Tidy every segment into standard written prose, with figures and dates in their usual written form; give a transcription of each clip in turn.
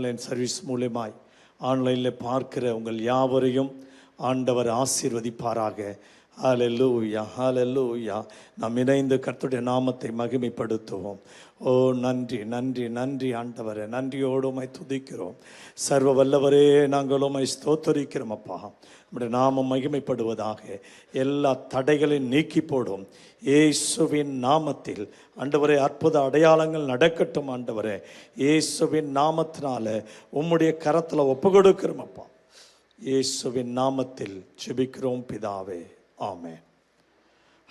Online service மூலமாய் ஆன்லைனில் பார்க்கிற உங்கள் யாவரையும் ஆண்டவர் ஆசீர்வதிப்பாராக. ஹல்லேலூயா, ஹல்லேலூயா. நாம் இணைந்து கர்த்தருடைய நாமத்தை மகிமைப்படுத்துவோம். ஓ நன்றி நன்றி நன்றி ஆண்டவரே, நன்றியோடு உம்மை துதிக்கிறோம். சர்வ வல்லவரே, நாங்கள் உம்மை ஸ்தோத்தரிக்கிறோம் அப்பா. நம்முடைய நாமம் மகிமைப்படுவதாக. எல்லா தடைகளையும் நீக்கி போடும் இயேசுவின் நாமத்தில். ஆண்டவரே, அற்புத அடையாளங்கள் நடக்கட்டும் ஆண்டவரே. இயேசுவின் நாமத்தினால உம்முடைய கரத்தில் ஒப்பு கொடுக்கிறோம் அப்பா. இயேசுவின் நாமத்தில் ஜெபிக்கிறோம் பிதாவே, ஆமென்.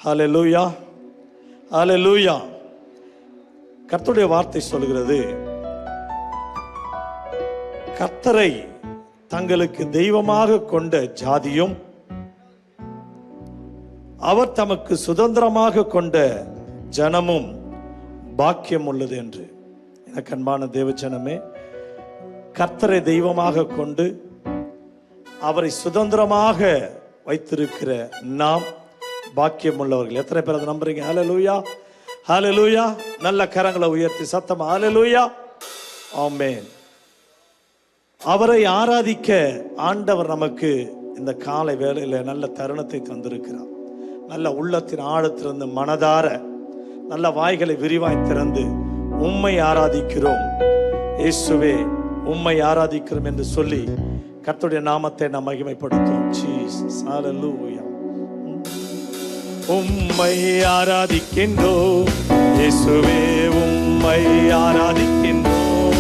ஹல்லேலூயா, ஹல்லேலூயா. கர்த்தருடைய வார்த்தை சொல்கிறது, கர்த்தரை தங்களுக்கு தெய்வமாக கொண்ட ஜாதியும் அவர் தமக்கு சுதந்திரமாக கொண்ட ஜனமும் பாக்கியம் உள்ளது என்று. எனக்கு அன்பான தேவஜனமே, கர்த்தரை தெய்வமாக கொண்டு அவரை சுதந்திரமாக வைத்திருக்கிற நாம் பாக்கியம் உள்ளவர்கள். எத்தனை பேர் அதை நம்புறீங்க? ஹல்லேலூயா, ஹல்லேலூயா. நல்ல கரங்களை உயர்த்தி சத்தமா ஹல்லேலூயா, ஆமென். அவரை ஆராதிக்க ஆண்டவர் நமக்கு இந்த காலை வேளையில் நல்ல தருணத்தை தந்திருக்கிறார். நல்ல உள்ளத்தின் ஆழத்திலிருந்து மனதார நல்ல வாய்களை விரிவாய் திறந்து உம்மை ஆராதிக்கிறோம் இயேசுவே, உம்மை ஆராதிக்கிறோம் என்று சொல்லி கர்த்தருடைய நாமத்தை நாம் மகிமைப்படுத்தும். ஜீசஸ், ஹல்லேலூயா. உம்மை ஆராதிக்கின்றோம் இயேசுவே, உம்மை ஆராதிக்கின்றோம்,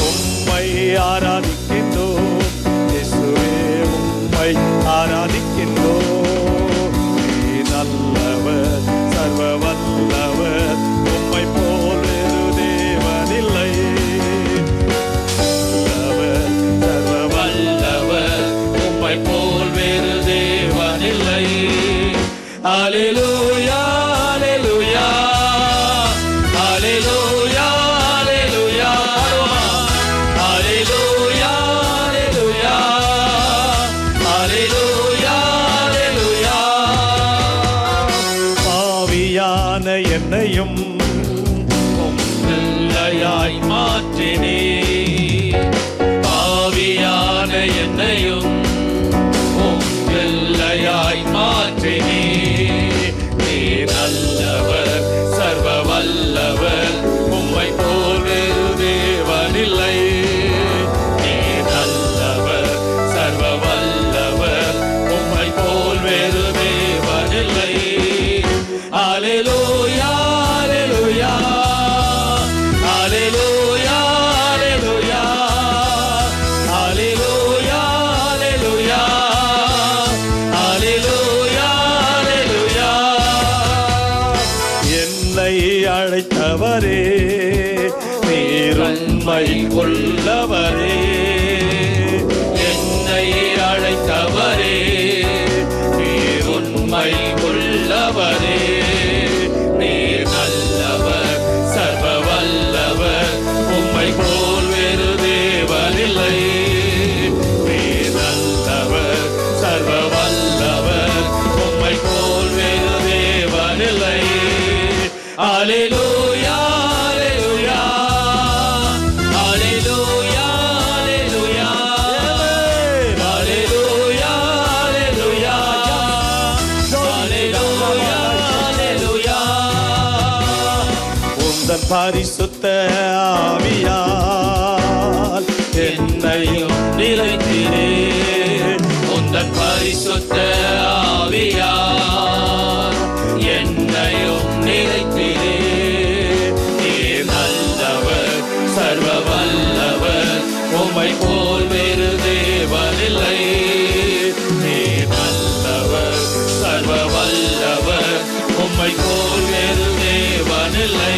உம்மை ஆராதிக்கின்றோம் இயேசுவே, உம்மை ஆராதிக்கின்றோம். நீ நல்லவர், சர்வ வல்லவர், உம்மை போல் வேறு தேவனில்லை. சர்வ வல்லவர், உம்மை போல் வேறு தேவனில்லை. ஹல்லேலூயா, ஹல்லேலூயா, ஹல்லேலூயா, ஹல்லேலூயா, ஹல்லேலூயா, ஹல்லேலூயா, ஹல்லேலூயா, ஹல்லேலூயா. பாவியான என்னையும் உம் பிள்ளையாய் மாற்றினே, பாவியான என்னையும் உம் பிள்ளையாய் மாற்றினே. நல்லவர், சர்வ வல்லவர், உம்மை போல் வேறு தேவனில்லை. நீ நல்லவர், சர்வ வல்லவர், உம்மை போல் வேறு தேவனில்லை. ஹல்லேலூயா, ஹல்லேலூயா, ஹல்லேலூயா, ஹல்லேலூயா, ஹல்லேலூயா, ஹல்லேலூயா, ஹல்லேலூயா, ஹல்லேலூயா. என்னை அழைத்தவரே, நீர் உண்மை உள்ளவரே. என்னை அழைத்தவரே, நீர் உண்மை உள்ளவரே. நீர் நல்லவர், சர்வ வல்லவர், உம்மை போல் வேறு தேவனில்லை. நீர் நல்லவர், சர்வ வல்லவர், உம்மை போல் வேறு தேவனில்லை. ஹல்லேலூயா, ஹல்லேலூயா, ஹல்லேலூயா, ஹல்லேலூயா, ஹல்லேலூயா, ஹல்லேலூயா, ஹல்லேலூயா, ஹல்லேலூயா. உந்தன் பரிசுத்த ஆவியால் என்னையும் நிறைத்தினே, உந்தன் பரிசுத்த ஆவியால் என்னையும் நிறைத்தினே. நீர் நல்லவர், சர்வ வல்லவர், உம்மை போல் வேறு தேவனில்லை. நீர் நல்லவர், சர்வ வல்லவர், உம்மை போல் வேறு தேவனில்லை.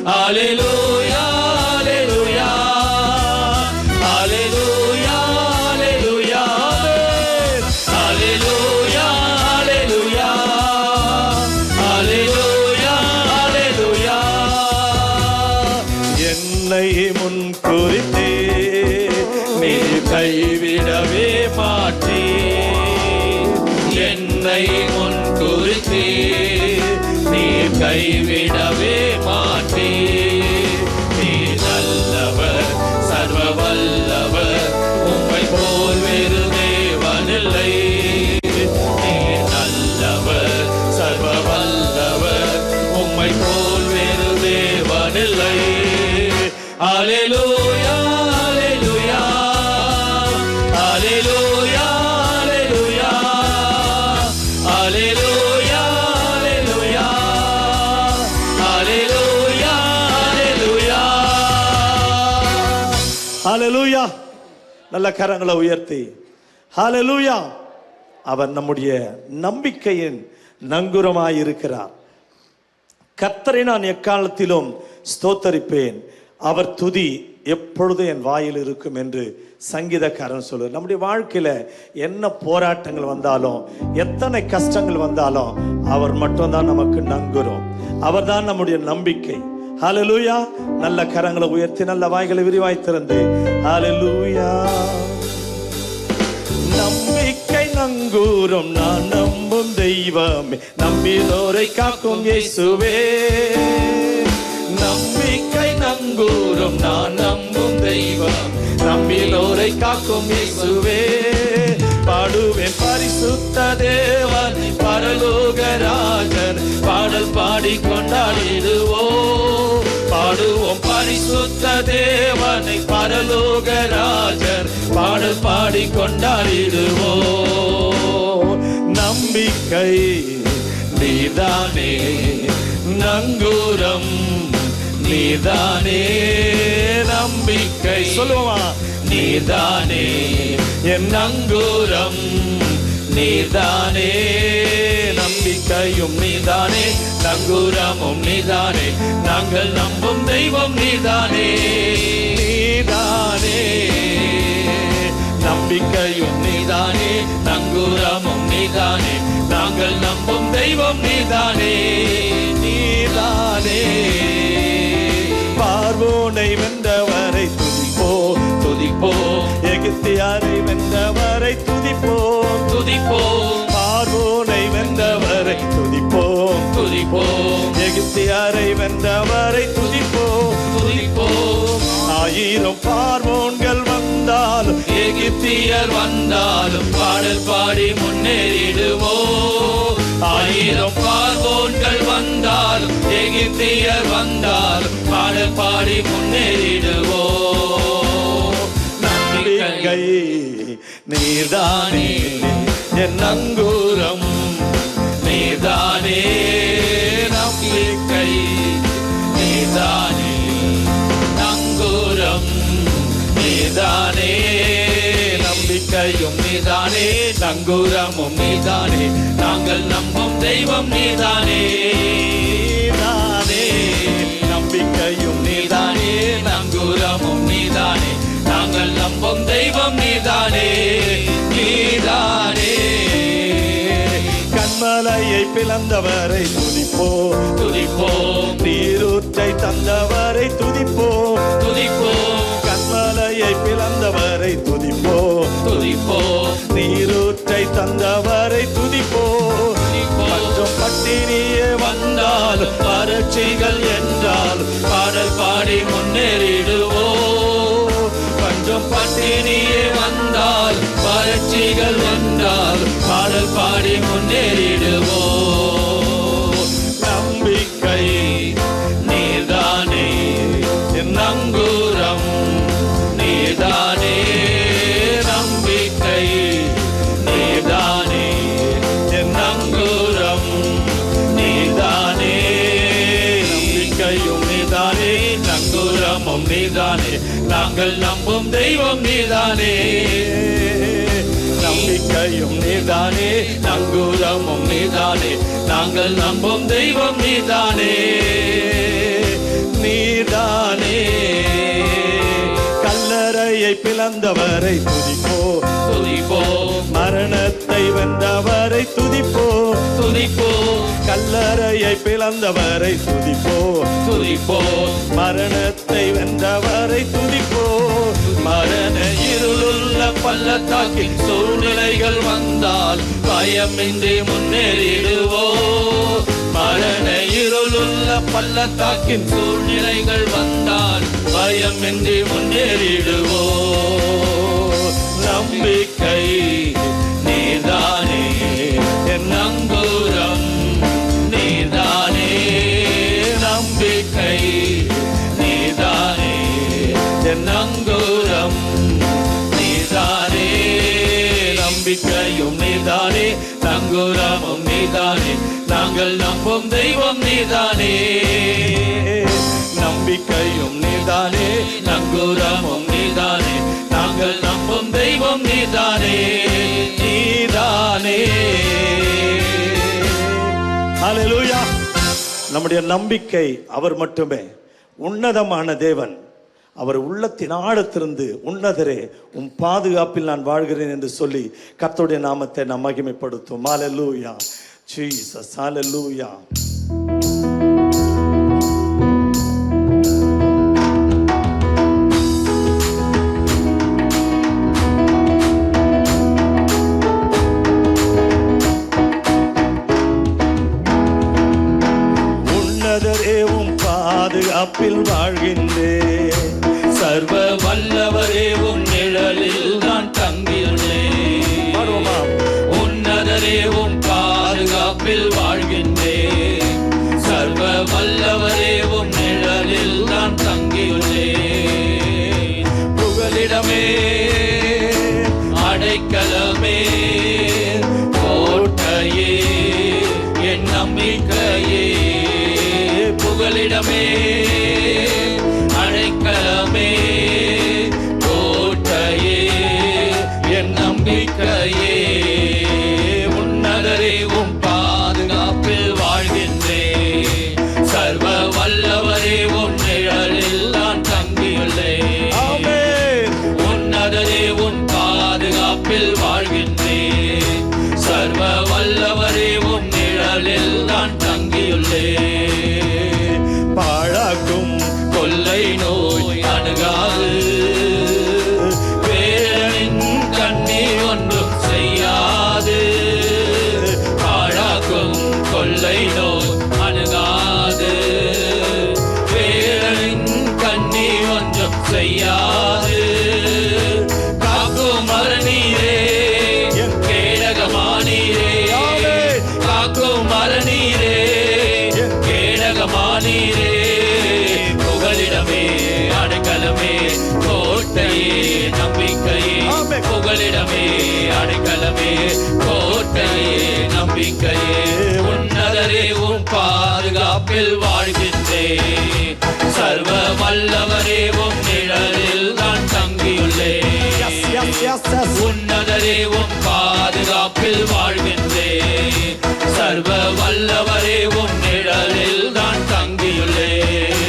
ஹல்லேலூயா, ஹல்லேலூயா, ஹல்லேலூயா, ஹல்லேலூயா, ஹல்லேலூயா, ஹல்லேலூயா, ஹல்லேலூயா, ஹல்லேலூயா. என்னை முன் குறித்தே நீ கைவிடவே மாட்டே, என்னை முன் குறித்தே நீ கைவிடவே மாட்டே. நீ நல்லவர், ஹல்லேலூயா. நல்ல கரங்களை உயர்த்தி ஹல்லேலூயா. அவர் நம்முடைய நம்பிக்கையின் நங்குரமாயிருக்கிறார். கர்த்தரை நான் எக்காலத்திலும் ஸ்தோத்தரிப்பேன், அவர் துதி எப்பொழுதும் என் வாயில் இருக்கும் என்று சங்கீதக்காரன் சொல்லுவார். நம்முடைய வாழ்க்கையில என்ன போராட்டங்கள் வந்தாலும், எத்தனை கஷ்டங்கள் வந்தாலும், அவர் மட்டும்தான் நமக்கு நங்குரம். அவர் தான் நம்முடைய நம்பிக்கை. ஹல்லேலூயா. நல்ல கரங்களை உயர்த்தி நல்ல வாய்களை விரிவாய் திறந்து ஹல்லேலூயா. நம்பிக்கை நங்கூரம் நான் நம்பும் தெய்வமே, நம்பினோரை காக்கும் இயேசுவே. நம்பிக்கை நங்கூரம் நான் நம்பும் தெய்வம், நம்பினோரை காக்கும் இயேசுவே. பாடுவேன் பரிசுத்த தேவன் பரலோக ராஜன், பாடல் பாடி கொண்டாடிடுவோம். பாடுவோம் பரிசுத்த தேவனை பரலோக ராஜன், பாடல் பாடி கொண்டாடிடுவோம். நம்பிக்கை நீதானே, நங்கூரம் நீதானே. நம்பிக்கை சொல்லுவா, நீதானே என் நங்கூரம் நீதானே. நம்பிக்கையும் நீதானே, நங்கூரமும் நீதானே, நாங்கள் நம்பும் தெய்வம் நீதானே. நீதானே நம்பிக்கையும் நீதானே, நங்கூரமும் நீதானே, நாங்கள் நம்பும் தெய்வம் நீதானே. நீதானே பார்வோனை வென்றவரை துதிப்போ துதிப்போ, எகிப்தியரை வென்றவரை துதிப்போ துதிப்போ. பார்வோனை வென்றவரை துதிப்போ துதிப்போ, எகிப்தியரை வென்றவரை துதிப்போ துதிப்போ. 1000 பார்வோன்கள் வந்தாலும், எகிப்தியர் வந்தாலும், பாடல் பாடி முன்னேறிடுவோம். 1000 பார்வோன்கள் வந்தாலும், எகிப்தியர் வந்தாலும், பாடல் பாடி முன்னேறிடுவோம். நம்பிக்கை நீதானே என் நங்கூரம் நீதானே. நம்பிக்கை நீதானே, நங்கூரம் நீதானே. நம்பிக்கையும் நீதானே, நங்கூரமும் நீதானே, நாங்கள் நம்பும் தெய்வம் நீதானே. நீதானே நம்பிக்கையும் நீதானே, நங்கூரமும் நீதானே, நாங்கள் நம்பும் தெய்வம் நீதானே. நீதானே கண்மலையை பிளந்தவரை துதிப்போ துதிப்போ, நீரூற்றை தந்தவரை துதிப்போ துதிப்போ. கண்மலையை பிளந்தவரை துதிப்போ துதிப்போ, நீரூற்றை தந்தவரை துதிப்போ துதிப்போ. மற்றும் பட்டினியே வந்தாலும், வறட்சிகள் என்றாலும், பாடல் பாடி முன்னேறிடுவோம். கொஞ்சம் பட்டினியே வந்தால், வறட்சிகள் வந்தால், பாடல் பாடி முன்னேறிடுவோம். நம்பிக்கை நீதானே என் நங்கூரம் நீதானே. நம்பிக்கை நீதானே என் நங்கூரம் நீதானே. நம்பிக்கையும் நீதானே, நங்கூரமும் நீதானே, நாங்கள் நம்பும் தெய்வம் நீதானே. நம்பிக்கையும் நீதானே, நங்கூரமும் நீதானே, நாங்கள் நம்பும் தெய்வம் நீதானே. நீதானே கல்லறையை பிளந்தவரை துதிப்போ துதிப்போ, மரணத்தை வென்றவரை துதிப்போ துதிப்போ. கல்லறையை பிளந்தவரை துதிப்போ துதிப்போ, மரணத்தை வென்றவரை துதிப்போ. மரண இருளுள்ள பள்ளத்தாக்கில் சூழ்நிலைகள் வந்தால், பயமின்றி முன்னேறிடுவோம். மரண இருளுள்ள பள்ளத்தாக்கின் சூழ்நிலைகள் வந்தால், பயமின்றி முன்னேறிடுவோம். நம்பிக்கை நீதானே என் நங்கூரம் நீதானே. நம்பிக்கை நீதானே என் நங்கூரம் நீதானே. நம்பிக்கையும் நீதானே, நங்கூரமும் நீதானே, நாங்கள் நம்பும் தெய்வம் நீதானே. நம்பிக்கையும் நீதானே, நங்கூரமும் நீதானே, நீதானே நீதானே. ஹல்லேலூயா. நம்முடைய நம்பிக்கை அவர் மட்டுமே. உன்னதமான தேவன், அவர் உள்ளத்தின் ஆழத்திலிருந்து உன்னதரே உம் பாதுகாப்பில் நான் வாழ்கிறேன் என்று சொல்லி கர்த்தருடைய நாமத்தை நாம் மகிமைப்படுத்தும். ஹல்லேலூயா ஜீசஸ். ஹல்லேலூயா. பாதுகாப்பில் வாழ்கின்றேன். சர்வ வல்லவரே உன் நிழலில் நான் தங்கியுள்ளேன். உன்னதரே உன் பாதுகாப்பில் வாழ்கின்றேன். சர்வ வல்லவரே உன் நிழலில் நான் தங்கியுள்ளேன். புகலிடமே அடைக்கலமே கோட்டையே என் நம்பிக்கையே. புகலிடமே அடைக்கலமே கோட்டையே என் நம்பிக்கையே. உன்னதரே உம் பாதுகாப்பில் வாழ்கின்றேன். சர்வ வல்லவரே உன் நிழலில் நான் தங்கியுள்ளேன். உன்னதரே உன் பாதுகாப்பில் வாழ்கின்றேன். சர்வ வல்லவரே உன் நிழலில் நான் தங்கியுள்ளேன். பாழாக்கும் கொள்ளை நோய் அணுகாது, வேரனின் கண்ணீர் ஒன்றும் செய்யாது. பாழாக்கும் கொள்ளை நோய் அணுகாது, வேரனின் கண்ணீர் ஒன்றும் செய்யாது. காக்கும் மரணீரே கேடகமானீரே. காக்கும் மரணீரே கேடகமானீரே. புகலிடமே அடைக்கலமே கோட்டையே நம்பிக்கையே. புகலிடமே அடைக்கலமே கோட்டையே நம்பிக்கையே. உன்னதரே உன் பாதுகாப்பில் வாழ்கின்றேன். சர்வ வல்லவரே உன் நிழலில் நான் தங்கியுள்ளேன். உன்னதரே உன் பாதுகாப்பில் வாழ்கின்றேன். சர்வ வல்லவரே உன் நிழலில் நான் தங்கியுள்ளேன்.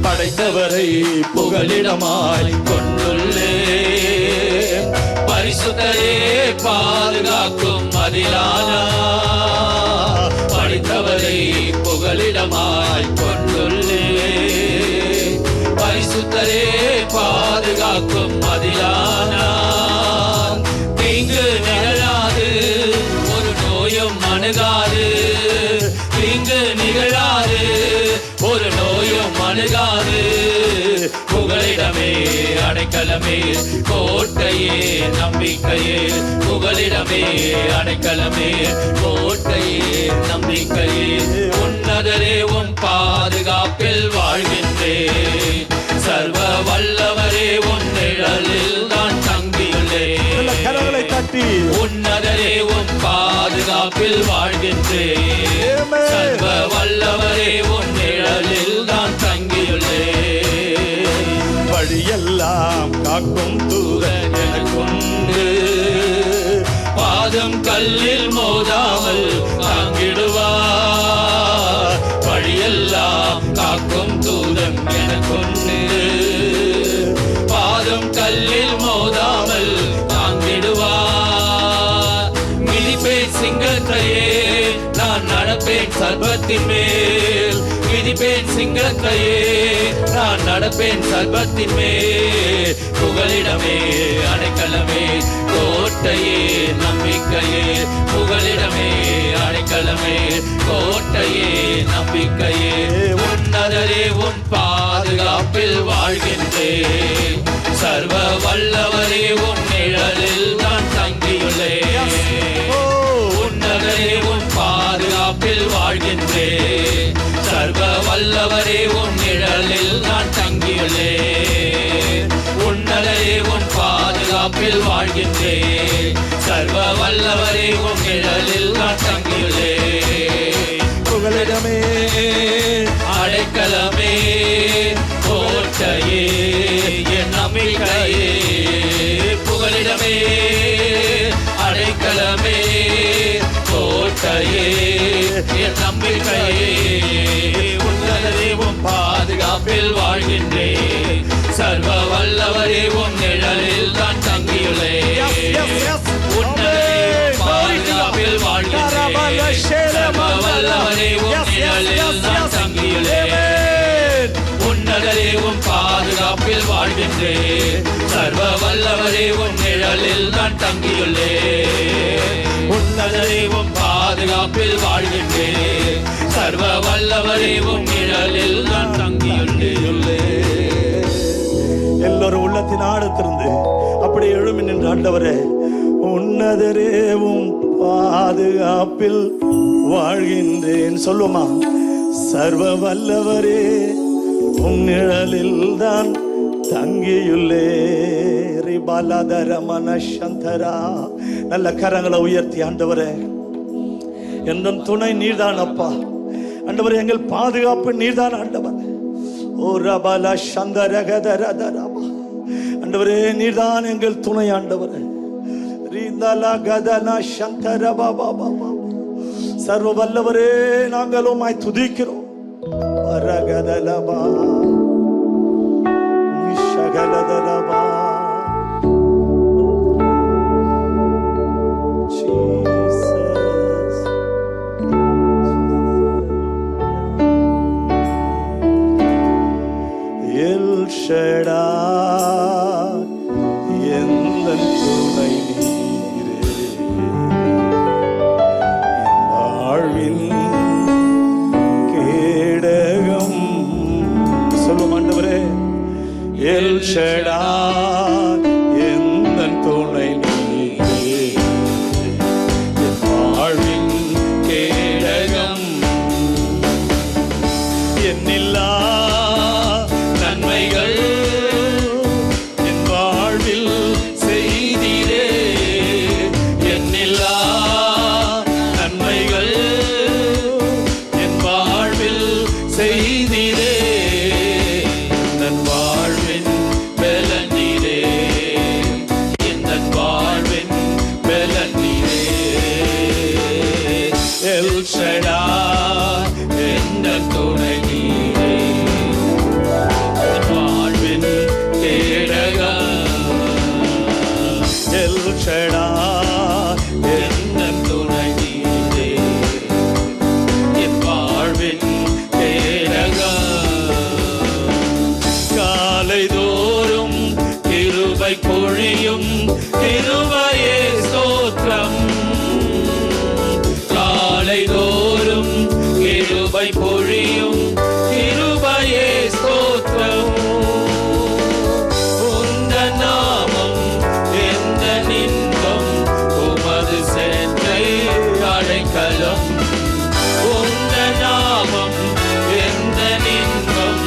படைத்தவரை புகலிடமாய் கொண்டுள்ளேன். பரிசுத்தரே பாதுகாக்கும் மதிலான. படைத்தவரை புகலிடமாய் கொண்டுள்ளேன். பரிசுத்தரே பாதுகாக்கும் மதிலான. தீங்கு நிகழாது, ஒரு நோயும் அணுகாது. தீங்கு நிகழாது, ஒரு நோயும் அணுகாது. புகலிடமே அடைக்கலமே கோட்டையே நம்பிக்கையே. புகலிடமே அடைக்கலமே கோட்டையே நம்பிக்கையே. உன்னதரே உன் பாதுகாப்பில் வாழ்கின்றேன். சர்வ வல்லவரே உன் நிழலில் நான் தங்கியுள்ளேன். கரங்களை தட்டி உன்னதரே உன் பாதுகாப்பில் வாழ்கின்றேன். சர்வ வல்லவரே உன் நிழலில் நான் தங்கியுள்ளேன். வழியெல்லாம் காக்கும் தூதன் எனக்குண்டு. பாதம் கல்லில் மோதாமல் தாங்கிடுவார். வழியெல்லாம் காக்கும் தூதன் எனக்குண்டு. பாதம் கல்லில் மோதாமல் தாங்கிடுவார். மிதிப்பேன் சிங்கத்தையே நான் நடப்பேன் சர்வத்தின் மேல். மிதிப்பேன் சிங்கத்தையே நான் நடப்பேன் சர்வத்தின் மேல். புகலிடமே அடைக்கலமே கோட்டையே நம்பிக்கையே. புகலிடமே அடைக்கலமே கோட்டையே நம்பிக்கையே. உன்னதரே உன் பாதுகாப்பில் வாழ்கின்றேன். சர்வ வல்லவரே உன் நிழலில் நான் தங்கியுள்ளேன். உன்னதரே உன் பாதுகாப்பில் வாழ்கின்றேன். சர்வ வல்லவரே உன் நிழலில் நான் தங்கியுள்ளேன். உன்னதரே உன் பாதுகாப்பில் வாழ்கின்றேன். சர்வ வல்லவரே உன் நிழலில் நான் தங்கியுள்ளேன். புகலிடமே அடைக்கலமே கோட்டையே என் நம்பிக்கையே. புகலிடமே அடைக்கலமே, கோட்டையே, என் நம்பிக்கையே, உன்னதரே உம் பாதுகாப்பில் வாழ்கின்றேன். சர்வ வல்லவரே உம் நிழலில் தான் தங்கியுள்ளேன். உன்னதரே உம் பாதுகாப்பில் வாழ்கின்றேன். சர்வ வல்லவரே உம் நிழலில் தான் தங்கியுள்ளேன். உன்னதரே உம் பாதுகாப்பில் வாழ்கின்றேன். சர்வ வல்லவரே உம் நிழலில் நான் தங்கியுள்ளேன். உன்னதரே உம் பாதுகாப்பில் வாழ்கின்றேன். சர்வ வல்லவரே உம் நிழலில் நான் தங்கியுள்ளேன். எல்லோரும் உள்ளத்தின் ஆழத்திலிருந்து அப்படி எழுமி நின்ற ஆண்டவரே, உன்னதரே உம் பாதுகாப்பில் வாழ்கின்றேன். சொல்லுமா, சர்வ வல்லவரே உம் நிழலில் தான் தங்கியுள்ளே. நல்ல கரங்களை உயர்த்தி, ஆண்டவரே எந்த துணை நீர்தான் அப்பா. ஆண்டவரே எங்கள் பாதுகாப்பு நீர்தான் ஆண்டவர். ஓ ரபல சந்தரகதரதரபா, ஆண்டவரே நீர்தான் எங்கள் துணை ஆண்டவரே. சர்வ வல்லவரே நாங்கள் உம்மை துதிக்கிறோம். எல் ஷடாய் எந்தன் துணை நீரே, என் வாழ்வின் கேடகம். என்னில்லா நன்மைகள் என் வாழ்வில் செய்தீரே. என்னில்லா நன்மைகள் என் வாழ்வில் செய்தீரே. என் வாழ்வின் பலன் நீரே, என் வாழ்வின் பலன் நீரே. எல் ஷடாய் எந்தன் துணை நீரே, என் வாழ்வின் கேடகம். எல் ஷடாய் எந்தன் துணை நீரே, என் வாழ்வின் கேடகம். காலைதோறும் கிருபை பொழியும் கிருபையே ஸ்தோத்திரம். காலைதோறும் கிருபை பொழியும் கிருபையே ஸ்தோத்திரம். உந்தன் நாமம் எந்த இன்பம், உமது சேற்றை அடைக்கலம். உந்தன் நாமம் எந்த இன்பம்,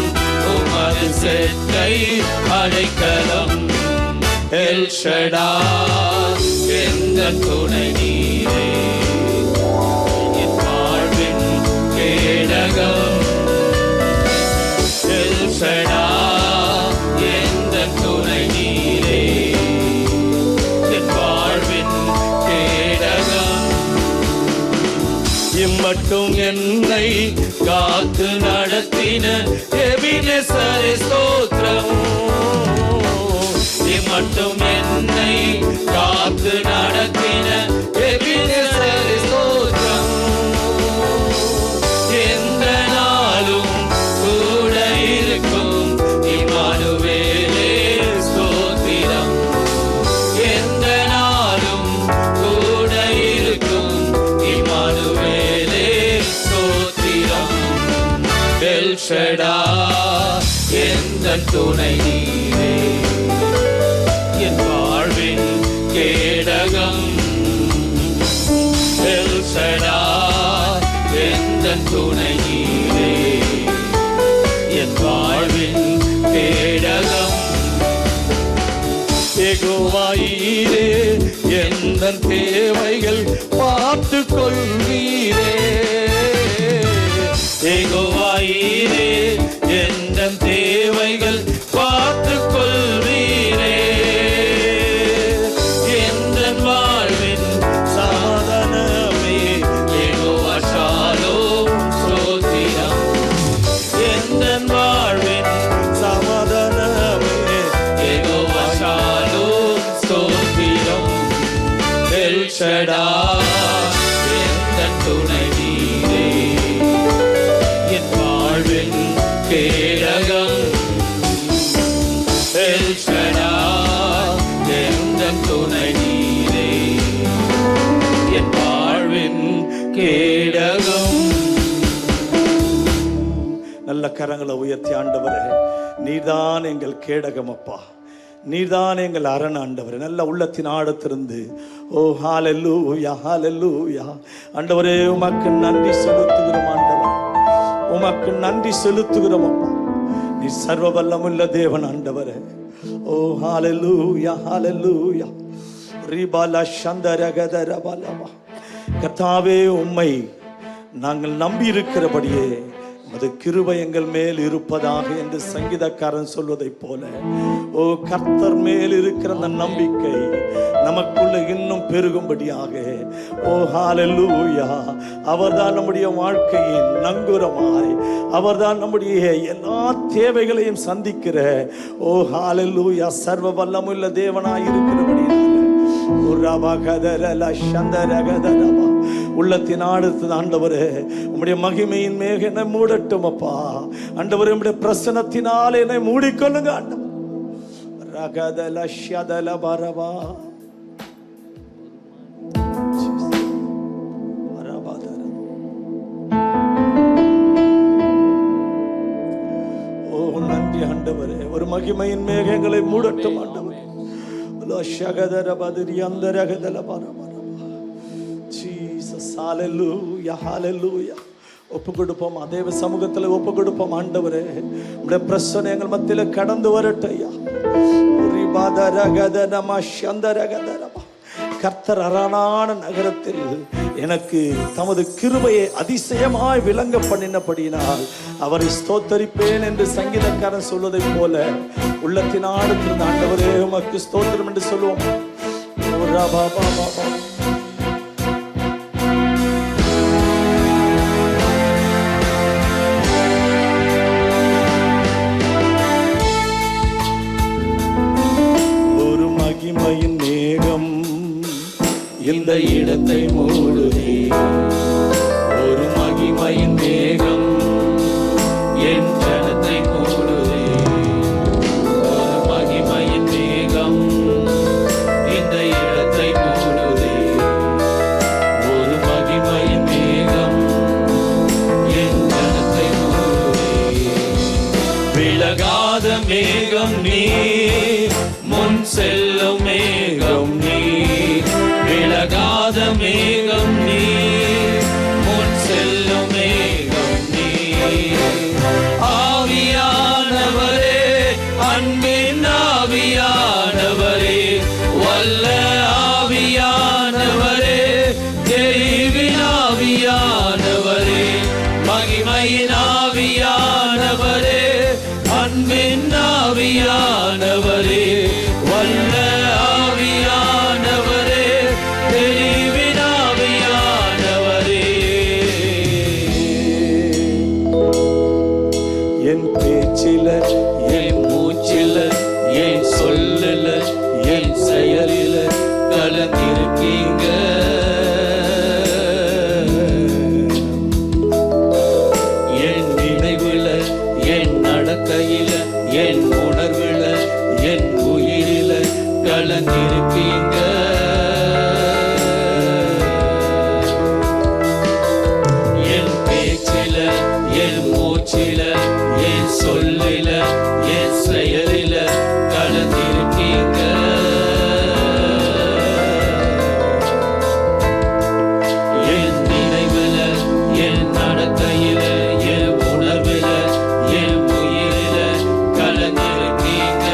உமது சேற்றை அடைக்கலம். எல் ஷடாய் எந்தன் துணை நீரே, என் வாழ்வின் கேடகம். எல் ஷடாய் எந்தன் துணை நீரே, என் வாழ்வின் கேடகம். இம்மட்டும் என்னை காத்து நடத்தின எபினேசரே ஸ்தோத்திரம். இம்மட்டும் என்னை காத்து நடத்தின எபினேசரே ஸ்தோத்திரம். எந்த நாளும் கூட இருக்கும் இம்மானுவேலே ஸ்தோத்திரம். எந்த நாளும் கூட இருக்கும் இம்மானுவேலே ஸ்தோத்திரம். எல் ஷடாய் எந்தன் துணை நீரே, என் வாழ்வின் கேடகம். எல் ஷடாய் எந்தன் துணை நீரே, என் வாழ்வின் கேடகம். யெகோவாயீரே எந்தன் தேவைகள் பார்த்து கொள்வீரே. யெகோவாயீரே எந்தன் தேவைகள் பார்த்து கொள்வீரே. எந்தன் துணை நீரே, என் வாழ்வின் கேடகம். எல் ஷடாய் எந்தன் துணை நீரே, என் வாழ்வின் கேடகம். நல்ல கரங்களை உயர்த்தி, ஆண்டவரே நீர்தான் எங்கள் கேடகம் அப்பா, நீர்தான் எங்கள் அரண் ஆண்டவரே. நல்ல உள்ளத்தின் ஆழத்திலிருந்து ஓ ஹalleluya ஹalleluya. ஆண்டவரே உமக்கு நன்றி செலுத்துகிறோம் ஆண்டவரே, உமக்கு நன்றி செலுத்துகிறோம் அப்பா. நீ சர்வ வல்லமுள்ள தேவன் ஆண்டவரே. ஓ ஹalleluya ஹalleluya. ரிபாலா சந்தரகதரபலவா. கர்த்தாவே உம்மை நாங்கள் நம்பி இருக்கிறபடியே அது கிருபை எங்கள் மேல் இருப்பதாக என்று சங்கீதக்காரன் சொல்வதைப் போல ஓ கர்த்தர் மேல் இருக்கிற அந்த நம்பிக்கை நமக்குள்ள இன்னும் பெருகும்படியாக ஓ ஹalleluya. அவர்தான் நம்முடைய வாழ்க்கையின் நங்குரமாய், அவர்தான் நம்முடைய எல்லா தேவைகளையும் சந்திக்கிற ஓ ஹalleluya சர்வ வல்லமுள்ள தேவனாய் இருக்கிறபடியால் உள்ளத்தின் ஆழத்தில் ஆண்டவரே உம்முடைய மகிமையின் மேக என்னை மூடட்டும் அப்பா. ஆண்டவரே உம்முடைய பிரசன்னத்தினால் என்னை மூடிக்கொள்ளுங்க ஆண்டவர். ஓ நன்றி ஆண்டவரே, ஒரு மகிமையின் மேகங்களை மூடட்டும் ஆண்டவரே. ஒப்பு கொடுப்போம், தேவ சமூகத்தில் ஒப்பு கொடுப்போம். ஆண்டவரே உம்முடைய பிரசன்னம் எங்கள் மத்தியில கடந்து வரட்டும் ஐயா. கர்த்தர் அரணான நகரத்தில் எனக்கு தமது கிருபையை அதிசயமாய் விளங்க பண்ணினபடியினால் அவரை ஸ்தோத்தரிப்பேன் என்று சங்கீதக்காரன் சொல்வதைப் போல உள்ளத்தின் ஆழத்தில் ஆண்டவரே உமக்கு ஸ்தோத்திரம் என்று சொல்லுவோம். ஒரு மகிமையின் மேகம் இந்த இடத்தை மூடுதே, ஒரு மகிமையின் மேகம் என் ஜனத்தை மூடுதே, ஒரு மகிமையின் மேகம் இந்த இடத்தை மூடுதே, ஒரு மகிமையின் மேகம் என் ஜனத்தை மூடுதே. விலகாத மேகம் நீ, முன் செல்லும் மேகம் நீ, விலகாத மேகம் நீ, முன் செல்லும் மேகம் நீ. ஆவியானவரே, அன்பின் ஆவியானவரே, வல்ல ஆவியானவரே, தெளிவின் ஆவியானவரே, மகிமையின் ஆவியானவரே, அன்பின் ஆவியானவரே, வல்ல ஆவியானவரே, தெளிவின் ஆவியானவரே. என் பேச்சில, என் மூச்சில, என் சொல்லில, என் செயலில கலந்திருக்கீங்க. என் நினைவுல, என் நடக்கையில, என் உணர்வுல, என் உயிரில கலந்திருக்கீங்க. என் பேச்சில, என் மூச்சில, என் சொல்லில, என் செயலில கலந்திருக்கீங்க. என் நினைவுல, என் நடக்கையில, என் உணர்வுல, என் உயிரில கலந்திருக்கீங்க.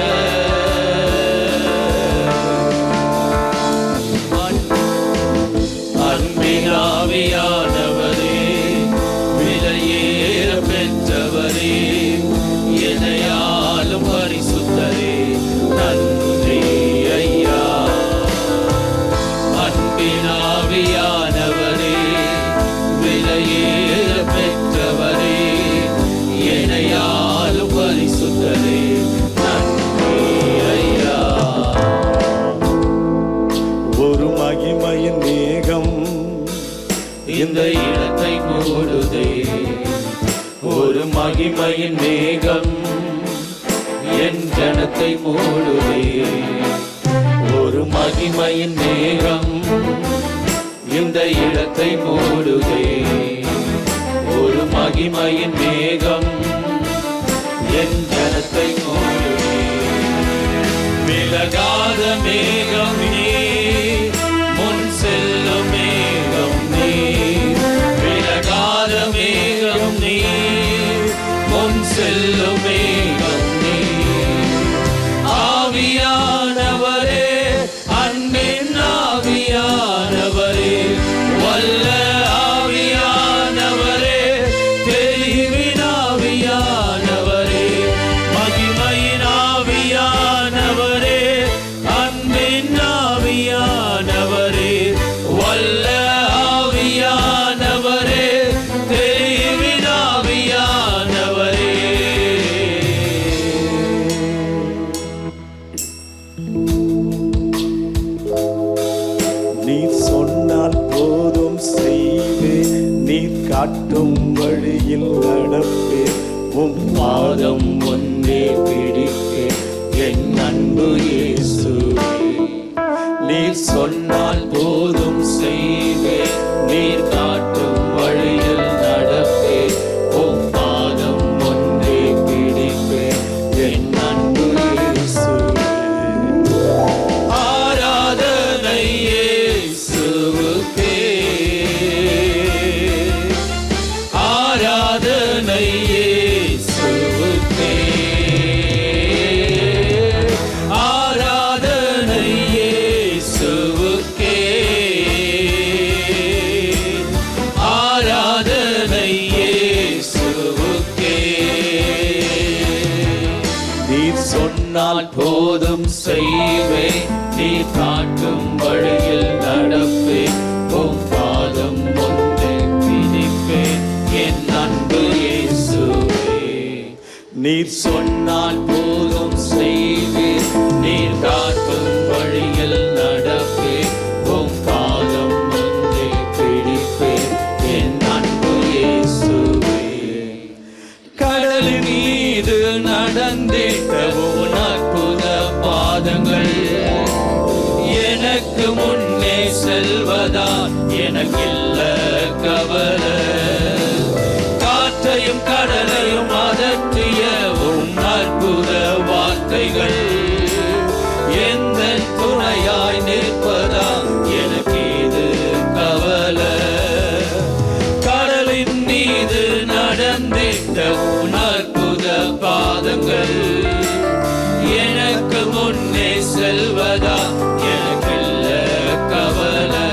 மகிமையின் மேகம் இந்த இடத்தை மூடுதே. ஒரு மகிமையின் மேகம் என் ஜனத்தை மூடுதே. விலகாத மேகம் நீர், முன் செல்லும் மேகம் நீர். விலகாத மேகம் நீர், முன் செல்லும் மேகம் நீர். ஆவியானவரே, அன்பின் ஆவியானவரே, வல்ல ஆவியானவரே, தெளிவின் ஆவியானவரே, மகிமையின் ஆவியானவரே, அன்பின் ஆவியானவரே, வல்ல ஆவியானவரே, தெளிவின் ஆவியானவரே. நீர் சொன்னால் போதும் செய்வேன், நீர் காட்டும் வழியில் நடப்பேன், உம் பாதம் ஒன்றே பிடிப்பேன் என் அன்பு இயேசுவே. நீர் சொன்னால் போதும் செய்வேன், நீர் காட்டும் வழியில் நடப்பேன், உம் பாதம் ஒன்றே பிடிப்பேன் என் அன்பு இயேசுவே. ஆராதனை இயேசுவுக்கே, ஆராதனை இயேசுவுக்கே, ஆராதனை இயேசுவுக்கே, ஆராதனை இயேசுவுக்கே. நீர் சொன்னால் போதும் செய்வேன், நீ காட்டும் வழியில் நடப்பேன், உம் பாதம் ஒன்றே பிடிப்பேன் என் அன்பு இயேசுவே. நீர் சொன்னால் போதும் செய்வேன், நீர் காட்டும் வழியில் நடப்பேன், உம் பாதம் ஒன்றே பிடிப்பேன் என் அன்பு இயேசுவே. கடலின் மீது நடந்திட்ட உன் அற்புத பாதங்கள் எனக்கு முன்னே செல்வதா எனக்கில்ல கவலை. காற்றையும் கடலையும் அதற்றிய உன் அற்புத வார்த்தைகள் எந்த துணையாய் நிற்பதா எனக்கு இது கவலை. கடலின் மீது நடந்திட்ட உன் அற்புத பாதங்கள் எனக்கு முன்னே செல்வதா எனக்கில்ல கவலை.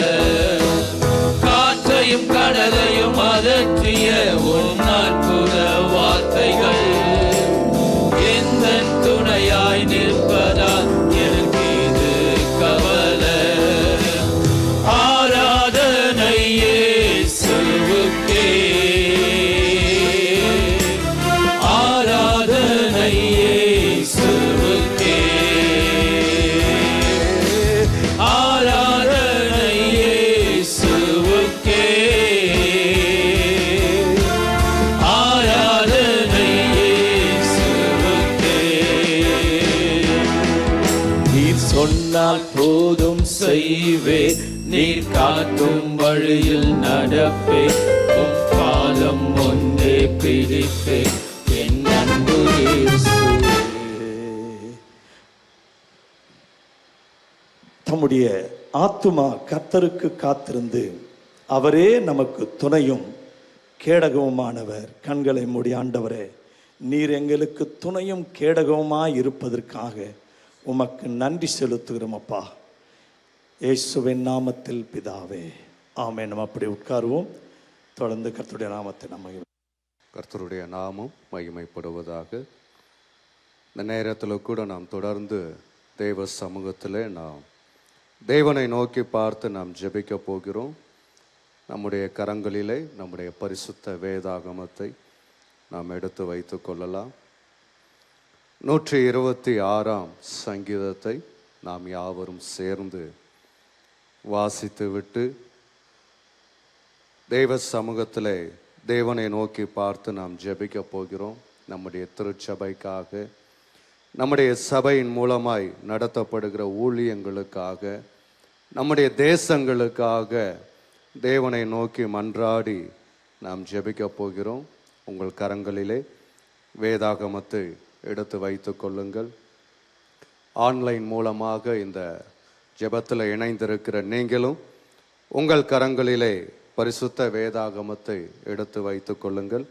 காற்றையும் கடலையும் அதற்றிய உன் அற்புத வார்த்தைகள் எந்த துணையாய் நிற்பதா எனக்கு இது கவலை. ஆராதனை இயேசுவுக்கே, ஆராதனை இயேசுவுக்கே, ஆராதனை இயேசுவுக்கே, ஆராதனை இயேசுவுக்கே. நீர் சொன்னால் போதும் செய்வேன், நீர் காட்டும் வழியில் நடப்பேன், உம் பாதம் ஒன்றே பிடிப்பேன் என் அன்பு இயேசுவே. தம்முடைய ஆத்துமா கர்த்தருக்கு காத்திருந்து அவரே நமக்கு துணையும் கேடகவுமானவர். கண்களை மூடி, ஆண்டவரே, நீர் எங்களுக்கு துணையும் கேடகவுமாய் இருப்பதற்காக உமக்கு நன்றி செலுத்துகிறோம் அப்பா. இயேசுவின் நாமத்தில் பிதாவே, ஆமென். நம்ம அப்படி உட்காருவோம். தொடர்ந்து கர்த்தருடைய நாமத்தை நம்ம கர்த்தருடைய நாமம் மகிமைப்படுவதாக. இந்த நேரத்தில் கூட நாம் தொடர்ந்து தேவ சமூகத்தில் நாம் தேவனை நோக்கி பார்த்து நாம் ஜெபிக்க போகிறோம். நம்முடைய கரங்களிலே நம்முடைய பரிசுத்த வேதாகமத்தை நாம் எடுத்து வைத்து கொள்ளலாம். 126ஆம் சங்கீதத்தை நாம் யாவரும் சேர்ந்து வாசித்து விட்டு தேவ சமூகத்திலே தேவனை நோக்கி பார்த்து நாம் ஜெபிக்க போகிறோம். நம்முடைய திருச்சபைக்காக, நம்முடைய சபையின் மூலமாய் நடத்தப்படுகிற ஊழியங்களுக்காக, நம்முடைய தேசங்களுக்காக தேவனை நோக்கி மன்றாடி நாம் ஜெபிக்க போகிறோம். உங்கள் கரங்களிலே வேதாகமத்தை எடுத்து வைத்து கொள்ளுங்கள். ஆன்லைன் மூலமாக இந்த ஜெபத்தில் இணைந்திருக்கிற நீங்களும் உங்கள் கரங்களிலே பரிசுத்த வேதாகமத்தை எடுத்து வைத்து கொள்ளுங்கள்.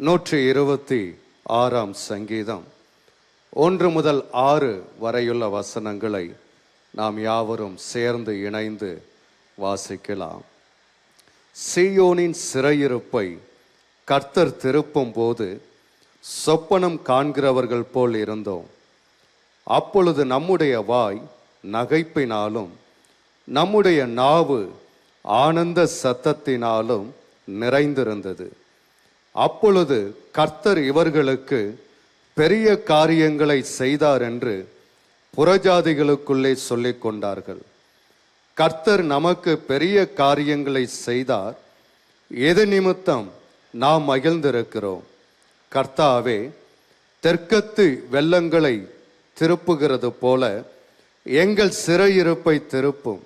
126 சங்கீதம் 1 முதல் 6 வரையுள்ள வசனங்களை நாம் யாவரும் சேர்ந்து இணைந்து வாசிக்கலாம். சீயோனின் சிறையிருப்பை கர்த்தர் திருப்பும் போது சொப்பனம் காண்கிறவர்கள் போல் இருந்தோம். அப்பொழுது நம்முடைய வாய் நகைப்பினாலும் நம்முடைய நாவு ஆனந்த சத்தத்தினாலும் நிறைந்திருந்தது. அப்பொழுது கர்த்தர் இவர்களுக்கு பெரிய காரியங்களை செய்தார் என்று புறஜாதிகளுக்குள்ளே சொல்லிக் கொண்டார்கள். கர்த்தர் நமக்கு பெரிய காரியங்களை செய்தார், எது நிமித்தம் நாம் மகிழ்ந்திருக்கிறோம். கர்த்தாவே, தெற்கத்து வெள்ளங்களை திருப்புகிறது போல எங்கள் சிறையிருப்பை திருப்பும்.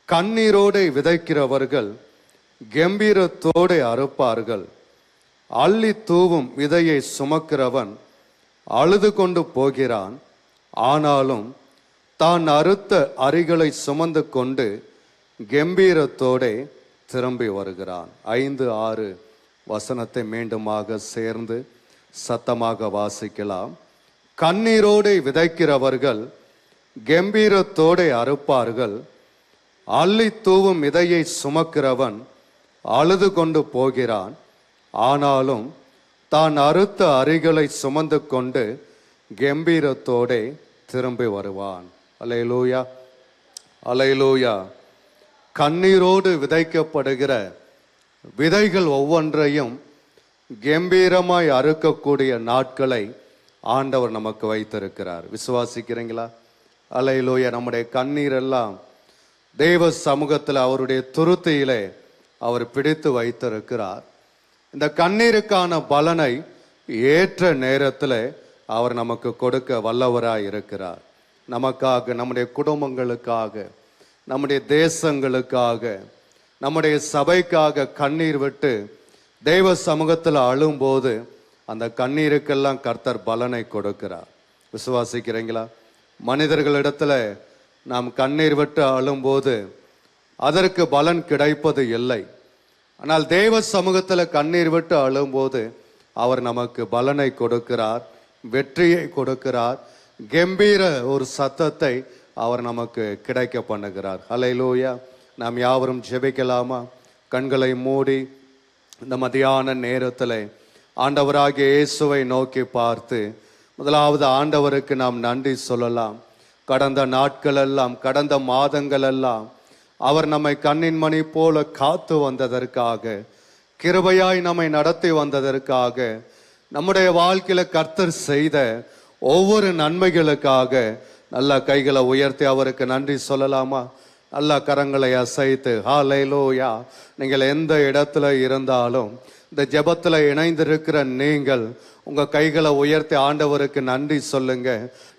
கண்ணீரோடு விதைக்கிறவர்கள் கம்பீரத்தோடு அறுப்பார்கள். அள்ளி தூவும் விதையை சுமக்கிறவன் அழுது கொண்டு போகிறான், ஆனாலும் தான் அறுத்த அரிகளை சுமந்து கொண்டு கம்பீரத்தோடு திரும்பி வருகிறான். 5, 6 வசனத்தை மீண்டுமாக சேர்ந்து சத்தமாக வாசிக்கலாம். கண்ணீரோடு விதைக்கிறவர்கள் கம்பீரத்தோடு அறுப்பார்கள். அள்ளி தூவும் விதையை சுமக்கிறவன் அழுது கொண்டு போகிறான், ஆனாலும் தான் அறுத்த அரிகளை சுமந்து கொண்டு கம்பீரத்தோடே திரும்பி வருவான். அல்லேலூயா, அல்லேலூயா. கண்ணீரோடு விதைக்கப்படுகிற விதைகள் ஒவ்வொன்றையும் கம்பீரமாய் அறுக்கக்கூடிய நாட்களை ஆண்டவர் நமக்கு வைத்திருக்கிறார். விசுவாசிக்கிறீங்களா? அல்லேலூயா. நம்முடைய கண்ணீர் எல்லாம் தேவ சமூகத்தில் அவருடைய துருத்தியிலே அவர் பிடித்து வைத்திருக்கிறார். இந்த கண்ணீருக்கான பலனை ஏற்ற நேரத்தில் அவர் நமக்கு கொடுக்க வல்லவராய் இருக்கிறார். நமக்காக, நம்முடைய குடும்பங்களுக்காக, நம்முடைய தேசங்களுக்காக, நம்முடைய சபைக்காக கண்ணீர் விட்டு தெய்வ சமூகத்தில் அழும்போது அந்த கண்ணீருக்கெல்லாம் கர்த்தர் பலனை கொடுக்கிறார். விசுவாசிக்கிறீங்களா? மனிதர்களிடத்துல நாம் கண்ணீர் விட்டு அழும்போது அதற்கு பலன் கிடைப்பது இல்லை. ஆனால் தேவ சமூகத்தில் கண்ணீர் விட்டு அழும்போது அவர் நமக்கு பலனை கொடுக்கிறார், வெற்றியை கொடுக்கிறார், கம்பீர ஒரு சத்தத்தை அவர் நமக்கு கிடைக்க பண்ணுகிறார். அல்லேலூயா. நாம் யாவரும் ஜெபிக்கலாமா? கண்களை மூடி இந்த மதியான நேரத்தில் ஆண்டவராகிய இயேசுவை நோக்கி பார்த்து முதலாவது ஆண்டவருக்கு நாம் நன்றி சொல்லலாம். கடந்த நாட்கள் எல்லாம், கடந்த மாதங்கள் எல்லாம் அவர் நம்மை கண்ணின் மணி போல காத்து வந்ததற்காக, கிருபையாய் நம்மை நடத்தி வந்ததற்காக, நம்முடைய வாழ்க்கையில கர்த்தர் செய்த ஒவ்வொரு நன்மைகளுக்காக நல்ல கைகளை உயர்த்தி அவருக்கு நன்றி சொல்லலாமா? நல்ல கரங்களை அசைத்து ஹல்லேலூயா. நீங்கள் எந்த இடத்துல இருந்தாலும் இந்த ஜெபத்துல இணைந்திருக்கிற நீங்கள் உங்க கைகளை உயர்த்தி ஆண்டவருக்கு நன்றி சொல்லுங்க.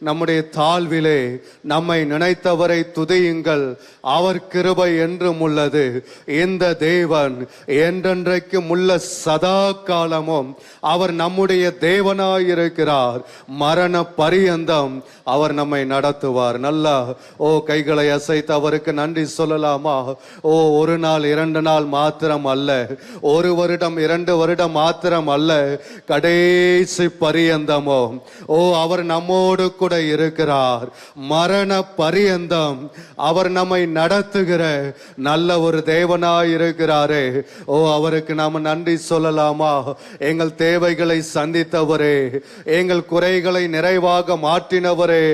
நம்முடைய தாழ்விலே நம்மை நினைத்தவரை துதியுங்கள், அவர் கிருபை என்றும் உள்ளது. இந்த தேவன் என்றென்றைக்கும் உள்ள சதா காலமும் அவர் நம்முடைய தேவனாயிருக்கிறார். மரண பரியந்தம் அவர் நம்மை நடத்துவார். நல்லா கைகளை அசைத்து அவருக்கு நன்றி சொல்லலாமா? ஒரு நாள் 2 நாள் மாத்திரம் அல்ல, 1 வருடம் 2 வருடம் மாத்திரம் அல்ல, கடைசி பரியந்தமோ அவர் நம்மோடு கூட இருக்கிறார். மரண பரியந்தம் அவர் நம்மை நடத்துகிற நல்ல ஒரு தேவனாய் இருக்கிறாரே. அவருக்கு நாம நன்றி சொல்லலாமா? எங்கள் தேவைகளை சந்தித்தவரே, எங்கள் குறைகளை நிறைவாக மாற்றினவரே,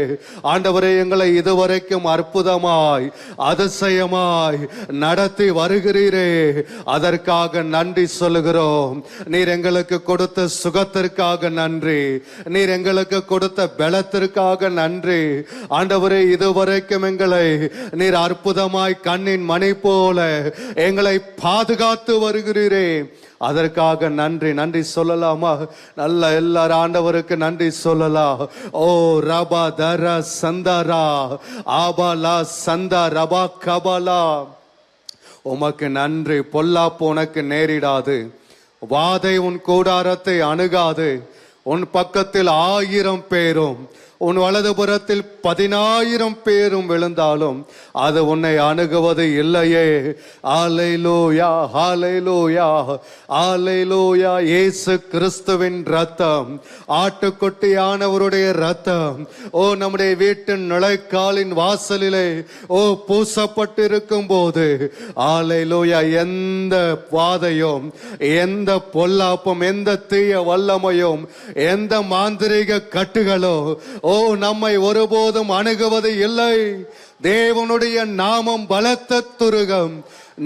ஆண்டவரே, எங்களை இதுவரைக்கும் அற்புதமாய் அதிசயமாய் நடத்தி வருகிறீரே, அதற்காக நன்றி சொல்லுகிறோம். துதிக்கிறோம். நீர் எங்களுக்கு கொடுத்த சுகத்திற்காக நன்றி. நீர் எங்களுக்கு கொடுத்த பலத்திற்காக நன்றி. ஆண்டவரே, இதுவரைக்கும் எங்களை நீர் அற்புதமாய் கண்ணின் மணி போல எங்களை பாதுகாத்து வருகிறீரே, அதற்காக நன்றி. நன்றி சொல்லலாமா? நல்ல எல்லாரும் ஆண்டவருக்கு நன்றி சொல்லலாம். ஓ ரபா தர சந்தரா ஆபாலா சந்தா ரபா கபாலா. உமக்கு நன்றி. பொல்லாப்பு உனக்கு நேரிடாது, வாதை உன் கூடாரத்தை அணுகாது. உன் பக்கத்தில் 1000 பேரும் உன் வலதுபுறத்தில் 10,000 பேரும் விழுந்தாலும் அது உன்னை அணுகுவது இல்லையே. அல்லேலூயா, அல்லேலூயா, அல்லேலூயா. இயேசு கிறிஸ்துவின் ரத்தம், ஆட்டுக்குட்டியானவருடைய ரத்தம், ஓ நம்முடைய வீட்டின் நுழைக்காலின் வாசலிலே ஓ பூசப்பட்டிருக்கும் போது, அல்லேலூயா, எந்த வாதையும், எந்த பொல்லாப்பும், எந்த தீய வல்லமையும், எந்த மாந்திரீக கட்டுகளோ ஓ நம்மை ஒருபோதும் அணுகுவது இல்லை. தேவனுடைய நாமம் பலத்த துருகம்,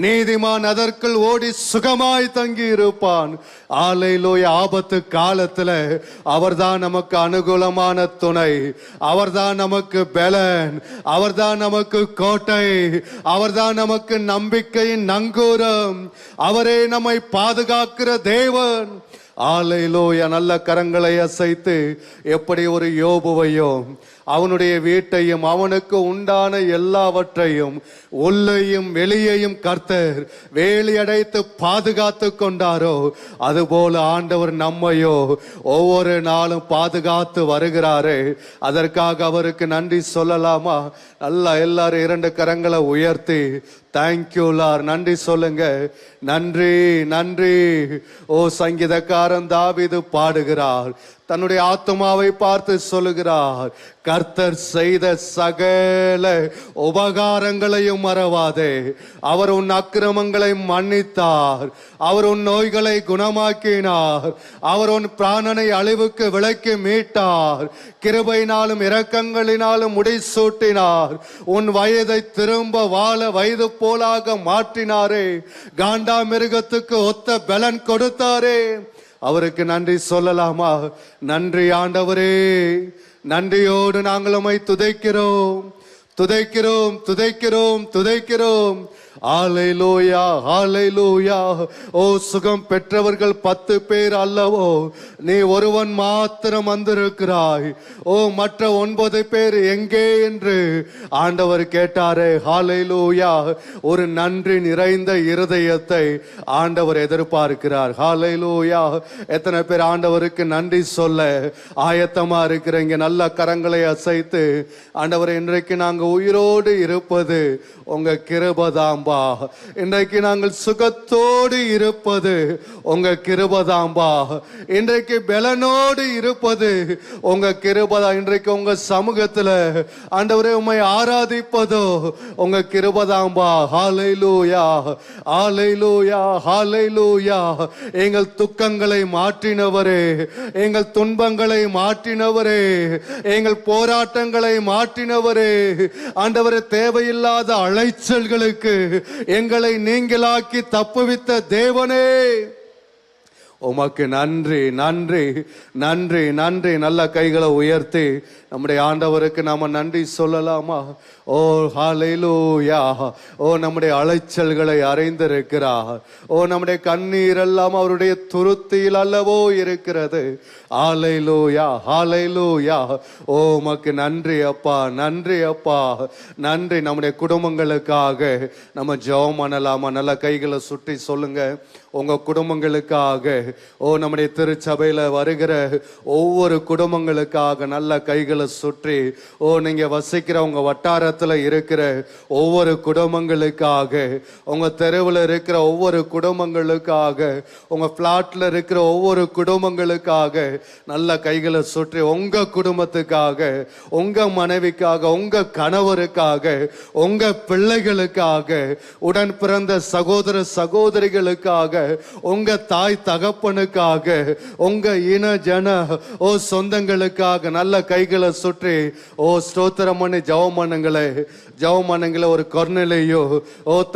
நீதிமான் அதற்குள் ஓடி சுகமாய் தங்கி இருப்பான். அல்லேலூயா. ஆபத்து காலத்துல அவர்தான் நமக்கு அனுகூலமான துணை, அவர்தான் நமக்கு பலன், அவர்தான் நமக்கு கோட்டை, அவர்தான் நமக்கு நம்பிக்கையின் நங்கூரம், அவரே நம்மை பாதுகாக்கிற தேவன். அல்லேலூயா. நல்ல கரங்களை அசைத்து எப்படி ஒரு யோபுவையும் அவனுடைய வீட்டையும் அவனுக்கு உண்டான எல்லாவற்றையும் உள்ளேயும் வெளியையும் கர்த்தர் வேலி அடைத்து பாதுகாத்து கொண்டாரோ, அதுபோல ஆண்டவர் நம்மையோ ஒவ்வொரு நாளும் பாதுகாத்து வருகிறாரே, அதற்காக அவருக்கு நன்றி சொல்லலாமா? நல்லா எல்லாரும் 2 கரங்களை உயர்த்தி தேங்க்யூ லார்ட், நன்றி சொல்லுங்க. நன்றி, நன்றி. ஓ சங்கீதக்காரன் தாவீது பாடுகிறார், தன்னுடைய ஆத்துமாவை பார்த்து சொல்லுகிறார், கர்த்தர் செய்த சகல உபகாரங்களையும் மறவாதே. அவர் உன் அக்கிரமங்களை மன்னித்தார், அவர் உன் நோய்களை குணமாக்கினார், அவர் உன் பிராணனை அழிவுக்கு விலக்கி மீட்டார், கிருபையினாலும் இரக்கங்களினாலும் முடிசூட்டினார், உன் வயதை திரும்ப வாழ வயது போலாக மாற்றினாரே, காண்டா மிருகத்துக்கு ஒத்த பலன் கொடுத்தாரே. அவருக்கு நன்றி சொல்லலாமா? நன்றி ஆண்டவரே. நன்றியோடு நாங்கள் உம்மை துதிக்கிறோம், துதிக்கிறோம், துதிக்கிறோம், துதிக்கிறோம். அல்லேலூயா, அல்லேலூயா. ஓ சுகம் பெற்றவர்கள் 10 பேர் அல்லவோ, நீ ஒருவன் மாத்திரம் வந்திருக்கிறாய். ஓ மற்ற 9 பேர் எங்கே என்று ஆண்டவர் கேட்டாரே. அல்லேலூயா. ஒரு நன்றி நிறைந்த இருதயத்தை ஆண்டவர் எதிர்பார்க்கிறார். அல்லேலூயா. எத்தனை பேர் ஆண்டவருக்கு நன்றி சொல்ல ஆயத்தமா இருக்கிறீங்க? நல்ல கரங்களை அசைத்து, ஆண்டவர், இன்றைக்கு நாங்க உயிரோடு இருப்பது உங்க கிருபைதாம்பா. இன்றைக்கு நாங்கள் சுகத்தோடு இருப்பது உங்க கிருபைதாம்பா. இன்றைக்கு பலனோடு இருப்பது உங்க கிருபைதா. இன்றைக்கு உங்க சமூகத்துல ஆண்டவரே உம்மை ஆராதிப்பதோ உங்க கிருபைதாம்பா. ஹல்லேலூயா, ஹல்லேலூயா, ஹல்லேலூயா. எங்கள் துக்கங்களை மாற்றினவரே, எங்கள் துன்பங்களை மாற்றினவரே, எங்கள் போராட்டங்களை மாற்றினவரே, ஆண்டவரே, தேவையில்லாத அலைச்சல்களுக்கு எங்களை நீங்களாக்கி தப்புவித்த தேவனே, உமக்கு நன்றி, நன்றி, நன்றி, நன்றி. நல்ல கைகளை உயர்த்தி நம்முடைய ஆண்டவருக்கு நாம நன்றி சொல்லலாமா? ஓ ஹல்லேலூயா. ஓ நம்முடைய அலைச்சல்களை அறிந்திருக்கிறார். ஓ நம்முடைய கண்ணீர் எல்லாம் அவருடைய துருத்தியில் அல்லவோ இருக்கிறது. ஹல்லேலூயா, ஹல்லேலூயா. ஓ உமக்கு நன்றி அப்பா, நன்றி அப்பா, நன்றி. நம்முடைய குடும்பங்களுக்காக நம்ம ஜெபம் பண்ணலாமா? நல்ல கைகளை சுட்டி சொல்லுங்க. உங்க குடும்பங்களுக்காக, ஓ நம்முடைய திருச்சபையில வருகிற ஒவ்வொரு குடும்பங்களுக்காக நல்ல கைகளை சுற்றி, ஓ நீங்க வசிக்கிற உங்க வட்டாரத்துல இருக்கிற ஒவ்வொரு குடும்பங்களுக்காக, உங்க தெருவில் இருக்கிற ஒவ்வொரு குடும்பங்களுக்காக, உங்க பிளாட்ல இருக்கிற ஒவ்வொரு குடும்பங்களுக்காக நல்ல கைகளை சுற்றி, உங்க குடும்பத்துக்காக, உங்க மனைவிக்காக, உங்க கணவருக்காக, உங்க பிள்ளைகளுக்காக, உடன் பிறந்த சகோதர சகோதரிகளுக்காக, உங்க தாய் தகப்ப தகப்பனுக்காக, உங்க இன ஜன சொந்தங்களுக்காக நல்ல கைகளை சுற்றி ஸ்தோத்திரம் பண்ணி ஜெபம் பண்ணுங்களே. ஒரு கொர்நேலியு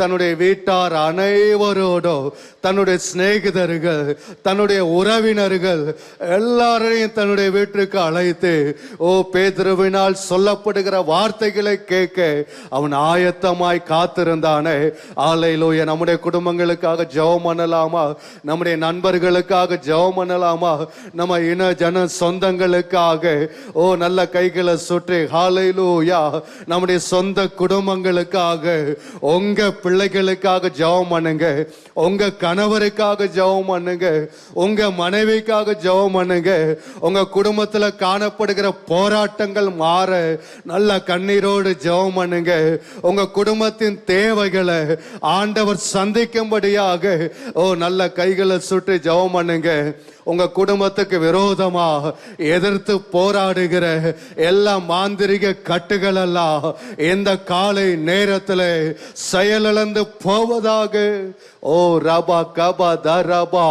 தன்னுடைய வீட்டார் அனைவரோடும் தன்னுடைய சிநேகிதர்கள், தன்னுடைய உறவினர்கள் எல்லாரையும் தன்னுடைய வீட்டுக்கு அழைத்து பேதுருவினால் சொல்லப்படுகிற வார்த்தைகளை கேட்க அவன் ஆயத்தமாய் காத்திருந்தானே. அல்லேலூயா. நம்முடைய குடும்பங்களுக்காக ஜெபம் பண்ணலாமா? நம்முடைய நண்பர்களுக்காக ஜெபம் பண்ணலாமா? நம்ம இன ஜன சொந்தங்களுக்காக நல்ல கைகளை சுற்றி ஹல்லேலூயா. நம்முடைய சொந்த குடும்பங்களுக்காக, உங்க பிள்ளைகளுக்காக ஜெபம் பண்ணுங்க. உங்க கணவருக்காக ஜெபம் பண்ணுங்க. உங்க மனைவிக்காக ஜெபம் பண்ணுங்க. உங்க குடும்பத்துல காணப்படுகிற போராட்டங்கள் மாற நல்ல கண்ணீரோடு ஜெபம் பண்ணுங்க. உங்க குடும்பத்தின் தேவைகளை ஆண்டவர் சந்திக்கும்படியாக நல்ல கைகளை சுற்றி ஜெபம் பண்ணுங்க. உங்க குடும்பத்துக்கு விரோதமா எதிர்த்து போராடுகிற எல்லா மாந்திரிக கட்டுகள் எல்லாம் இந்த காலை நேரத்தில் செயலிழந்து போவதாக. ரபா கபா தரபா.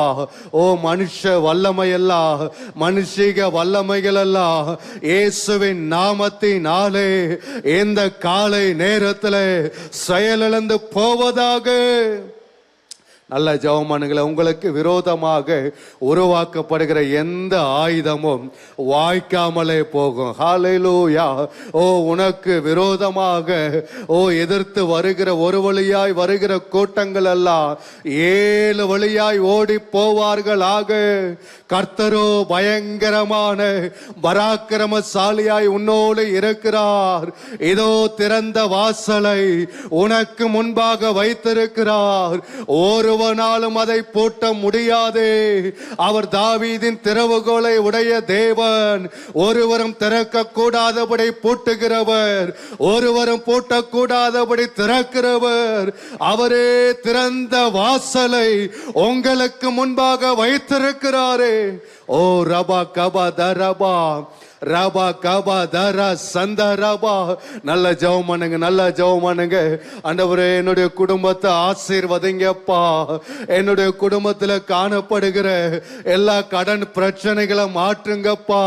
மனுஷ வல்லமையெல்லாம், மனுஷிக வல்லமைகள் எல்லாம் இயேசுவின் நாமத்தினாலே இந்த காலை நேரத்தில் செயலிழந்து போவதாக. நல்ல ஜெபமானுங்களே, உங்களுக்கு விரோதமாக உருவாக்கப்படுகிற எந்த ஆயுதமும் வாய்க்காமலே போகும். ஹல்லேலூயா. உனக்கு விரோதமாக எதிர்த்து வருகிற ஒரு வழியாய் வருகிற கூட்டங்கள் எல்லாம் 7 வழியாய் ஓடி போவார்களாக. கர்த்தரோ பயங்கரமான பராக்கிரமசாலியாய் உன்னோடு இருக்கிறார். இதோ திறந்த வாசலை உனக்கு முன்பாக வைத்திருக்கிறார். ஒருவனாலும் அதை பூட்ட முடியாதே. அவர் தாவீதின் திறவுகோலை உடைய தேவன். ஒருவரும் திறக்க கூடாதபடி பூட்டுகிறவர், ஒருவரும் பூட்டக்கூடாதபடி திறக்கிறவர். அவரே திறந்த வாசலை உங்களுக்கு முன்பாக வைத்திருக்கிறாரே. ரபா கபா தரபா, ரபா கபா தரா சந்தரபா. நல்ல ஜெபம் பண்ணுங்க, நல்ல ஜெபம் பண்ணுங்க. ஆண்டவரே, என்னுடைய குடும்பத்தை ஆசீர்வதிங்கப்பா. என்னுடைய குடும்பத்துல காணப்படுகிற எல்லா கடன் பிரச்சனைகளை மாற்றுங்கப்பா.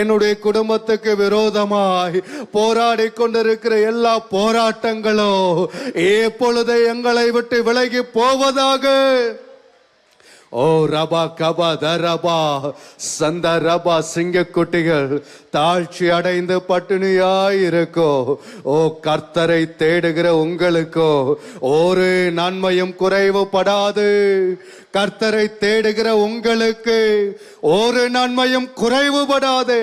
என்னுடைய குடும்பத்துக்கு விரோதமாய் போராடி கொண்டிருக்கிற எல்லா போராட்டங்களும் எப்பொழுது எங்களை விட்டு விலகி போவதாக. ரபா கபா தரபா சந்தரபா. சிங்கக்குட்டிகள் தாழ்ச்சி அடைந்து பட்டினியாயிருக்கோ. கர்த்தரை தேடுகிற உங்களுக்கோ ஒரு நன்மையும் குறைவுபடாது. கர்த்தரை தேடுகிற உங்களுக்கு ஒரு நன்மையும் குறைவுபடாது.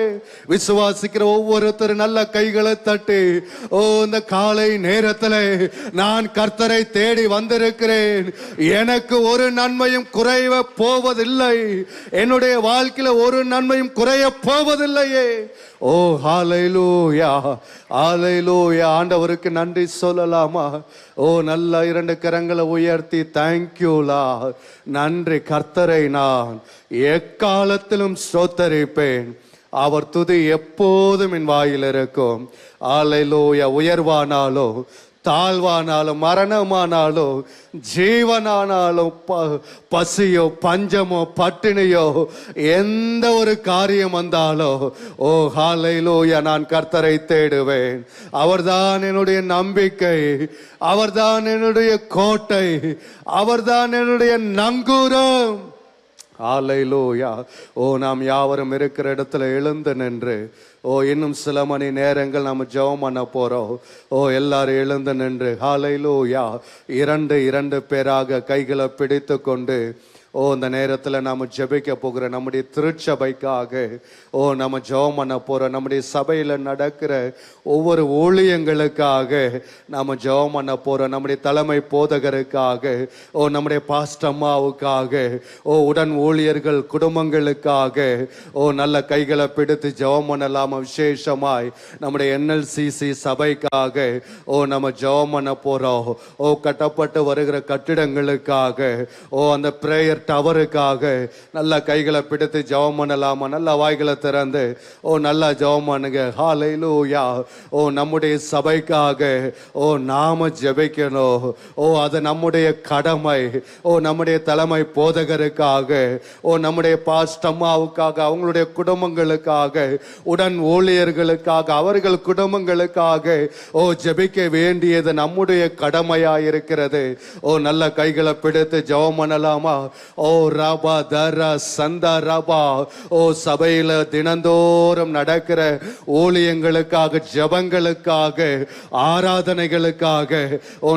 விசுவாசிக்கிற ஒவ்வொருத்தர் நல்ல கைகளை தட்டி இந்த காலை நேரத்தில் நான் கர்த்தரை தேடி வந்திருக்கிறேன், எனக்கு ஒரு நன்மையும் குறைவ போவதில்லை, என்னுடைய வாழ்க்கையில ஒரு நன்மையும் குறைய போவதில்லையே. ஹல்லேலூயா, ஹல்லேலூயா. ஆண்டவருக்கு நன்றி சொல்லலாமா? நல்ல 2 கரங்களை உயர்த்தி தேங்க்யூலா, நன்றி. கர்த்தரை நான் எக்காலத்திலும் ஸ்தோத்தரிப்பேன், அவர் துதி எப்போதும் என் வாயில் இருக்கும். ஹல்லேலூயா. உயர்வானாலோ தாழ்வானாலும், மரணமானாலும், ஜீவனானாலும், பசியோ பஞ்சமோ பட்டினியோ எந்த ஒரு காரியம் வந்தாலோ ஹல்லேலூயா, நான் கர்த்தரை தேடுவேன். அவர்தான் என்னுடைய நம்பிக்கை, அவர்தான் என்னுடைய கோட்டை, அவர்தான் என்னுடைய நங்கூரம். ஹல்லேலூயா. நாம் யாவரும் இருக்கிற இடத்துல எழுந்து நின்று இன்னும் சில மணி நேரங்கள் நம்ம ஜெபம் பண்ண போறோம். எல்லாரும் எழுந்து நின்று ஹல்லேலூயா 2 பேராக கைகளை பிடித்து கொண்டு இந்த நேரத்தில் நாம் ஜெபிக்க போகிற நம்முடைய திருச்சபைக்காக நம்ம ஜெபம் பண்ண போகிறோம். நம்முடைய சபையில் நடக்கிற ஒவ்வொரு ஊழியங்களுக்காக நாம் ஜெபம் பண்ண போகிறோம். நம்முடைய தலைமை போதகருக்காக, நம்முடைய பாஸ்டம்மாவுக்காக, உடன் ஊழியர்கள் குடும்பங்களுக்காக நல்ல கைகளை பிடித்து ஜெபம் பண்ணலாமா? பண்ணலாமா? விசேஷமாய் நம்முடைய NLCC சபைக்காக நம்ம ஜெபம் பண்ண போறோம். கட்டப்பட்டு வருகிற கட்டிடங்களுக்காக, அந்த பிரேயர் டவருக்காக நல்ல கைகளை பிடித்து ஜெபம் பண்ணலாமா? நல்ல வாய்களை திறந்து நல்லா ஜெபம் பண்ணுங்க. ஹல்லேலூயா. நம்முடைய சபைக்காக நாம ஜெபிக்கணும். அது நம்முடைய கடமை. நம்முடைய தலைமை போதகருக்காக, நம்முடைய பாஸ்டம்மாவுக்காக, அவங்களுடைய குடும்பங்களுக்காக, உடன் ஊழியர்களுக்காக, அவர்கள் குடும்பங்களுக்காக ஜெபிக்க வேண்டியது நம்முடைய கடமையா இருக்கிறது. நல்ல கைகளை பிடித்து ஜெபம் பண்ணலாமா? ரபா தரா சந்தா ரபா. சபையில தினந்தோறும் நடக்கிற ஊழியங்களுக்காக, ஜெபங்களுக்காக, ஆராதனைகளுக்காக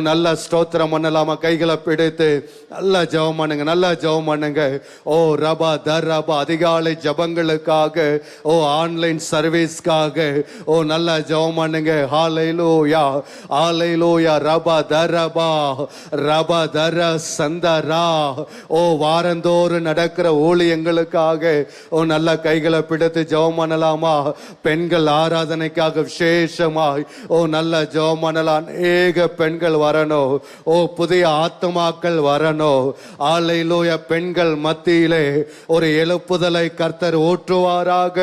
நல்ல ஸ்தோத்திரம் பண்ணலாமா? கைகளை பிடித்து நல்லா ஜெபம் பண்ணுங்க, நல்லா ஜெபம் பண்ணுங்க. ரபா தரபா. அதிகாலை ஜெபங்களுக்காக, ஆன்லைன் சர்வீஸ்க்காக நல்லா ஜெபம் பண்ணுங்க. ஹல்லேலூயா, ஹல்லேலூயா. ரபா தரபா, ரபா தர சந்தரா. வாரந்தோறும் நடக்கிற ஊழியங்களுக்காக நல்ல கைகளை பிடித்து ஜெபம் பண்ணலாமா? பெண்கள் ஆராதனைக்காக விசேஷமாய் நல்ல ஜெபம் பண்ணலாம். ஏக பெண்கள் வரணும். புதிய ஆத்துமாக்கள் வரணும். ஹல்லேலூயா. பெண்கள் மத்தியிலே ஒரு எழுப்புதலை கர்த்தர் ஊற்றுவாராக.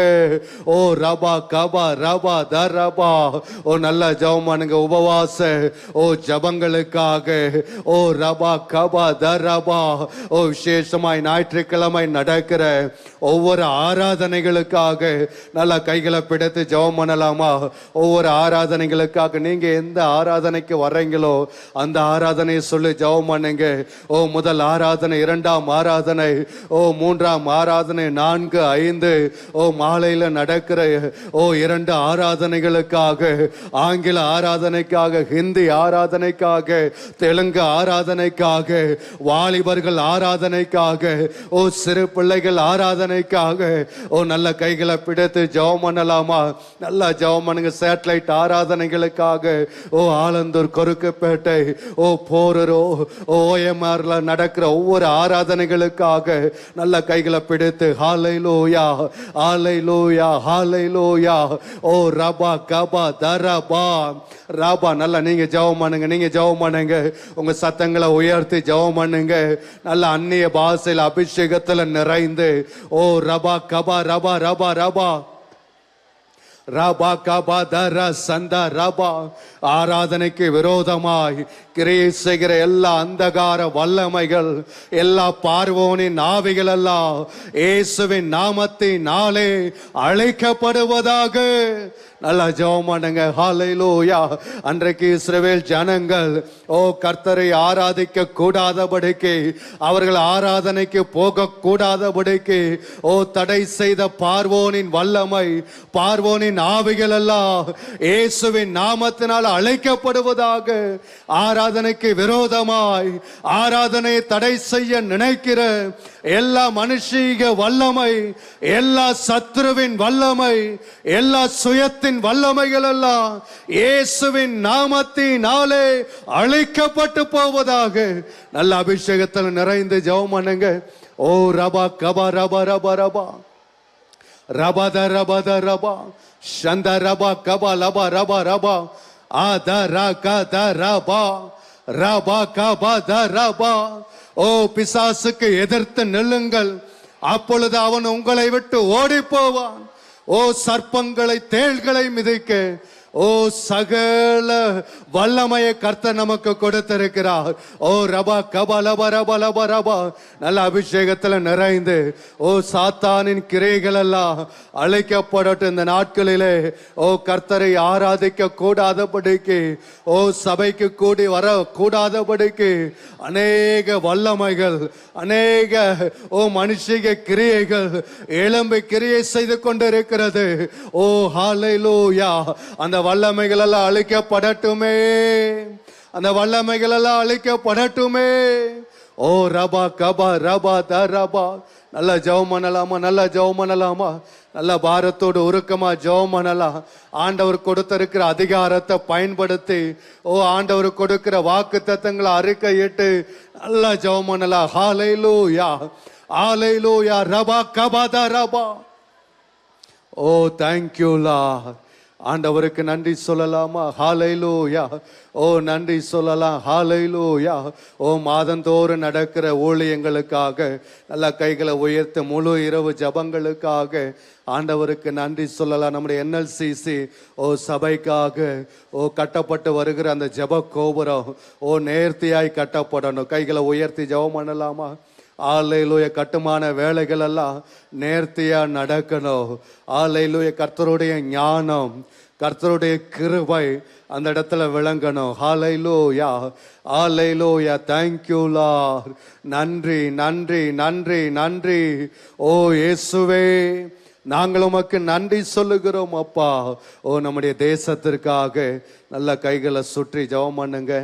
ரபா கபா ரபா தரபா. நல்ல ஜெபம் பண்ணுங்க. உபவாச ஜெபங்களுக்காக ரபா கபா தரபா. விசேஷமாய் ஞாயிற்றுக்கிழமை நடக்கிற ஒவ்வொரு ஆராதனைகளுக்காக நல்ல கைகளை பிடித்து ஜெபம் பண்ணலாமா? ஒவ்வொரு ஆராதனைகளுக்காக நீங்க எந்த ஆராதனைக்கு வர்றீங்களோ அந்த ஆராதனையை சொல்லி ஜெபம் பண்ணுங்க. முதல் ஆராதனை, இரண்டாம் ஆராதனை, மூன்றாம் ஆராதனை, 4, 5 மாலையில நடக்கிற 2 ஆராதனைகளுக்காக, ஆங்கில ஆராதனைக்காக, ஹிந்தி ஆராதனைக்காக, தெலுங்கு ஆராதனைக்காக, வாலிபர்கள் ஆராதனைக்காக, சிறு பிள்ளைகள் ஆராதனைக்காக நல்ல கைகளை பிடித்து ஜெபம் பண்ணலாமா? நல்லா ஜெபம் பண்ணுங்க. சேட்டலைட் ஆராதனைகளுக்காக, ஆலந்தூர், கொருக்குப்பேட்டை, போரூர், OMRல நடக்கிற ஒவ்வொரு ஆராதனைகளுக்காக நல்ல கைகளை பிடித்து ஹல்லேலூயா, ஹல்லேலூயா, ஹல்லேலூயா. ரபா கபா தரபா ரபா. நல்லா நீங்க ஜெபம் பண்ணுங்க, நீங்க ஜெபம் பண்ணுங்க. உங்க சத்தங்களை உயர்த்தி ஜெபம் பண்ணுங்க. நல்ல அந்நிய பாஷையில் அபிஷேகத்துல நிறைந்து ரபா கபா ரபா ரபா ரபா ரபா கபா தர சந்த ரபா. ஆராதனைக்கு விரோதமாய் கிரியை செய்கிற எல்லா அந்தகார வல்லமைகள், எல்லா பார்வோனின் ஆவிகள் எல்லாம் இயேசுவின் நாமத்தினாலே அழைக்கப்படுவதாக. நல்லா ஜெபம் பண்ணுங்க. ஹல்லேலூயா. அன்றைக்கு இஸ்ரவேல் ஜனங்கள் கர்த்தரை ஆராதிக்க கூடாதபடிக்கு, அவர்கள் ஆராதனைக்கு போக கூடாதபடிக்கு தடை செய்த பார்வோனின் வல்லமை, பார்வோனின் ஆவிகள் எல்லாம் இயேசுவின் நாமத்தினால் அழைக்கப்படுவதாக. ஆராதனைக்கு விரோதமாய் ஆராதனையை தடை செய்ய நினைக்கிற எல்லா மனுஷீக வல்லமை, எல்லா சத்ருவின் வல்லமை, எல்லா சுயத்தின் வல்லமைகள் எல்லாம் இயேசுவின் நாமத்தினாலே அழிக்கப்பட்டு போவதாக. நல்ல அபிஷேகத்தில் நிறைந்து ஜெபம் பண்ணுங்க. ரபா கபா ரபா ரபா ரபா ரபத ரபத ரபா சந்த ரபா கபா லபா ரபா ரபா ஆத ரகத ரபா ரபா கபா த ரபா. பிசாசுக்கு எதிர்த்து நில்லுங்கள், அப்பொழுது அவன் உங்களை விட்டு ஓடி போவான். சர்ப்பங்களை, தேள்களை மிதிக்க சகல வல்லமையை கர்த்தர் நமக்கு கொடுத்திருக்கிறார். ரபா கபா லபா ரபா லபா ரபா. நல்ல அபிஷேகத்துல நிறைந்து சாத்தானின் கிரைகள் எல்லாம் அழைக்கப்படட்டும். இந்த நாட்களிலே கர்த்தரை ஆராதிக்க கூடாதபடிக்கு, சபைக்கு கூடி வர கூடாதபடிக்கு அநேக வல்லமைகள், அநேக மனுஷிக கிரியைகள் எழும்பி கிரியை செய்து கொண்டிருக்கிறது. ஹல்லேலூயா. அந்த வல்லமைகள் எல்லாம் அழிக்கப்படட்டுமே, அந்த வல்லமைகள் எல்லாம் அழிக்கப்படட்டுமே. ரபா கபா ரபா த ரபா. நல்லா ஜெபம் பண்ணலாமா? நல்லா ஜெபம் பண்ணலாமா? நல்ல பாரத்தோடு உருக்கமா ஜெபம் பண்ணலாம். ஆண்டவர் கொடுத்திருக்கிற அதிகாரத்தை பயன்படுத்தி, ஆண்டவர் கொடுக்கிற வாக்கு தத்தங்களை அறிக்கையிட்டு நல்லா ஜெபம் பண்ணலாம். ஹல்லேலூயா, ஹல்லேலூயா. ரபா கபா த ரபா. ஓ தேங்க்யூலா. ஆண்டவருக்கு நன்றி சொல்லலாமா? ஹalleluya. ஓ நன்றி சொல்லலாம். ஹalleluya. ஓ மாதந்தோறும் நடக்கிற ஊழியங்களுக்காக நல்ல கைகளை உயர்த்த முழு இரவு ஜபங்களுக்காக ஆண்டவருக்கு நன்றி சொல்லலாம். நம்முடைய NLCC ஓ சபைக்காக ஓ கட்டப்பட்டு வருகிற அந்த ஜப கோபுரம் ஓ நேர்த்தியாய் கட்டப்படணும். கைகளை உயர்த்தி ஜெபம் பண்ணலாமா? ஆலையிலூய கட்டுமான வேலைகள் எல்லாம் நேர்த்தியா நடக்கணும். ஆலையிலூய கர்த்தருடைய ஞானம், கர்த்தருடைய கிருபை அந்த இடத்துல விளங்கணும். ஹalleluya, ஹalleluya. thank you Lord. நன்றி நன்றி நன்றி நன்றி. ஓ இயேசுவே, நாங்கள் உமக்கு நன்றி சொல்லுகிறோம் அப்பா. ஓ நம்முடைய தேசத்திற்காக நல்ல கைகளை சுற்றி ஜெபம் பண்ணுங்க.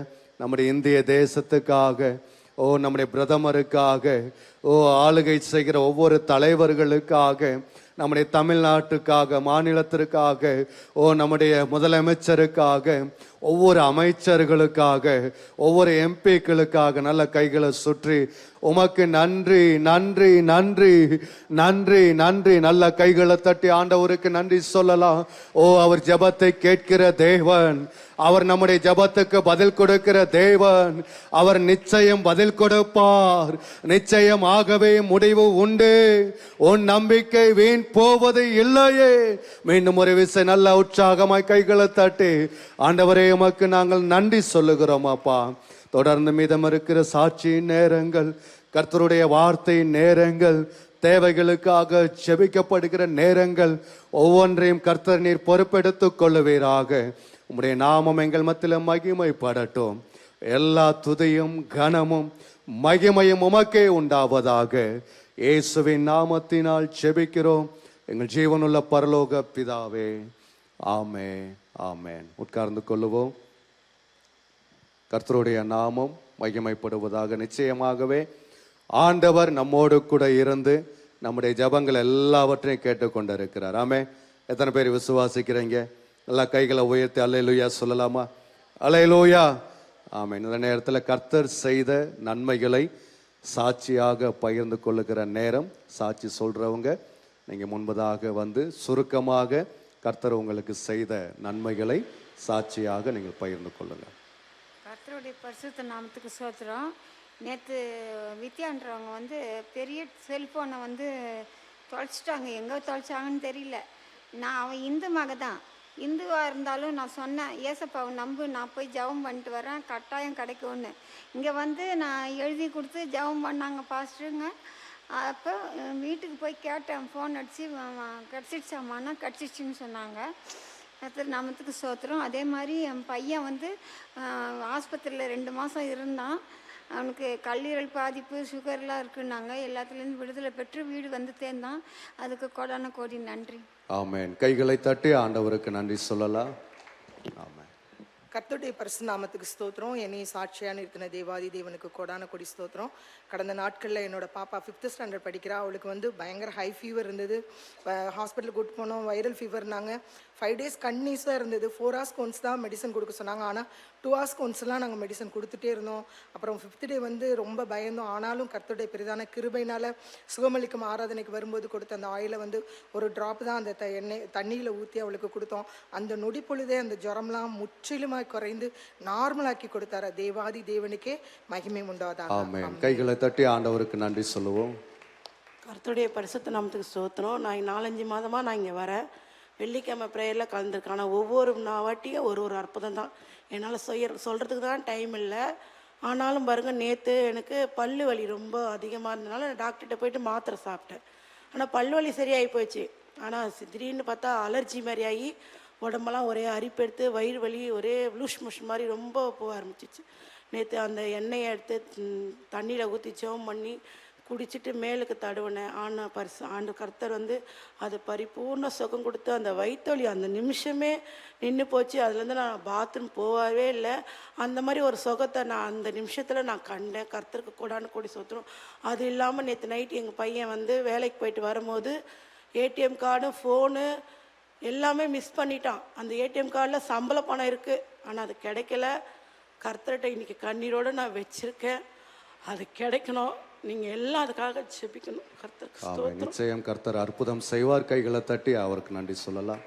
நம்முடைய இந்திய தேசத்துக்காக, ஓ நம்முடைய பிரதமருக்காக, ஓ ஆளுகை செய்கிற ஒவ்வொரு தலைவர்களுக்காக, நம்முடைய தமிழ்நாட்டுக்காக, மாநிலத்திற்காக, ஓ நம்முடைய முதலமைச்சருக்காக, ஒவ்வொரு அமைச்சர்களுக்காக, ஒவ்வொரு எம்பிக்களுக்காக நல்ல கைகளை சுற்றி உமக்கு நன்றி நன்றி நன்றி நன்றி நன்றி. நல்ல கைகளை தட்டி ஆண்டவருக்கு நன்றி சொல்லலாம். ஓ அவர் ஜெபத்தை கேட்கிற தேவன், அவர் நம்முடைய ஜெபத்துக்கு பதில் கொடுக்கிற தேவன். அவர் நிச்சயம் பதில் கொடுப்பார். நிச்சயமாகவே முடிவு உண்டு. உன் நம்பிக்கை வீண் போவது இல்லையே. மீண்டும் ஒரு விசை நல்ல உற்சாகமாய் கைகளை தட்டி ஆண்டவரே உமக்கு நாங்கள் நன்றி சொல்லுகிறோம் அப்பா. தொடர்ந்து மீதம் இருக்கிற சாட்சியின் நேரங்கள், கர்த்தருடைய வார்த்தையின் நேரங்கள், தேவைகளுக்காக செபிக்கப்படுகிற நேரங்கள் ஒவ்வொன்றையும் கர்த்தர் நீர் பொறுப்பெடுத்துக் கொள்ளுவீராக. உம்முடைய நாமம் எங்கள் மத்தியில் மகிமைப்படட்டும். எல்லா துதியும் கனமும் மகிமையும் உமக்கே உண்டாவதாக. இயேசுவின் நாமத்தினால் செபிக்கிறோம் எங்கள் ஜீவனுள்ள பரலோக பிதாவே. ஆமென் ஆமென். உட்கார்ந்து கொள்ளுவோம். கர்த்தருடைய நாமம் மகிமைப்படுவதாக. நிச்சயமாகவே ஆண்டவர் நம்மோடு கூட இருந்து நம்முடைய ஜபங்கள் எல்லாவற்றையும் கேட்டுக்கொண்டிருக்கிறார். ஆமே. எத்தனை பேர் விசுவாசிக்கிறீங்க? எல்லா கைகளை உயர்த்தி அல்லேலூயா சொல்லலாமா? அல்லேலூயா. ஆமென். இந்த நேரத்தில் கர்த்தர் செய்த நன்மைகளை சாட்சியாக பகிர்ந்து கொள்ளுகிற நேரம். சாட்சி சொல்றவங்க நீங்க முன்பதாக வந்து சுருக்கமாக கர்த்தர் உங்களுக்கு செய்த நன்மைகளை சாட்சியாக நீங்கள் பகிர்ந்து கொள்ளுங்க. கர்த்தருடைய பரிசுத்த நாமத்துக்கு ஸ்தோத்திரம். நேற்று வித்யான்றவங்க வந்து பெரிய செல்ஃபோனை வந்து தொலைச்சிட்டாங்க. எங்கே தொலைச்சாங்கன்னு தெரியல. அவன் இந்து மக தான். இந்துவாக இருந்தாலும் நான் சொன்னேன், ஏசப்பாவை நம்பு, நான் போய் ஜெபம் பண்ணிட்டு வரேன், கட்டாயம் கிடைக்கும்னு. இங்கே வந்து நான் எழுதி கொடுத்து ஜெபம் பண்ணாங்க பாஸ்டருங்க. அப்போ வீட்டுக்கு போய் கேட்டேன், ஃபோன் அடித்து கிடச்சிடுச்சாமான்னா கிடச்சிடுச்சின்னு சொன்னாங்க. கர்த்தர் நாமத்துக்கு ஸ்தோத்திரம். அதே மாதிரி என் பையன் வந்து ஆஸ்பத்திரியில் 2 மாதம் இருந்தான். அவனுக்கு கல்லீரல் பாதிப்பு, சுகர்லாம் இருக்குன்னாங்க. எல்லாத்துலேருந்து விடுதலை பெற்று வீடு வந்து சேர்ந்தான். அதுக்கு கோடான கோடி நன்றி. ஆமென். கைகளை தட்டி ஆண்டவருக்கு நன்றி சொல்லலாம். ஆமென். கர்த்தருடைய பரிசு நாமத்துக்கு ஸ்தோத்திரம். என்னை சாட்சியான இருக்கிற தேவாதி தேவனுக்கு கோடான கொடி ஸ்தோத்திரம். கடந்த நாட்களில் என்னோட பாப்பா 5th ஸ்டாண்டர்ட் படிக்கிறா. அவளுக்கு வந்து பயங்கர ஹை ஃபீவர் இருந்தது. ஹாஸ்பிட்டலுக்கு கூட்டு போனோம். வைரல் ஃபீவர்னாங்க. 5 days கன்னியூஸாக இருந்தது. 4 hours ஒன்ஸ் தான் மெடிசன் கொடுக்க சொன்னாங்க. ஆனால் 2 hours ஒன்ஸ்லாம் நாங்கள் மெடிசன் கொடுத்துட்டே இருந்தோம். அப்புறம் 5th day வந்து ரொம்ப பயந்தோம். ஆனாலும் கர்த்தருடைய பெரிதான கிருபையினால் சுகமளிக்கும் ஆராதனைக்கு வரும்போது கொடுத்த அந்த ஆயிலை வந்து ஒரு ட்ராப் தான் அந்த எண்ணெய் தண்ணியில் ஊற்றி அவளுக்கு கொடுத்தோம். அந்த நொடி பொழுதே அந்த ஜுரம்லாம் முற்றிலுமாக குறைந்து நார்மலாக்கி கொடுத்தாரு. தேவாதி தேவனுக்கே மகிமை உண்டாவதாக. ஆமென். கைகளை தட்டி ஆண்டவருக்கு நன்றி சொல்லுவோம். கர்த்தருடைய பரிசுத்த நாமத்துக்கு ஸ்தோத்திரம். நான் 4-5 மாதமாக நான் இங்கே வரேன். வெள்ளிக்கிழமை ப்ரேயரில் கலந்துருக்கேன். ஆனால் ஒவ்வொரு வாட்டியும் ஒரு அற்புதம் தான். என்னால் சொல்கிறதுக்கு தான் டைம் இல்லை. ஆனாலும் பாருங்கள், நேற்று எனக்கு பல்லு வலி ரொம்ப அதிகமாக இருந்ததுனால டாக்டர்கிட்ட போயிட்டு மாத்திரை சாப்பிட்டேன். ஆனால் பல்லு வலி சரியாகி போயிடுச்சு. ஆனால் திடீர்னு பார்த்தா அலர்ஜி மாதிரி ஆகி உடம்பெல்லாம் ஒரே அரிப்பெடுத்து வயிறு வலி ஒரே லூஷ் மோஷன் மாதிரி ரொம்ப போக ஆரம்பிச்சிச்சு. நேற்று அந்த எண்ணெயை எடுத்து தண்ணியில் ஊற்றி ஜெபம் பண்ணி குடிச்சிட்டு மேலுக்கு தடவினேன். ஆண்டு கர்த்தர் வந்து அது பரிபூர்ண சுகம் கொடுத்து அந்த வயிற்றொலி அந்த நிமிஷமே நின்று போச்சு. அதுலேருந்து நான் பாத்ரூம் போகவே இல்லை. அந்த மாதிரி ஒரு சுகத்தை நான் அந்த நிமிஷத்தில் நான் கண்டேன். கர்த்தருக்கு கூடான்னு கூடி சொத்துறோம். அது இல்லாமல் நேற்று நைட்டு எங்கள் பையன் வந்து வேலைக்கு போயிட்டு வரும்போது ஏடிஎம் கார்டு, ஃபோனு எல்லாமே மிஸ் பண்ணிட்டான். அந்த ஏடிஎம் கார்டில் சம்பள பணம் இருக்குது, ஆனால் அது கிடைக்கல. கர்த்தர்கிட்ட இன்றைக்கி கண்ணீரோடு நான் வச்சுருக்கேன். அது கிடைக்கணும். நீங்கள் எல்லாம் அதுக்காக ஜெபிக்கணும். கர்த்தருக்கு ஆமென். ஸ்தோத்திரம். நிச்சயம் கர்த்தர் அற்புதம் செய்வார். கைகளை தட்டி அவருக்கு நன்றி சொல்லலாம்.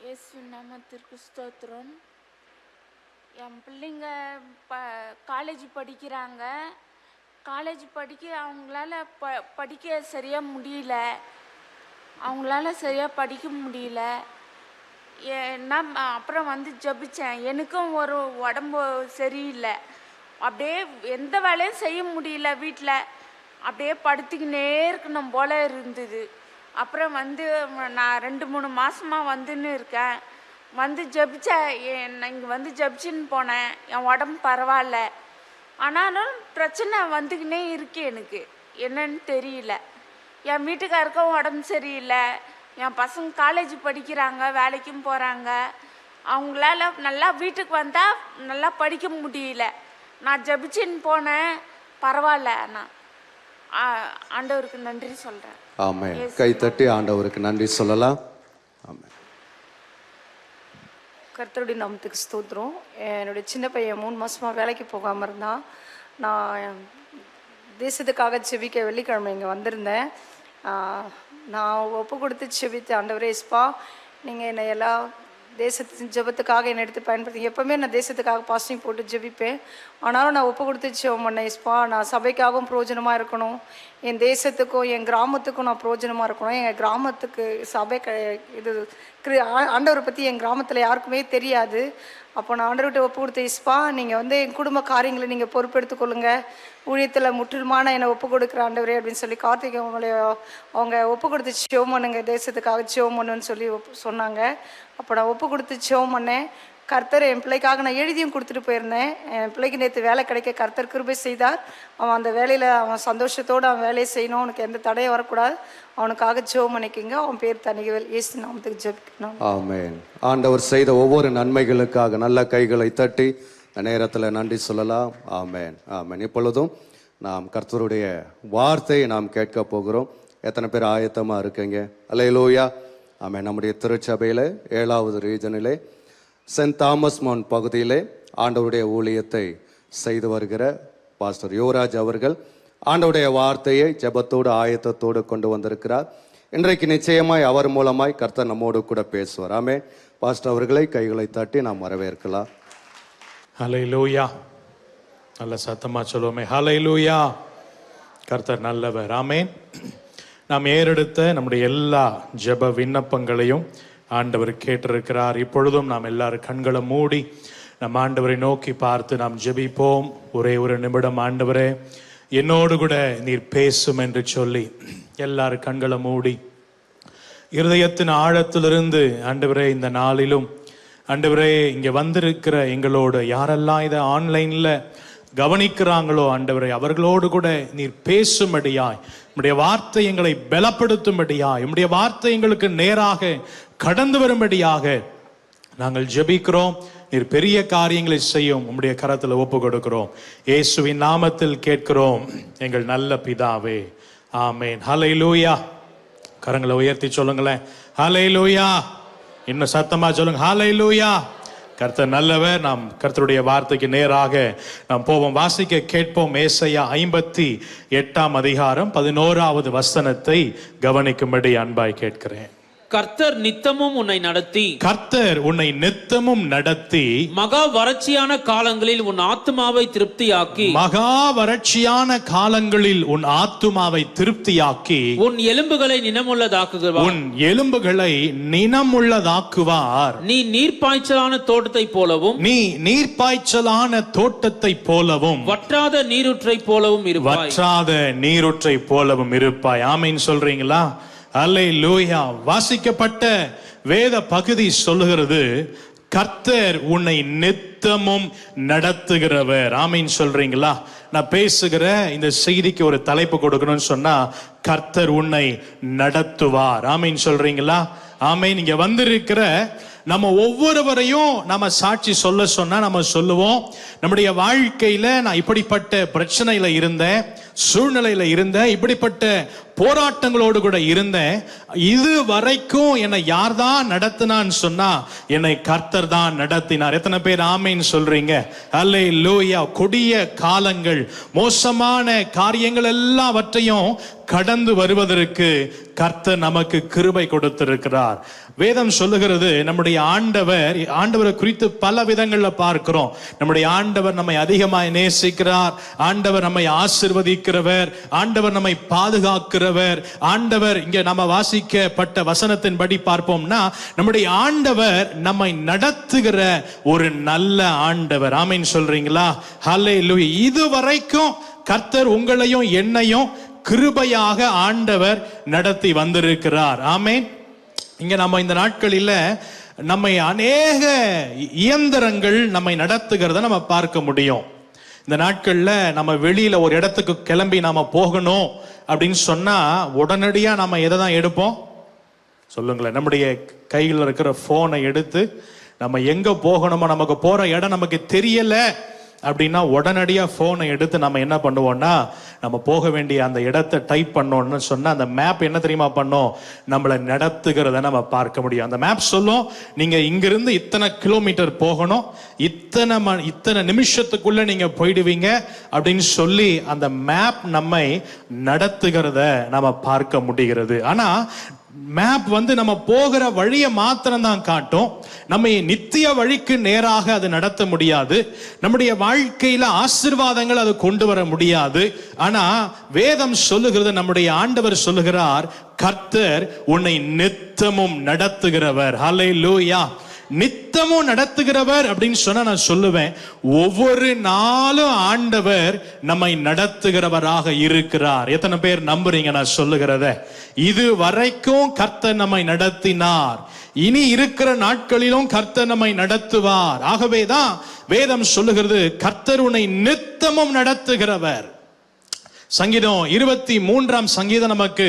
இயேசு நாமத்திற்கு ஸ்தோத்திரம். என் பிள்ளைங்க காலேஜ் படிக்கிறாங்க. காலேஜ் அவங்களால படிக்க சரியாக முடியல. படிக்க முடியல. நான் அப்புறம் வந்து ஜெபிச்சேன். எனக்கும் ஒரு உடம்பு சரியில்லை. அப்படியே எந்த வேலையும் செய்ய முடியல. வீட்டில் அப்படியே படுத்துக்கினே இருக்கணும் போல இருந்தது. அப்புறம் வந்து நான் 2-3 மாதமாக வந்துன்னு இருக்கேன். வந்து ஜெபிச்சேன். இங்கே வந்து ஜெபிச்சின்னு போனேன். என் உடம்பு பரவாயில்ல. ஆனாலும் பிரச்சனை வந்துக்கினே இருக்கு. எனக்கு என்னன்னு தெரியல. என் வீட்டுக்காருக்கும் உடம்பு சரியில்லை. என் பசங்க காலேஜ் படிக்கிறாங்க, வேலைக்கும் போகிறாங்க. அவங்களால நல்லா வீட்டுக்கு வந்தால் நல்லா படிக்க முடியல. நான் ஜெபிச்சின்னு போனேன், பரவாயில்ல. நான் ஆண்டவருக்கு நன்றி சொல்கிறேன். ஆமென். கை தட்டி ஆண்டவருக்கு நன்றி சொல்லலாம். ஆமென். கர்த்தருடைய நாமத்துக்கு ஸ்தோத்திரம். என்னுடைய சின்ன பையன் 3 மாதமாக வேலைக்கு போகாமல் இருந்தான். நான் தேசத்துக்காக செபிக்க வெள்ளிக்கிழமை இங்கே வந்திருந்தேன். நான் ஒப்பு கொடுத்து செபித்து, ஆண்டவரே இஸ்பா, நீங்கள் என்னை எல்லா தேசத்து ஜெபத்துக்காக என்னை எடுத்து பயன்படுத்தி, எப்போவுமே நான் தேசத்துக்காக பாஸ்டிங் போட்டு ஜெபிப்பேன். ஆனாலும் நான் ஒப்பு கொடுத்து ஜெபம் பண்ணேன். இஸ்பா, நான் சபைக்காகவும் பிரயோஜனமாக இருக்கணும், என் தேசத்துக்கும் என் கிராமத்துக்கும் நான் பிரயோஜனமாக இருக்கணும். எங்கள் கிராமத்துக்கு சபை இது ஆண்டவரை பற்றி என் கிராமத்தில் யாருக்குமே தெரியாது. அப்போ நான் ஆண்டவர்கிட்ட ஒப்பு கொடுத்த, இஸ்பா, நீங்கள் வந்து என் குடும்ப காரியங்களை நீங்கள் பொறுப்பெடுத்துக்கொள்ளுங்க, ஊழியத்தில் முற்றிலுமான என்னை ஒப்பு கொடுக்குற ஆண்டவரே அப்படின்னு சொல்லி கார்த்திகை அவங்க ஒப்பு கொடுத்து ஜெபம் பண்ணுங்க, தேசத்துக்காக ஜெபம் பண்ணுன்னு சொல்லி சொன்னாங்க. அப்போ நான் ஒப்பு கொடுத்து ஜெபம் பண்ணேன். கர்த்தர் என் பிள்ளைக்காக நான் எழுதியும் கொடுத்துட்டு போயிருந்தேன். என் பிள்ளைக்கு நேற்று வேலை கிடைக்க கர்த்தர் கிருபை செய்தார். அவன் அந்த வேலையில் அவன் சந்தோஷத்தோடு அவன் வேலையை செய்யணும், அவனுக்கு எந்த தடையும் வரக்கூடாது. அவனுக்காக ஜெபம் பண்ணிக்கோங்க. அவன் பேர் தனிகவேல். இயேசு நாமத்துக்கு ஜெபிக்கணும். ஆமென். ஆண்டவர் செய்த ஒவ்வொரு நன்மைகளுக்காக நல்ல கைகளை தட்டி இந்த நேரத்தில் நன்றி சொல்லலாம். ஆமென். ஆமென். இப்பொழுதும் நாம் கர்த்தருடைய வார்த்தையை நாம் கேட்க போகிறோம். எத்தனை பேர் ஆயத்தமாக இருக்கீங்க? அல்லேலூயா. ஆமென். நம்முடைய திருச்சபையில் 7வது ரீஜனிலே சென்ட் தாமஸ் மவுண்ட் பகுதியிலே ஆண்டவருடைய ஊழியத்தை செய்து வருகிற பாஸ்டர் யுவராஜ் அவர்கள் ஆண்டவருடைய வார்த்தையை ஜெபத்தோடு ஆயத்தத்தோடு கொண்டு வந்திருக்கிறார். இன்றைக்கு நிச்சயமாய் அவர் மூலமாய் கர்த்தர் நம்மோடு கூட பேசுவார். ஆமே. பாஸ்டர் அவர்களை கைகளை தட்டி நாம் வரவேற்கலாம். ஹல்லேலூயா. நல்ல சத்தமா சொல்லுவோமே, ஹல்லேலூயா. கர்த்தர் நல்லவர். ஆமென். நாம் ஏறெடுத்த நம்முடைய எல்லா ஜெப விண்ணப்பங்களையும் ஆண்டவர் கேட்டிருக்கிறார். இப்பொழுதும் நாம் எல்லாரும் கண்களை மூடி நம் ஆண்டவரை நோக்கி பார்த்து நாம் ஜெபிப்போம். ஒரே ஒரு நிமிடம், ஆண்டவரே என்னோடு கூட நீர் பேசும் என்று சொல்லி எல்லாரும் கண்களை மூடி இருதயத்தின் ஆழத்திலிருந்து, ஆண்டவரே இந்த நாளிலும் ஆண்டவரே இங்கே வந்திருக்கிற எங்களோடு யாரெல்லாம் இதை ஆன்லைனில் கவனிக்கிறாங்களோ ஆண்டவரே, அவர்களோடு கூட நீர் பேசும்படியாய், உம்முடைய வார்த்தை எங்களை பலப்படுத்தும்படியாய், உம்முடைய வார்த்தை எங்களுக்கு நேராக கடந்து வரும்படியாக நாங்கள் ஜெபிக்கிறோம். நீர் பெரிய காரியங்களை செய்யும் உம்முடைய கரத்தில் ஒப்பு கொடுக்கிறோம். இயேசுவின் நாமத்தில் கேட்கிறோம் எங்கள் நல்ல பிதாவே, ஆமேன். ஹல்லேலூயா. கரங்களை உயர்த்தி சொல்லுங்களேன், ஹல்லேலூயா. இன்னும் சத்தமா சொல்லுங்க, ஹல்லேலூயா. கர்த்தர் நல்லவர். நாம் கர்த்தருடைய வார்த்தைக்கு நேராக நாம் போவோம், வாசிக்க கேட்போம். ஏசாயா 58ஆம் அதிகாரம் 11வது வசனத்தை கவனிக்கும்படி அன்பாய் கேட்கிறேன். கர்த்தர் நித்தமும் உன்னை நடத்தி, கர்த்தர் உன்னை நித்தமும் நடத்தி, மகா வறட்சியான காலங்களில் உன் ஆத்துமாவை திருப்தியாக்கி, மகா வறட்சியான காலங்களில் உன் ஆத்துமாவை திருப்தியாக்கி, உன் எலும்புகளை நினமுள்ளதாக்குவார், உன் எலும்புகளை நினமுள்ளதாக்குவார். நீ நீர்ப்பாய்ச்சலான தோட்டத்தை போலவும், நீ நீர்ப்பாய்ச்சலான தோட்டத்தை போலவும், வற்றாத நீரூற்றை போலவும் இருப்பாய். வற்றாத நீரூற்றை போலவும் இருப்பாய். ஆமீன் சொல்றீங்களா? அல்லேலூயா. வாசிக்கப்பட்ட வேத பகுதி சொல்லுகிறது, கர்த்தர் உன்னை நித்தமும் நடத்துகிறவர். ஆமீன் சொல்றீங்களா? நான் பேசுகிற இந்த செய்திக்கு ஒரு தலைப்பு கொடுக்கணும்னு சொன்னா, கர்த்தர் உன்னை நடத்துவார். ஆமீன் சொல்றீங்களா? ஆமீன். இங்க வந்திருக்கிற நம்ம ஒவ்வொருவரையும் நம்ம சாட்சி சொல்ல சொன்னா நம்ம சொல்லுவோம், நம்முடைய வாழ்க்கையில நான் இப்படிப்பட்ட பிரச்சனையில இருந்தேன், சூழ்நிலையில இருந்தேன், இப்படிப்பட்ட போராட்டங்களோடு கூட இருந்தேன், இது வரைக்கும் என்னை யார் தான் நடத்தினான்னு சொன்னா என்னை கர்த்தர் தான் நடத்தினார். எத்தனை பேர் ஆமேன்னு சொல்றீங்க? அல்லேலூயா. கொடிய காலங்கள், மோசமான காரியங்கள் எல்லாவற்றையும் கடந்து வருவதற்கு கர்த்தர் நமக்கு கிருபை கொடுத்திருக்கிறார். வேதம் சொல்லுகிறது, நம்முடைய ஆண்டவரை குறித்து பல விதங்கள்ல பார்க்கிறோம். நம்முடைய ஆண்டவர் நம்மை அதிகமாய் நேசிக்கிறார், ஆண்டவர் நம்மை ஆசீர்வதிக்கிறவர், ஆண்டவர் நம்மை பாதுகாக்கிறவர். ஆண்டவர், இங்க நம்ம வாசிக்கப்பட்ட வசனத்தின்படி பார்ப்போம்னா, நம்முடைய ஆண்டவர் நம்மை நடத்துகிற ஒரு நல்ல ஆண்டவர். ஆமென் சொல்றீங்களா? ஹல்லேலூயா. இதுவரைக்கும் கர்த்தர் உங்களையும் என்னையும் கிருபையாக ஆண்டவர் நடத்தி வந்திருக்கிறார். ஆமென். இங்க நம்ம இந்த நாட்களில் நம்மை அநேக இயந்திரங்கள் நம்மை நடத்துகிறத நம்ம பார்க்க முடியும். இந்த நாட்கள்ல நம்ம வெளியில ஒரு இடத்துக்கு கிளம்பி நாம போகணும் அப்படின்னு சொன்னா உடனடியா நம்ம எதை தான் எடுப்போம் சொல்லுங்களேன்? நம்முடைய கையில் இருக்கிற போனை எடுத்து நம்ம எங்க போகணுமோ, நமக்கு போற இடம் நமக்கு தெரியல அப்படின்னா உடனடியா போனை எடுத்து நம்ம என்ன பண்ணுவோம்னா, நம்ம போக வேண்டிய அந்த இடத்தை டைப் பண்ணோம்னு சொன்னா அந்த மேப் என்ன தெரியுமா பண்ணோம்? நம்மளை நடத்துகிறத நம்ம பார்க்க முடியும். அந்த மேப் சொல்லும், நீங்க இங்கிருந்து இத்தனை கிலோமீட்டர் போகணும், இத்தனை நிமிஷத்துக்குள்ள நீங்க போயிடுவீங்க அப்படின்னு சொல்லி அந்த மேப் நம்மை நடத்துகிறத நம்ம பார்க்க முடிகிறது. ஆனா மேப் நம்ம போகிற வழியை மாத்திரம் தான் காட்டும், நம்ம நித்திய வழிக்கு நேராக அது நடத்த முடியாது. நம்முடைய வாழ்க்கையில ஆசீர்வாதங்கள் அது கொண்டு வர முடியாது. ஆனா வேதம் சொல்லுகிறது, நம்முடைய ஆண்டவர் சொல்லுகிறார், கர்த்தர் உன்னை நித்தமும் நடத்துகிறவர். ஹல்லேலூயா. நித்தமும் நடத்துகிறவர் அப்படின்னு சொன்னா நான் சொல்லுவேன், ஒவ்வொரு நாளும் ஆண்டவர் நம்மை நடத்துகிறவராக இருக்கிறார். எத்தனை பேர் நம்புறீங்க நான் சொல்லுகிறத? இது வரைக்கும் கர்த்தர் நம்மை நடத்தினார், இனி இருக்கிற நாட்களிலும் கர்த்தர் நம்மை நடத்துவார். ஆகவேதான் வேதம் சொல்லுகிறது, கர்த்தர் உன்னை நித்தமும் நடத்துகிறவர். சங்கீதம் 23 சங்கீதம் நமக்கு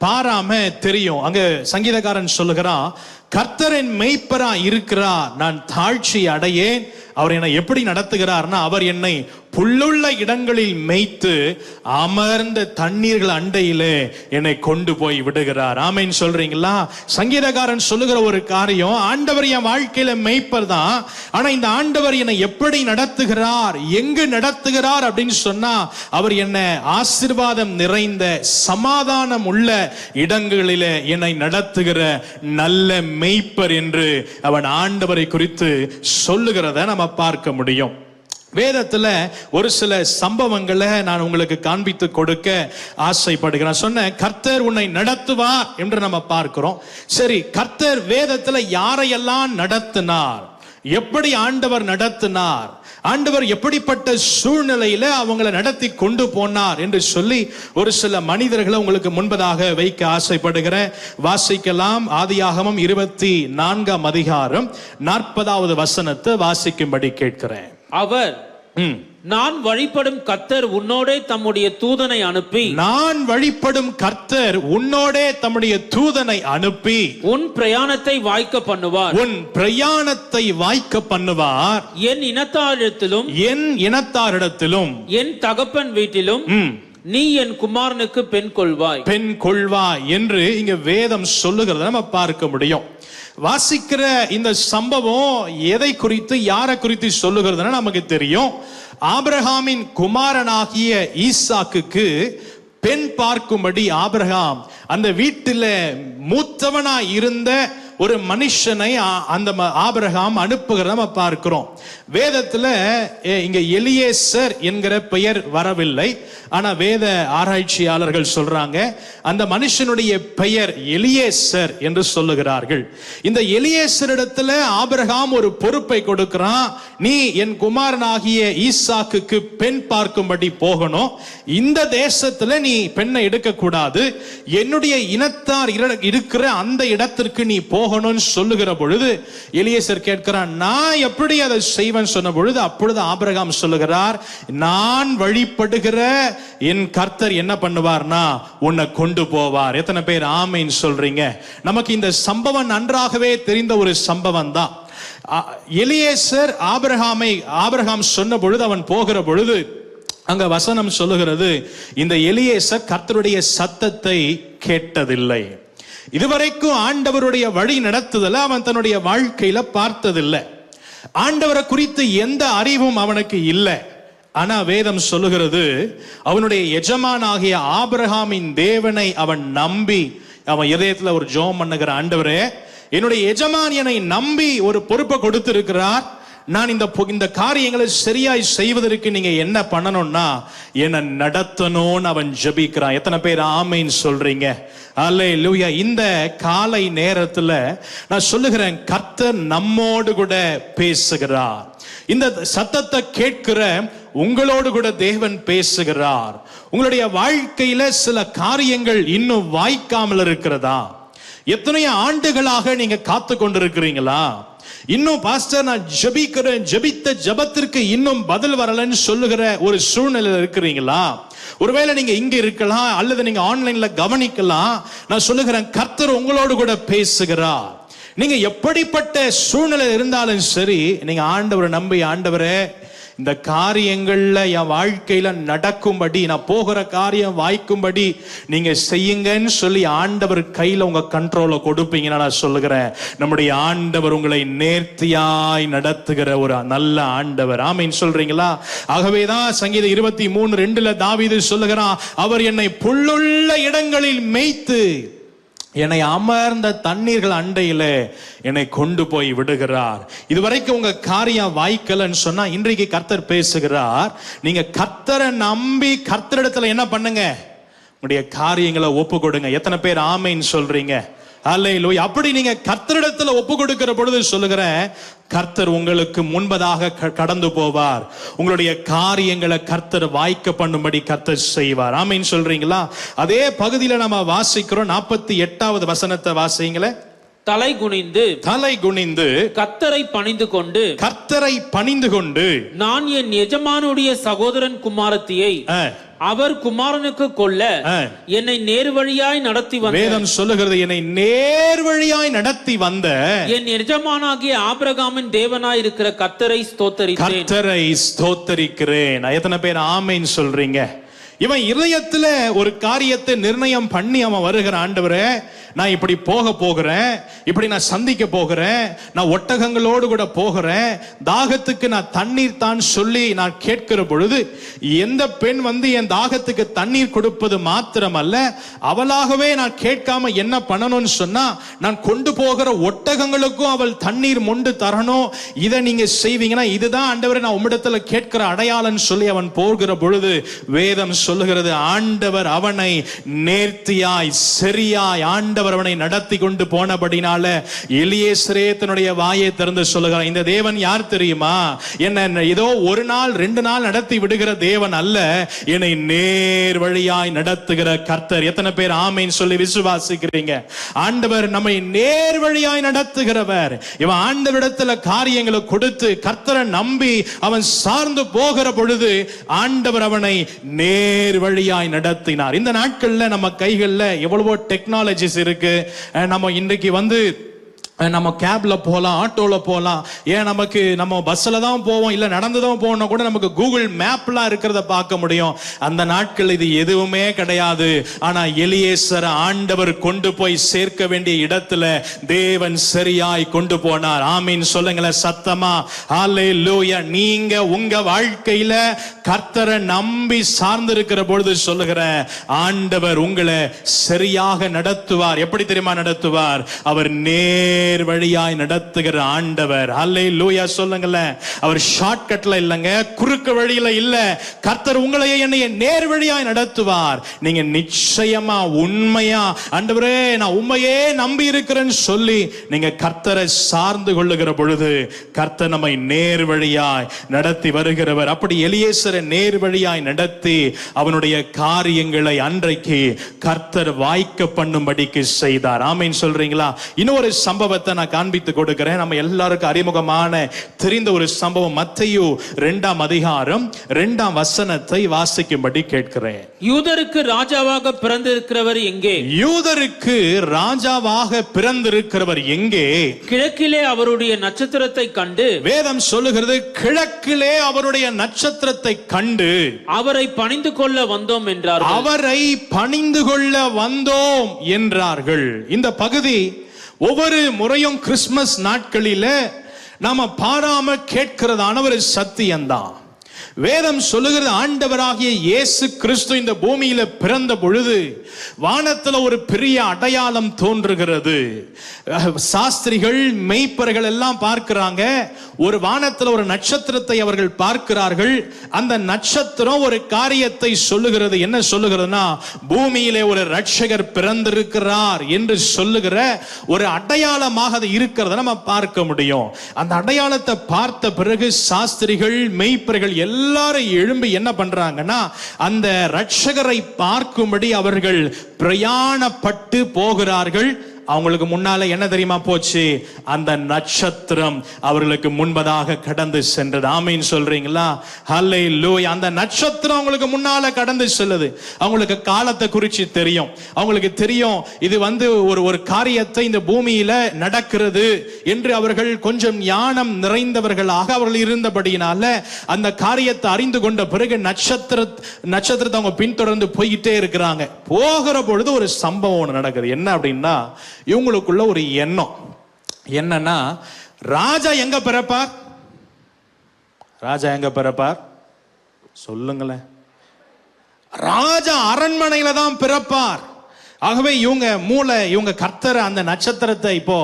பாராம தெரியும். அங்க சங்கீதக்காரன் சொல்லுகிறான், கர்த்தரின் மெய்ப்பரா இருக்கிறார், நான் தாழ்ச்சி அடையேன். அவர் என்னை எப்படி நடத்துகிறார்னா, அவர் என்னை புல்லுள்ள இடங்களில் மேய்த்து அமர்ந்த தண்ணீர்கள் அண்டையிலே என்னை கொண்டு போய் விடுகிறார். ஆமென் சொல்றீங்களா? சங்கீதக்காரன் சொல்லுகிற ஒரு காரியம், ஆண்டவர் என் வாழ்க்கையில மேய்ப்பர் தான், ஆனா இந்த ஆண்டவர் என்னை எப்படி நடத்துகிறார், எங்கு நடத்துகிறார் அப்படின்னு சொன்னா, அவர் என்னை ஆசீர்வாதம் நிறைந்த சமாதானம் உள்ள இடங்களிலே என்னை நடத்துகிற நல்ல மேய்ப்பர் என்று அவன் ஆண்டவரை குறித்து சொல்லுகிறத நம்ம பார்க்க முடியும். வேதத்துல ஒரு சில சம்பவங்களை நான் உங்களுக்கு காண்பித்து கொடுக்க ஆசைப்படுகிறேன். சொன்ன கர்த்தர் உன்னை நடத்துவார் என்று நம்ம பார்க்கிறோம். சரி, கர்த்தர் வேதத்துல யாரையெல்லாம் நடத்தினார், எப்படி ஆண்டவர் நடத்தினார், ஆண்டவர் எப்படிப்பட்ட சூழ்நிலையில அவங்களை நடத்தி கொண்டு போனார் என்று சொல்லி ஒரு சில மனிதர்களை உங்களுக்கு முன்பதாக வைக்க ஆசைப்படுகிறேன். வாசிக்கலாம். ஆதியாகமம் 24 அதிகாரம் 40வது வசனத்தை வாசிக்கும்படி கேட்கிறேன். அவர், நான் வழிபடும் கர்த்தர் உன்னோடே தம்முடைய தூதனை அனுப்பி, நான் வழிபடும் கர்த்தர் உன்னோடே தம்முடைய தூதனை அனுப்பி உன் பிரயாணத்தை வாய்க்க பண்ணுவார், உன் பிரயாணத்தை வாய்க்க பண்ணுவார், என் இனத்தாரிடத்திலும் என் தகப்பன் வீட்டிலும் நீ என் குமாரனுக்கு பெண் கொள்வாய் என்று இங்க வேதம் சொல்லுகிறத நம்ம பார்க்க முடியும். வாசிக்கிற இந்த சம்பவம் எதை குறித்து, யாரை குறித்து சொல்லுகிறதுனா நமக்கு தெரியும். ஆபிரகாமின் குமாரனாகிய ஈசாக்குக்கு பெண் பார்க்கும்படி ஆபிரகாம் அந்த வீட்டில் மூத்தவனாய் இருந்த ஒரு மனுஷனை அந்த ஆபிரகாம் அனுப்புகிறத நம்ம பார்க்கிறோம். வேதத்துல இங்க எலியேசர் என்கிற பெயர் வரவில்லை. ஆனா வேத ஆராய்ச்சியாளர்கள் சொல்றாங்க அந்த மனுஷனுடைய பெயர் எலியேசர் என்று சொல்லுகிறார்கள். இந்த எலியேசரிடத்துல ஆபிரகாம் ஒரு பொறுப்பை கொடுக்கிறான். நீ என் குமாரனாகிய ஈசாக்குக்கு பெண் பார்க்கும்படி போகணும், இந்த தேசத்துல நீ பெண்ணை எடுக்க கூடாது, என்னுடைய இனத்தார் இருக்கிற அந்த இடத்திற்கு நீ போ போகணும்னு சொல்லுகிற பொழுது எலியேசர் கேட்கிறான், நான் எப்படி அதை செய்வேன் சொன்ன பொழுது அப்பொழுது ஆபிரகாம் சொல்லுகிறார், நான் வழிபடுகிற என் கர்த்தர் என்ன பண்ணுவார்னா உன்னை கொண்டு போவார். எத்தனை பேர் ஆமென் சொல்றீங்க? நமக்கு இந்த சம்பவம் நன்றாகவே தெரிந்த ஒரு சம்பவம் தான். எலியேசர் ஆபிரகாம் சொன்ன பொழுது அவன் போகிற பொழுது அங்க வசனம் சொல்லுகிறது, இந்த எலியேசர் கர்த்தருடைய சத்தத்தை கேட்டதில்லை. இதுவரைக்கும் ஆண்டவருடைய வழி நடத்துதல அவன் தன்னுடைய வாழ்க்கையில பார்த்ததில்லை. ஆண்டவரை குறித்து எந்த அறிவும் அவனுக்கு இல்லை. ஆனா வேதம் சொல்லுகிறது, அவனுடைய எஜமானாகிய ஆபிரகாமின் தேவனை அவன் நம்பி அவன் இதயத்துல ஒரு ஜெபம் பண்ணுகிற, ஆண்டவரே என்னுடைய எஜமான் என்னை நம்பி ஒரு பொறுப்பை கொடுத்திருக்கிறார், நான் இந்த காரியங்களை சரியாய் செய்வதற்கு நீங்க என்ன பண்ணணும்னா என்ன நடத்தணும்னு அவன் ஜெபிக்கிறான். எத்தனை பேர் ஆமென் சொல்றீங்க? அல்லேலூயா. இந்த காலை நேரத்துல நான் சொல்லுகிறேன், கர்த்தர் நம்மோடு கூட பேசுகிறார். இந்த சத்தத்தை கேட்கிற உங்களோடு கூட தேவன் பேசுகிறார். உங்களுடைய வாழ்க்கையில சில காரியங்கள் இன்னும் வாய்க்காமல் இருக்கிறதா? எத்தனையோ ஆண்டுகளாக நீங்க காத்து கொண்டிருக்கிறீங்களா? இன்னும் பாஸ்டர் நான் ஜெபித்த ஜெபத்திற்கு இன்னும் பதில் வரலன்னு சொல்லுகிற ஒரு சூழ்நிலையில் இருக்கிறீங்களா? ஒருவேளை நீங்க இங்க இருக்கலாம் அல்லது நீங்க ஆன்லைன்ல கவனிக்கலாம். நான் சொல்லுகிறேன், கர்த்தர் உங்களோடு கூட பேசுகிறார். நீங்க எப்படிப்பட்ட சூழ்நிலை இருந்தாலும் சரி, நீங்க ஆண்டவரை நம்பி, ஆண்டவரே இந்த காரியங்கள்ல என் வாழ்க்கையில நடக்கும்படி, நான் போகிற காரியம் வாய்க்கும்படி நீங்க செய்யுங்கன்னு சொல்லி ஆண்டவர் கையில உங்க கண்ட்ரோல கொடுப்பீங்கன்னா நான் சொல்லுகிறேன், நம்முடைய ஆண்டவர் உங்களை நேர்த்தியாய் நடத்துகிற ஒரு நல்ல ஆண்டவர். ஆமென் சொல்றீங்களா? ஆகவேதான் சங்கீதம் 23:2 தாவீது சொல்லுகிறான், அவர் என்னை புல்லுள்ள இடங்களில் மேய்த்து என்னை அமர்ந்த தண்ணீர்கள் அண்டையில என்னை கொண்டு போய் விடுகிறார். இதுவரைக்கும் உங்க காரியம் வாய்க்கலன்னு சொன்னா இன்றைக்கு கர்த்தர் பேசுகிறார். நீங்க கர்த்தரை நம்பி கர்த்தரிடத்துல என்ன பண்ணுங்க? உங்களுடைய காரியங்களை ஒப்பு கொடுங்க. எத்தனை பேர் ஆமென் சொல்றீங்க? அல்லேலூயா. அப்படி நீங்க கர்த்தரிடத்துல ஒப்பு கொடுக்கிற பொழுது சொல்லுகிறேன், கர்த்தர் உங்களுக்கு முன்பதாக கடந்து போவார். உங்களுடைய காரியங்களை கர்த்தர் வாய்க்க பண்ணும்படி கர்த்தர் செய்வார். ஆமென் சொல்றீங்களா? அதே பகுதியில நம்ம வாசிக்கிறோம். 48வது வசனத்தை வாசிங்களே. தலை குனிந்து கர்த்தரை பணிந்து கொண்டு நான் என் எஜமானுடைய சகோதரன் குமாரத்தியை அவர் குமாரனுக்கு கொல்ல என்னை நேர்வழியாய் நடத்தி வந்த, வேதம் சொல்லுகிறது, என்னை நேர்வழியாய் நடத்தி வந்த என் எஜமானாகிய ஆபிரகாமின் தேவனாய் இருக்கிற கர்த்தரை ஸ்தோத்தரிக்கிறேன். எத்தனை பேர் ஆமென் சொல்றீங்க? இவன் இதயத்துல ஒரு காரியத்தை நிர்ணயம் பண்ணி அவன் வருகிற, ஆண்டவரே நான் இப்படி போகிறேன், இப்படி நான் சந்திக்க போகிறேன், நான் ஒட்டகங்களோடு கூட போகிறேன், தாகத்துக்கு நான் தண்ணீர் தான் சொல்லி நான் கேட்கிற பொழுது எந்த பெண் வந்து என் தாகத்துக்கு தண்ணீர் கொடுப்பது மாத்திரமல்ல, அவளாகவே நான் கேட்காம என்ன பண்ணணும்னு சொன்னா நான் கொண்டு போகிற ஒட்டகங்களுக்கும் அவள் தண்ணீர் மொண்டு தரணும். இதை நீங்க செய்வீங்கன்னா இதுதான் ஆண்டவரே நான் உம்மிடத்துல கேட்கிற அடையாளம் சொல்லி அவன் போகிற பொழுது வேதம் சொல்லுகிறது, ஆண்டவர் அவனை நேர்த்தியாய் சரியாய் ஆண்டவர் அவனை நடத்தி கொண்டு போனபடினால எலியேசரே தன்னுடைய வாயை திறந்து சொல்லுகிறான், இந்த தேவன் யார் தெரியுமா? என்ன ஏதோ ஒரு நாள் 2 நாள் நடத்தி விடுகிற தேவன் அல்ல, என்னை நேர் வழியாய் நடத்துகிற கர்த்தர். எத்தனை பேர் ஆமென் சொல்லி விசுவாசிக்கிறீங்க? ஆண்டவர் நம்மை நேர் வழியாய் நடத்துகிறவர். இவன் ஆண்டவரிடத்துல காரியங்களை கொடுத்து கர்த்தரை நம்பி அவன் சார்ந்து போகிற பொழுது ஆண்டவர் அவனை நேர் வழியாய் நடத்தினார். இந்த நாட்கள்ல நம்ம கைகள்ல எவ்வளவோ டெக்னாலஜிஸ் இருக்கு. நம்ம இன்றைக்கு வந்து நம்ம கேப்ல போகலாம், ஆட்டோல போகலாம், ஏன் நமக்கு நம்ம பஸ்ல தான் போவோம், இல்ல நடந்து தான் போகணும் கூட நமக்கு கூகுள் மேப்லாம் இருக்கிறத பார்க்க முடியும். அந்த நாட்கள் இது எதுவுமே கிடையாது. ஆனா எலியேசர் ஆண்டவர் கொண்டு போய் சேர்க்க வேண்டிய இடத்துல தேவன் சரியாய் கொண்டு போனார். ஆமீன் சொல்லுங்களேன் சத்தமா. ஹல்லேலூயா. நீங்க உங்க வாழ்க்கையில கர்த்தரை நம்பி சார்ந்து இருக்கிற பொழுது சொல்லுகிறேன், ஆண்டவர் உங்களை சரியாக நடத்துவார். எப்படி தெரியுமா நடத்துவார்? அவர் நேர் வழியாய் நடத்துகிற ஆண்டவர். அல்லேலூயா சொல்லுங்களேன். அவர் ஷார்ட்கட்ல இல்லங்க, குறுக்கு வழியில இல்ல. கர்த்தர் உங்களையே என்னைய நேர் வழியாய் நடத்துவார். நீங்க நிச்சயமா உண்மையா ஆண்டவரே நான் உண்மையே நம்பி இருக்கிறேன்னு சொல்லி நீங்க கர்த்தரை சார்ந்து கொள்ளுகிற பொழுது கர்த்தர் நம்மை நேர் வழியாய் நடத்தி வருகிறவர். அப்படி எலியேசரை நேர் வழியாய் நடத்தி அவனுடைய காரியங்களை அன்றைக்கு கர்த்தர் வாய்க்க பண்ணும்படிக்கு செய்தார். ஆமென் சொல்றீங்களா? இன்னொரு சம்பவம் சம்பவத்தை நான் காண்பித்து கொடுக்கிறேன். நம்ம எல்லாருக்கும் அறிமுகமான தெரிந்த ஒரு சம்பவம். மத்தேயு 2ஆம் அதிகாரம் 2ஆம் வசனத்தை வாசிக்கும்படி கேட்கிறேன். யூதருக்கு ராஜாவாக பிறந்திருக்கிறவர் எங்கே? யூதருக்கு ராஜாவாக பிறந்திருக்கிறவர் எங்கே? கிழக்கிலே அவருடைய நட்சத்திரத்தை கண்டு, வேதம் சொல்லுகிறது, கிழக்கிலே அவருடைய நட்சத்திரத்தை கண்டு அவரை பணிந்து கொள்ள வந்தோம் என்றார். அவரை பணிந்து கொள்ள வந்தோம் என்றார்கள். இந்த பகுதி ஒவ்வொரு முறையும் கிறிஸ்துமஸ் நாட்களில நாம பாராம கேட்கிறதான ஒரு சத்தியம்தான். வேதம் சொல்லுகிறது, ஆண்டவராகிய இயேசு கிறிஸ்து இந்த பூமியில பிறந்த பொழுது வானத்துல ஒரு பெரிய அடையாளம் தோன்றுகிறது. சாஸ்திரிகள் மெய்ப்பர்கள் எல்லாம் பார்க்கிறாங்க. ஒரு வானத்துல ஒரு நட்சத்திரத்தை அவர்கள் பார்க்கிறார்கள். அந்த நட்சத்திரம் ஒரு காரியத்தை சொல்லுகிறது. என்ன சொல்லுகிறதுனா, பூமியிலே ஒரு இரட்சகர் பிறந்திருக்கிறார் என்று சொல்லுகிற ஒரு அடையாளமாக அது இருக்கிறத நம்ம பார்க்க முடியும். அந்த அடையாளத்தை பார்த்த பிறகு சாஸ்திரிகள் மெய்ப்பர்கள் எல்லாரும் எழும்பி என்ன பண்றாங்கன்னா, அந்த இரட்சகரை பார்க்கும்படி அவர்கள் பிரயாணப்பட்டு போகிறார்கள். அவங்களுக்கு முன்னால என்ன தெரியுமா போச்சு? அந்த நட்சத்திரம் அவர்களுக்கு முன்பதாக கடந்து சென்றது. ஆமீன் சொல்றீங்களா? ஹல்லேலூயா. அந்த நட்சத்திரம் அவங்களுக்கு முன்னால கடந்து செல்லுது. அவங்களுக்கு காலத்தை குறித்து தெரியும். அவங்களுக்கு தெரியும் இது ஒரு காரியத்தை இந்த பூமியில நடக்கிறது என்று அவர்கள் கொஞ்சம் ஞானம் நிறைந்தவர்களாக அவர்கள் இருந்தபடியினால அந்த காரியத்தை அறிந்து கொண்ட பிறகு நட்சத்திரத்தை அவங்க பின்தொடர்ந்து போய்கிட்டே இருக்கிறாங்க. போகிற பொழுது ஒரு சம்பவம் ஒன்று நடக்குது. என்ன அப்படின்னா, இவங்களுக்குள்ள ஒரு எண்ணம் என்னன்னா, ராஜா எங்க பிறப்பார்? ராஜா எங்க பிறப்பார் சொல்லுங்களேன். ராஜா அரண்மனையில தான் பிறப்பார். ஆகவே இவங்க கர்த்தரை, அந்த நட்சத்திரத்தை இப்போ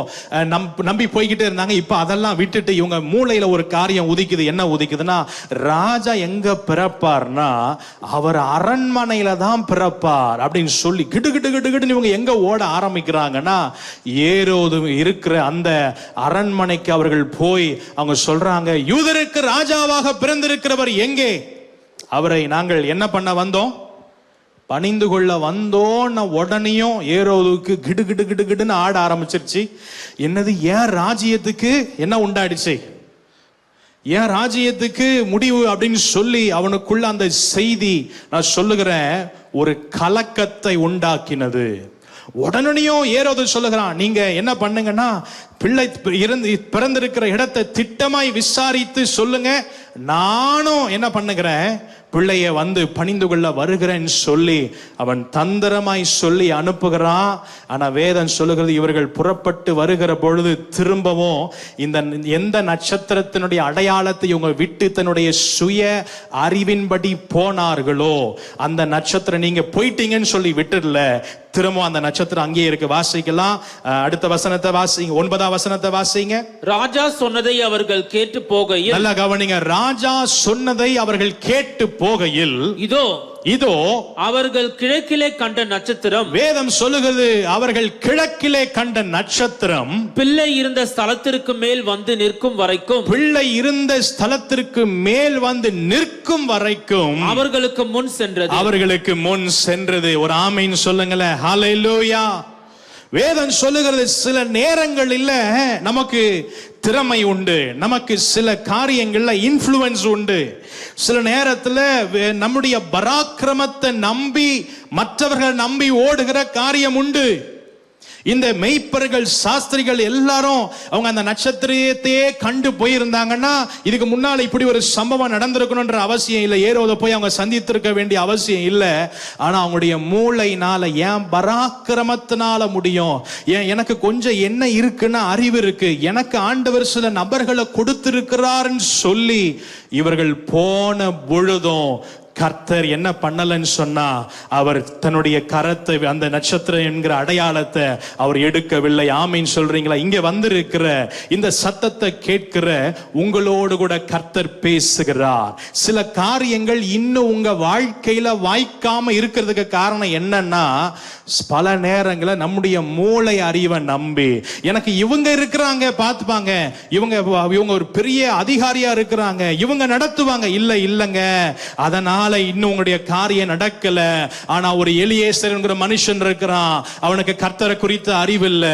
நம்பி போய்கிட்டே இருந்தாங்க. இப்ப அதெல்லாம் விட்டுட்டு இவங்க மூளையில ஒரு காரியம் உதிக்குது. என்ன உதிக்குதுன்னா, ராஜா எங்க பிறப்பார்னா அவர் அரண்மனையில தான் பிறப்பார் அப்படின்னு சொல்லி கிட்டு இவங்க எங்க ஓட ஆரம்பிக்கிறாங்கன்னா, ஏரோது இருக்கிற அந்த அரண்மனைக்கு அவர்கள் போய் அவங்க சொல்றாங்க, யூதருக்கு ராஜாவாக பிறந்திருக்கிறவர் எங்கே? அவரை நாங்கள் என்ன பண்ண வந்தோம்? பணிந்து கொள்ள வந்தோன்னு உடனேயும் ஏரோதுக்கு கிடுன்னு ஆட ஆரம்பிச்சிருச்சு. என்னது, ஏன் ராஜ்யத்துக்கு என்ன உண்டாயிடுச்சு? ஏன் ராஜ்யத்துக்கு முடிவு அப்படின்னு சொல்லி அவனுக்குள்ள அந்த செய்தி, நான் சொல்லுகிறேன், ஒரு கலக்கத்தை உண்டாக்கினது. உடனேயும் ஏரோது சொல்லுகிறான், நீங்க என்ன பண்ணுங்கன்னா, பிள்ளை பிறந்திருக்கிற இடத்தை திட்டமாய் விசாரித்து சொல்லுங்க, நானும் என்ன பண்ணுகிறேன், பிள்ளைய பணிந்து கொள்ள வருகிறேன்னு சொல்லி அவன் தந்திரமாய் சொல்லி அனுப்புகிறான். ஆனா வேதம் சொல்லுகிறது, இவர்கள் புறப்பட்டு வருகிற பொழுது திரும்பவும் எந்த நட்சத்திரத்தினுடைய அடையாளத்தை இவங்க விட்டு தன்னுடைய சுய அறிவின்படி போனார்களோ அந்த நட்சத்திரம் நீங்க போயிட்டீங்கன்னு சொல்லி விட்டுடல, திரும்ப அந்த நட்சத்திரம் அங்கேயே இருக்கு. வாசிக்கலாம். அடுத்த வசனத்தை வாசிங்க, 9ஆம் வசனத்தை வாசிங்க. ராஜா சொன்னதை அவர்கள் கேட்டு போகையில், நல்லா கவனிங்க, ராஜா சொன்னதை அவர்கள் கேட்டு போகையில், இதோ அவர்கள் கிழக்கிலே கண்ட நட்சத்திரம், வேதம் சொல்லுகிறது, அவர்கள் கிழக்கிலே கண்ட நட்சத்திரம் பிள்ளை இருந்த ஸ்தலத்திற்கு மேல் வந்து நிற்கும் வரைக்கும், பிள்ளை இருந்த ஸ்தலத்திற்கு மேல் வந்து நிற்கும் வரைக்கும் அவர்களுக்கு முன் சென்றது. அவர்களுக்கு முன் சென்றது. ஒரு ஆமீன் சொல்லுங்களேன். ஹல்லேலூயா. வேதம் சொல்லுகிறது, சில நேரங்களில் நமக்கு திறமை உண்டு, நமக்கு சில காரியங்கள்ல இன்ஃப்ளூயன்ஸ் உண்டு. சில நேரத்தில் நம்முடைய பராக்கிரமத்தை நம்பி மற்றவர்கள் நம்பி ஓடுகிற காரியம் உண்டு. இந்த மெய்ப்பர்கள் சாஸ்திரிகள் எல்லாரும் அவங்க அந்த நட்சத்திரத்தையே கண்டு போயிருந்தாங்கன்னா இதுக்கு முன்னால இப்படி ஒரு சம்பவம் நடந்திருக்கணும்ன்ற அவசியம் இல்லை. ஏரோதை போய் அவங்க சந்தித்திருக்க வேண்டிய அவசியம் இல்லை. ஆனா அவங்களுடைய மூளையினால, ஏன் பராக்கிரமத்தினால முடியும், எனக்கு கொஞ்சம் என்ன இருக்குன்னா அறிவு இருக்கு, எனக்கு ஆண்டவர் சில நபர்களை கொடுத்திருக்கிறார்னு சொல்லி இவர்கள் போன பொழுதும் கர்த்தர் என்ன பண்ணலன்னு சொன்னா, அவர் தன்னுடைய கரத்தை, அந்த நட்சத்திரம் என்கிற அடையாளத்தை அவர் எடுக்கவில்லை. ஆமீன் சொல்றீங்களா? இங்க வந்திருக்கிற இந்த சத்தத்தை கேட்கிற உங்களோடு கூட கர்த்தர் பேசுகிறார். சில காரியங்கள் இன்னும் உங்க வாழ்க்கையில வாய்க்காம இருக்கிறதுக்கு காரணம் என்னன்னா, பல நேரங்களில் நம்முடைய மூளை அறிவை நம்பி, எனக்கு இவங்க இருக்கிறாங்க பார்த்துப்பாங்க, இவங்க ஒரு பெரிய அதிகாரியா இருக்கிறாங்க, இவங்க நடத்துவாங்க, இல்லைங்க அதனால ஒருவேளை இன்னும் உங்களுடைய காரியம் நடக்கல, ஆனா ஒரு எலியேசர் என்கிற மனுஷன் இருக்கிறான், அவனுக்கு கர்த்தரை குறித்த அறிவு இல்ல,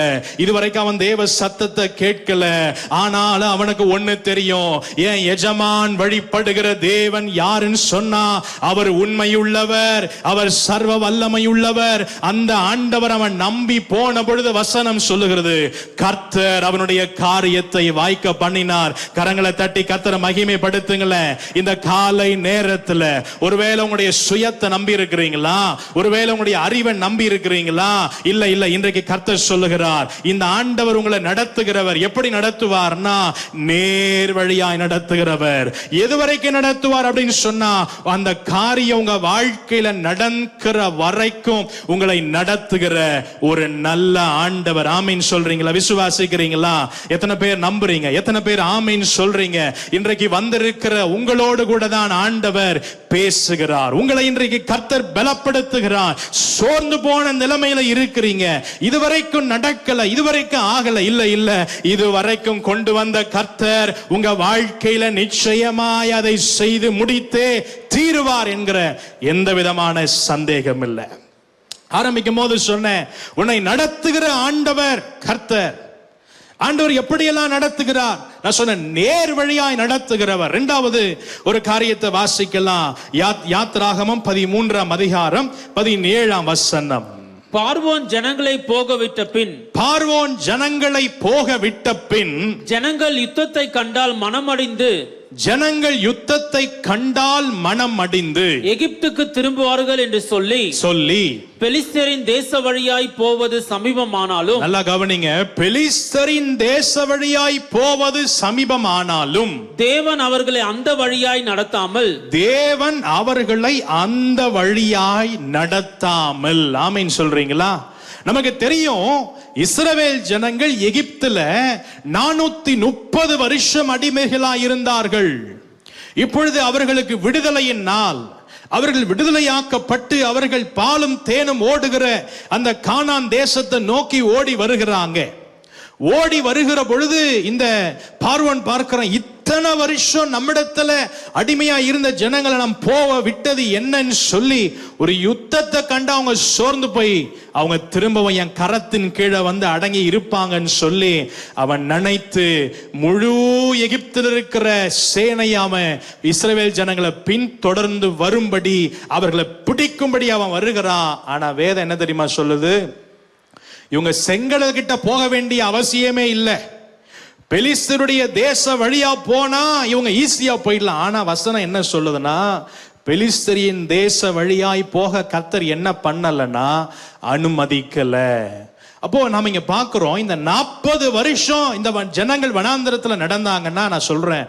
இதுவரைக்கும் அவன் தேவ சத்தத்தை கேட்கல, ஆனாலும் அவனுக்கு ஒண்ணு தெரியும், என் எஜமான் வழிபடுகிற தேவன் யாருன்னு சொன்னா அவர் உண்மையுள்ளவர், அவர் சர்வ வல்லமையுள்ளவர். அந்த ஆண்டவர் அவன் நம்பி போன பொழுது வசனம் சொல்லுகிறது, கர்த்தர் அவனுடைய காரியத்தை வாய்க்க பண்ணினார். கரங்களை தட்டி கர்த்தரை மகிமைப்படுத்துங்களேன். இந்த காலை நேரத்துல ஒருவேளை உங்களுடைய சுயத்தை நம்பி இருக்கிறீங்களா, ஒருவேளை உங்களுடைய அறிவை நம்பி இருக்கிறீங்களா? இல்ல இல்ல, இன்றைக்கு கர்த்தர் சொல்லுகிறார், இந்த ஆண்டவர் உங்களை நடத்துகிறவர். எப்படி நடத்துவார்னா நேர் வழியாய் நடத்துகிறவர். எதுவரைக்கும் நடத்துவார் அப்படின்னு சொன்னா அந்த காரியம் உங்க வாழ்க்கையில நடக்கிற வரைக்கும் உங்களை நடத்துகிற ஒரு நல்ல ஆண்டவர். ஆமீன் சொல்றீங்களா? விசுவாசிக்கிறீங்களா? எத்தனை பேர் நம்புறீங்க? எத்தனை பேர் ஆமீன் சொல்றீங்க? இன்றைக்கு வந்திருக்கிற உங்களோடு கூட தான் ஆண்டவர் பேசுகிறார். உங்களை இன்றைக்கு கர்த்தர் பலப்படுத்துகிறார். சோர்ந்து போன நிலைமையில இருக்கிறீங்க, இதுவரைக்கும் நடக்கல, இதுவரைக்கும் ஆகல, இல்ல இல்ல, இதுவரைக்கும் கொண்டு வந்த கர்த்தர் உங்க வாழ்க்கையில நிச்சயமாய் அதை செய்து முடித்தே தீருவார் என்கிற எந்த விதமான சந்தேகம் இல்லை. ஆரம்பிக்கும் போது சொன்னேன், உன்னை நடத்துகிற ஆண்டவர் கர்த்தர். ஆண்டவர் எப்படியெல்லாம் நடத்துகிறார்? நான் சொன்ன நேர் வழியாய் நடத்துகிறவர். இரண்டாவது ஒரு காரியத்தை வாசிக்கலாம். யாத்திராகமம் 13ஆம் அதிகாரம் 17ஆம் வசனம். பார்வோன் ஜனங்களை போக விட்ட பின், பார்வோன் ஜனங்களை போக விட்ட பின், ஜனங்கள் யுத்தத்தை கண்டால் மனமடிந்து, ஜனங்கள் யுத்தத்தை கண்டால் மனம் அடிந்து எகிப்துக்கு திரும்புவார்கள் என்று சொல்லி பெலிஸ்தரின் தேச வழியாய் போவது சமீபமானாலும், நல்லா கவனிங்க, பெலிஸ்தரின் தேச வழியாய் போவது சமீபமானாலும் தேவன் அவர்களை அந்த வழியாய் நடத்தாமல், தேவன் அவர்களை அந்த வழியாய் நடத்தாமல். ஆமீன் சொல்றீங்களா? நமக்கு தெரியும், இஸ்ரவேல் ஜனங்கள் எகிப்துல 430 வருஷம் அடிமைகளாய் இருந்தார்கள். இப்பொழுது அவர்களுக்கு விடுதலையின் நாள். அவர்கள் விடுதலையாக்கப்பட்டு அவர்கள் பாலும் தேனும் ஓடுகிற அந்த கானான் தேசத்தை நோக்கி ஓடி வருகிறாங்க. ஓடி வருகிற பொழுது இந்த பார்வோன் பார்க்கிறான், இத்தனை வருஷம் நம்மிடத்துல அடிமையா இருந்த ஜனங்களை நாம் போக விட்டது என்னன்னு சொல்லி ஒரு யுத்தத்தை கண்டு அவங்க சோர்ந்து போய் அவங்க திரும்பவும் என் கரத்தின் கீழே வந்து அடங்கி இருப்பாங்கன்னு சொல்லி அவன் நினைத்து முழு எகிப்தில் இருக்கிற சேனையாம இஸ்ரவேல் ஜனங்களை பின்தொடர்ந்து வரும்படி அவர்களை பிடிக்கும்படி அவன் வருகிறான். ஆனா வேதம் என்ன தெரியுமா சொல்லுது? இவங்க செங்கடல் கிட்ட போக வேண்டிய அவசியமே இல்லை. பெலிஸ்தருடைய தேச வழியா போனா இவங்க ஈஸியா போயிடலாம். ஆனா வசனம் என்ன சொல்லுதுன்னா, பெலிஸ்தரின் தேச வழியாய் போக கர்த்தர் என்ன பண்ணலன்னா அனுமதிக்கல. அப்போ நாம இங்க பாக்குறோம், இந்த 40 வருஷம் இந்த ஜனங்கள் வனாந்தரத்துல நடந்தாங்கன்னா, நான் சொல்றேன்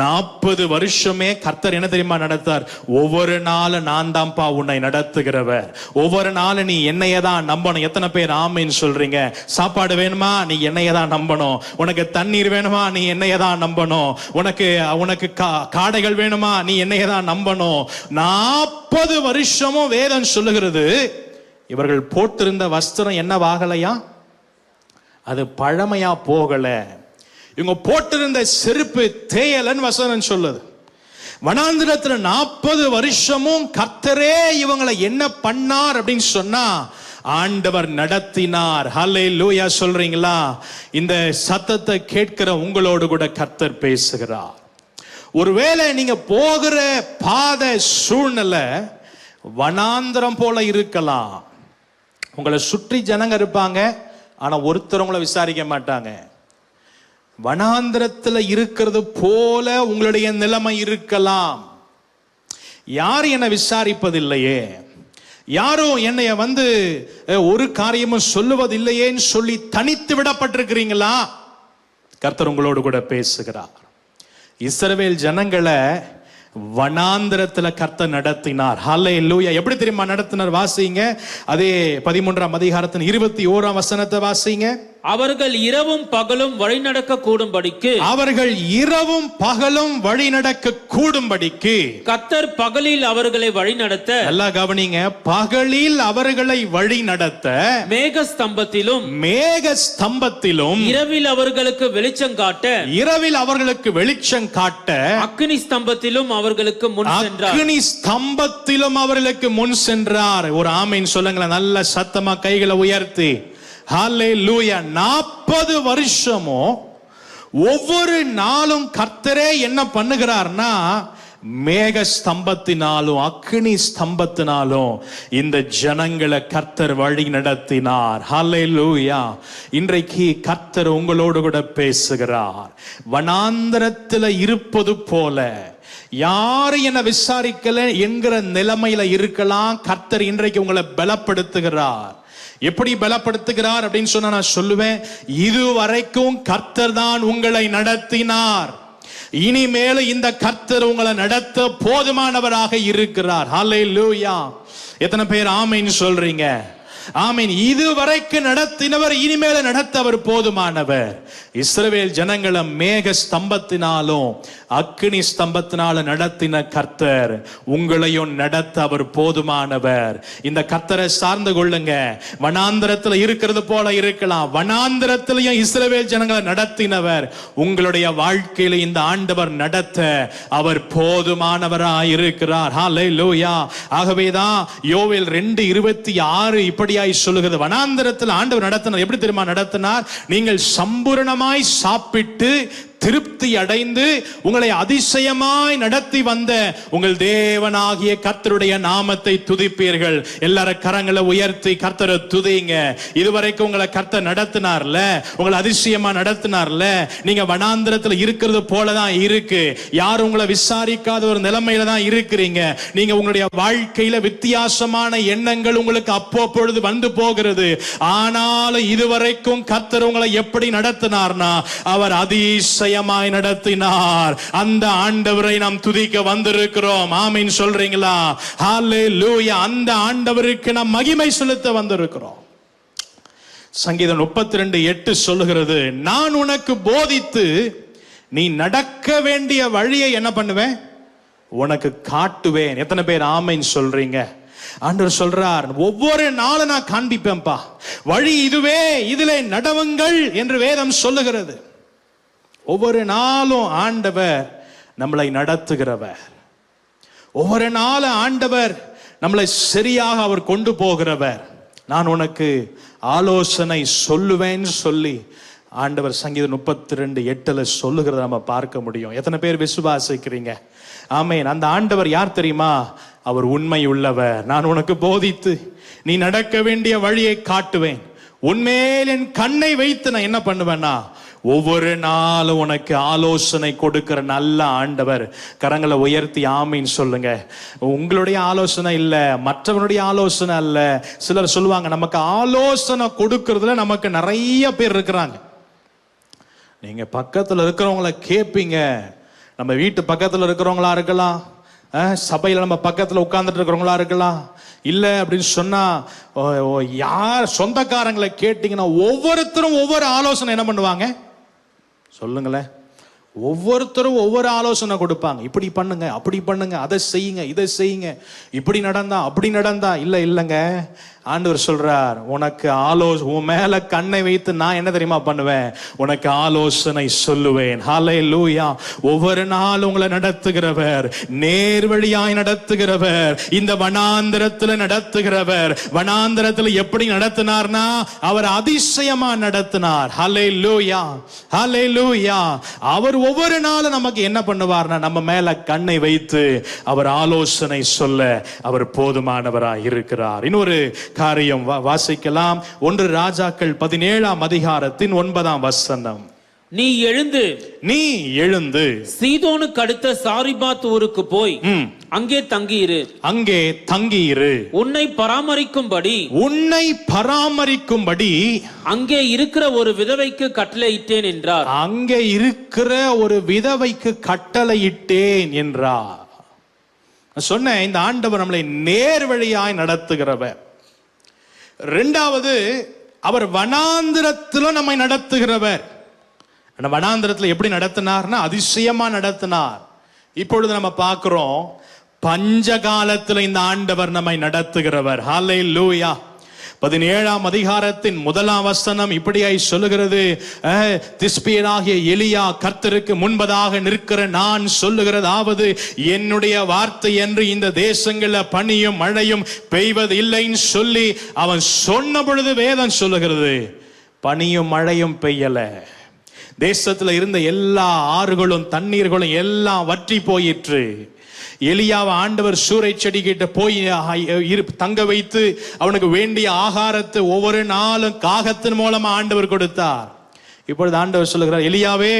40 வருஷமே கர்த்தர் என்ன தெரியுமா நடத்தார்? ஒவ்வொரு நாளும் நான் தான்ப்பா உன்னை நடத்துகிறவர், ஒவ்வொரு நாளும் நீ என்னைய தான் நம்பணும். எத்தனை பேர் ஆமீன் சொல்றீங்க? சாப்பாடு வேணுமா? நீ என்னைய தான் நம்பணும். உனக்கு தண்ணீர் வேணுமா? நீ என்னைய தான் நம்பணும். உனக்கு காடைகள் வேணுமா? நீ என்னைய தான் நம்பணும். 40 வருஷமும் வேதம் சொல்லுகிறது, இவர்கள் போட்டிருந்த வஸ்திரம் என்னவாகலையா? அது பழமையா போகல. இவங்க போட்டிருந்த செருப்பு தேயலன்னு வசனம் சொல்லுது. வனாந்திரத்துல 40 வருஷமும் கர்த்தரே இவங்களை என்ன பண்ணார் அப்படின்னு சொன்னா ஆண்டவர் நடத்தினார். ஹல்லேலூயா சொல்றீங்களா? இந்த சத்தத்தை கேட்கிற உங்களோடு கூட கர்த்தர் பேசுகிறார். ஒருவேளை நீங்க போகிற பாதை சூழ்நிலை வனாந்திரம் போல இருக்கலாம். உங்களை சுற்றி ஜனங்க இருப்பாங்க, ஆனா ஒருத்தர் உங்களை விசாரிக்க மாட்டாங்க. வனாந்திரத்துல இருக்கிறது போல உங்களுடைய நிலைமை இருக்கலாம். யாரும் என்னை விசாரிப்பதில்லையே, யாரும் என்னைய வந்து ஒரு காரியமும் சொல்லுவதில்லையேன்னு சொல்லி தனித்து விடப்பட்டிருக்கிறீங்களா? கர்த்தர் உங்களோடு கூட பேசுகிறார். இஸ்ரவேல் ஜனங்களை வனாந்திரத்துல கர்த்தர் நடத்தினார். ஹல்லேலூயா. எப்படி தெரியுமா நடத்தினார்? வாசிங்க, அதே 13ஆம் அதிகாரத்தின் 21ஆம் வசனத்தை வாசிங்க. அவர்கள் இரவும் பகலும் வழிநடக்க கூடும்படிக்கு அவர்கள் இரவும் பகலும் வழி நடக்க கூடும்படிக்கு கர்த்தர் பகலில் அவர்களை வழிநடத்த, நல்லா கவனிங்க, பகலில் அவர்களை வழி நடத்த மேக ஸ்தம்பத்திலும் இரவில் அவர்களுக்கு வெளிச்சம் காட்ட, இரவில் அவர்களுக்கு வெளிச்சம் காட்ட அக்கினி ஸ்தம்பத்திலும் அவர்களுக்கு முன் சென்றார். அக்கினி ஸ்தம்பத்திலும் அவர்களுக்கு முன் சென்றார். ஒரு ஆமீன் சொல்லுங்களேன், நல்ல சத்தமா கைகளை உயர்த்தி. ஹல்லேலூயா. 40 வருஷமும் ஒவ்வொரு நாளும் கர்த்தரே என்ன பண்ணுகிறார்னா, மேக ஸ்தம்பத்தினாலும் அக்கினி ஸ்தம்பத்தினாலும் இந்த ஜனங்களை கர்த்தர் வழி நடத்தினார். ஹல்லேலூயா. இன்றைக்கு கர்த்தர் உங்களோடு கூட பேசுகிறார். வனாந்தரத்தில் இருப்பது போல யாரு என்ன விசாரிக்கல என்கிற நிலைமையில இருக்கலாம். கர்த்தர் இன்றைக்கு உங்களை பலப்படுத்துகிறார். எப்படி பலப்படுத்துகிறார் அப்படின்னு சொன்னா நான் சொல்லுவேன், இதுவரைக்கும் கர்த்தர் தான் உங்களை நடத்தினார், இனிமேல இந்த கர்த்தர் உங்களை நடத்த போதுமானவராக இருக்கிறார். ஹல்லேலூயா. எத்தனை பேர் ஆமீன் சொல்றீங்க? ஆமீன். இதுவரைக்கும் நடத்தினவர் இனிமேல நடத்த அவர் போதுமானவர். இஸ்ரவேல் ஜனங்களை மேக ஸ்தம்பத்தினாலும் அக்கினி ஸ்தம்பத்தினாலும் நடத்தின கர்த்தர் உங்களையும் நடத்த அவர் போதுமானவர். இந்த கர்த்தரை சார்ந்து கொள்ளுங்க. வனாந்தரத்தில் இருக்கிறது போல இருக்கலாம், வனாந்தரத்திலையும் இஸ்ரவேல் ஜனங்களை நடத்தினவர் உங்களுடைய வாழ்க்கையில இந்த ஆண்டவர் நடத்த அவர் போதுமானவராய் இருக்கிறார். ஹல்லேலூயா. ஆகவேதான் யோவேல் 2:26 இப்படியாய் சொல்லுகிறது, வனாந்தரத்தில் ஆண்டவர் நடத்தினார். எப்படி தெரியுமா நடத்தினார்? நீங்கள் சம்பூரணமாய் சாப்பிட்டு திருப்தி அடைந்து உங்களை அதிசயமாய் நடத்தி வந்த உங்கள் தேவனாகிய கர்த்தருடைய நாமத்தை துதிப்பீர்கள். எல்லாரும் கரங்களை உயர்த்தி கர்த்தரை துதிங்க. இதுவரைக்கும் உங்களை கர்த்தர் நடத்தினார்ல, உங்களை அதிசயமா நடத்தினார்ல. நீங்க வனாந்தரத்தில் இருக்கிறது போலதான் இருக்கு. யாரும் உங்களை விசாரிக்காத ஒரு நிலைமையில தான் இருக்கிறீங்க. நீங்க உங்களுடைய வாழ்க்கையில வித்தியாசமான எண்ணங்கள் உங்களுக்கு அப்பப்பொழுது வந்து போகிறது. ஆனாலும் இதுவரைக்கும் கர்த்தர் உங்களை எப்படி நடத்தினார்னா, அவர் அதிசயமாய் நடத்தினார். அந்த ஆண்டவரை நாம் துதிக்க வந்திருக்கிறோம். ஆமீன் சொல்றீங்களா? ஹல்லேலூயா. அந்த ஆண்டவருக்கு நாம் மகிமை செலுத்த வந்திருக்கிறோம். சங்கீதம் 32:8 சொல்லுகிறது, நான் உனக்கு போதித்து நீ நடக்க வேண்டிய வழியை என்ன பண்ணுவேன்? உனக்கு காட்டுவேன். எத்தனை பேர் ஆமீன் சொல்றீங்க? ஆண்டவர் சொல்றார், ஒவ்வொரு நாளும் நான் காண்பிப்பேன்பா, வழி இதுவே, இதிலே நடவுங்கள் என்று வேதம் சொல்லுகிறது. ஒவ்வொரு நாளும் ஆண்டவர் நம்மளை நடத்துகிறவர். ஒவ்வொரு நாளும் ஆண்டவர் நம்மளை சரியாக அவர் கொண்டு போகிறவர். நான் உனக்கு ஆலோசனை சொல்லுவேன்னு சொல்லி ஆண்டவர் சங்கீதம் 32:8 சொல்லுகிறத நம்ம பார்க்க முடியும். எத்தனை பேர் விசுவாசிக்கிறீங்க? ஆமென். அந்த ஆண்டவர் யார் தெரியுமா? அவர் உண்மை உள்ளவர். நான் உனக்கு போதித்து நீ நடக்க வேண்டிய வழியை காட்டுவேன். உன்மேல் என் கண்ணை வைத்து நான் என்ன பண்ணுவேன்னா, ஒவ்வொரு நாளும் உனக்கு ஆலோசனை கொடுக்கிற நல்ல ஆண்டவர். கரங்களை உயர்த்தி ஆமீன் சொல்லுங்க. உங்களுடைய ஆலோசனை இல்ல, மற்றவனுடைய ஆலோசனை அல்ல. சிலர் சொல்லுவாங்க, நமக்கு ஆலோசனை கொடுக்கறதுல நமக்கு நிறைய பேர் இருக்கிறாங்க. நீங்க பக்கத்துல இருக்கிறவங்கள கேட்பீங்க. நம்ம வீட்டு பக்கத்துல இருக்கிறவங்களா இருக்கலாம், சபையில நம்ம பக்கத்துல உட்கார்ந்துட்டு இருக்கிறவங்களா இருக்கலாம். இல்ல அப்படின்னு சொன்னா யார் சொந்தக்காரங்களை கேட்டீங்கன்னா ஒவ்வொருத்தரும் ஒவ்வொரு ஆலோசனை என்ன பண்ணுவாங்க சொல்லுங்களேன். ஒவ்வொருத்தரும் ஒவ்வொரு ஆலோசனை கொடுப்பாங்க. இப்படி பண்ணுங்க, அப்படி பண்ணுங்க, அதை செய்யுங்க, இதை செய்யுங்க, இப்படி நடந்தா அப்படி நடந்தா. இல்லைங்க, ஆண்டவர் சொல்றார், உனக்கு உன் மேல கண்ணை வைத்து நான் என்ன தெரியுமா பண்ணுவேன்? உனக்கு ஆலோசனை சொல்லுவேன். ஹல்லேலூயா. ஒவ்வொரு நாள் உங்களை நடத்துகிறவர், நேர்வழியாய் நடத்துகிறவர், இந்த வனாந்தரத்துல நடத்துகிறவர். வனாந்தரத்துல எப்படி நடத்தினார்னா, அவர் அதிசயமா நடத்தினார். ஹல்லேலூயா, ஹல்லேலூயா. அவர் ஒவ்வொரு நாளும் நமக்கு என்ன பண்ணுவார்னா, நம்ம மேல கண்ணை வைத்து அவர் ஆலோசனை சொல்ல அவர் போதுமானவராய் இருக்கிறார். இன்னொரு காரியம் வாசிக்கலாம். 1 ராஜாக்கள் 17ஆம் அதிகாரத்தின் 9ஆம் வசனம். நீ எழுந்து சீதோனுக்கு அடுத்த சாரிபாத் ஊருக்கு போய் அங்கே தங்கியிரு. உன்னை பராமரிக்கும்படி அங்கே இருக்கிற ஒரு விதவைக்கு கட்டளையிட்டேன் என்றார். அங்கே இருக்கிற ஒரு விதவைக்கு கட்டளையிட்டேன் என்றார். சொன்ன இந்த ஆண்டவர் நம்மளை நேர்வழியாய் நடத்துகிறவர். 2வது, அவர் வனாந்திரத்துல நம்மை நடத்துகிறவர். அந்த வனாந்திரத்துல எப்படி நடத்தினார்னா அதிசயமா நடத்தினார். இப்பொழுது நம்ம பார்க்கிறோம் பஞ்ச காலத்துல இந்த ஆண்டவர் நம்மை நடத்துகிறவர். ஹல்லேலூயா. 17ஆம் அதிகாரத்தின் 1ஆம் வசனம் இப்படியாய் சொல்லுகிறது, திஸ்பியனாகிய எலியா கர்த்தருக்கு முன்பதாக நிற்கிற நான் சொல்லுகிறதாவது, என்னுடைய வார்த்தை என்று இந்த தேசங்கள்ல பனியும் மழையும் பெய்வது இல்லைன்னு சொல்லி அவன் சொன்ன பொழுது வேதம் சொல்லுகிறது பனியும் மழையும் பெய்யல. தேசத்துல இருந்த எல்லா ஆறுகளும் தண்ணீர்களும் எல்லாம் வற்றி போயிற்று. எலியாவை ஆண்டவர் சூறை செடி கிட்ட போய் தங்க வைத்து அவனுக்கு வேண்டிய ஆகாரத்தை ஒவ்வொரு நாளும் காகத்தின் மூலமா ஆண்டவர் கொடுத்தார். இப்பொழுது ஆண்டவர் சொல்லுகிறார், எலியாவே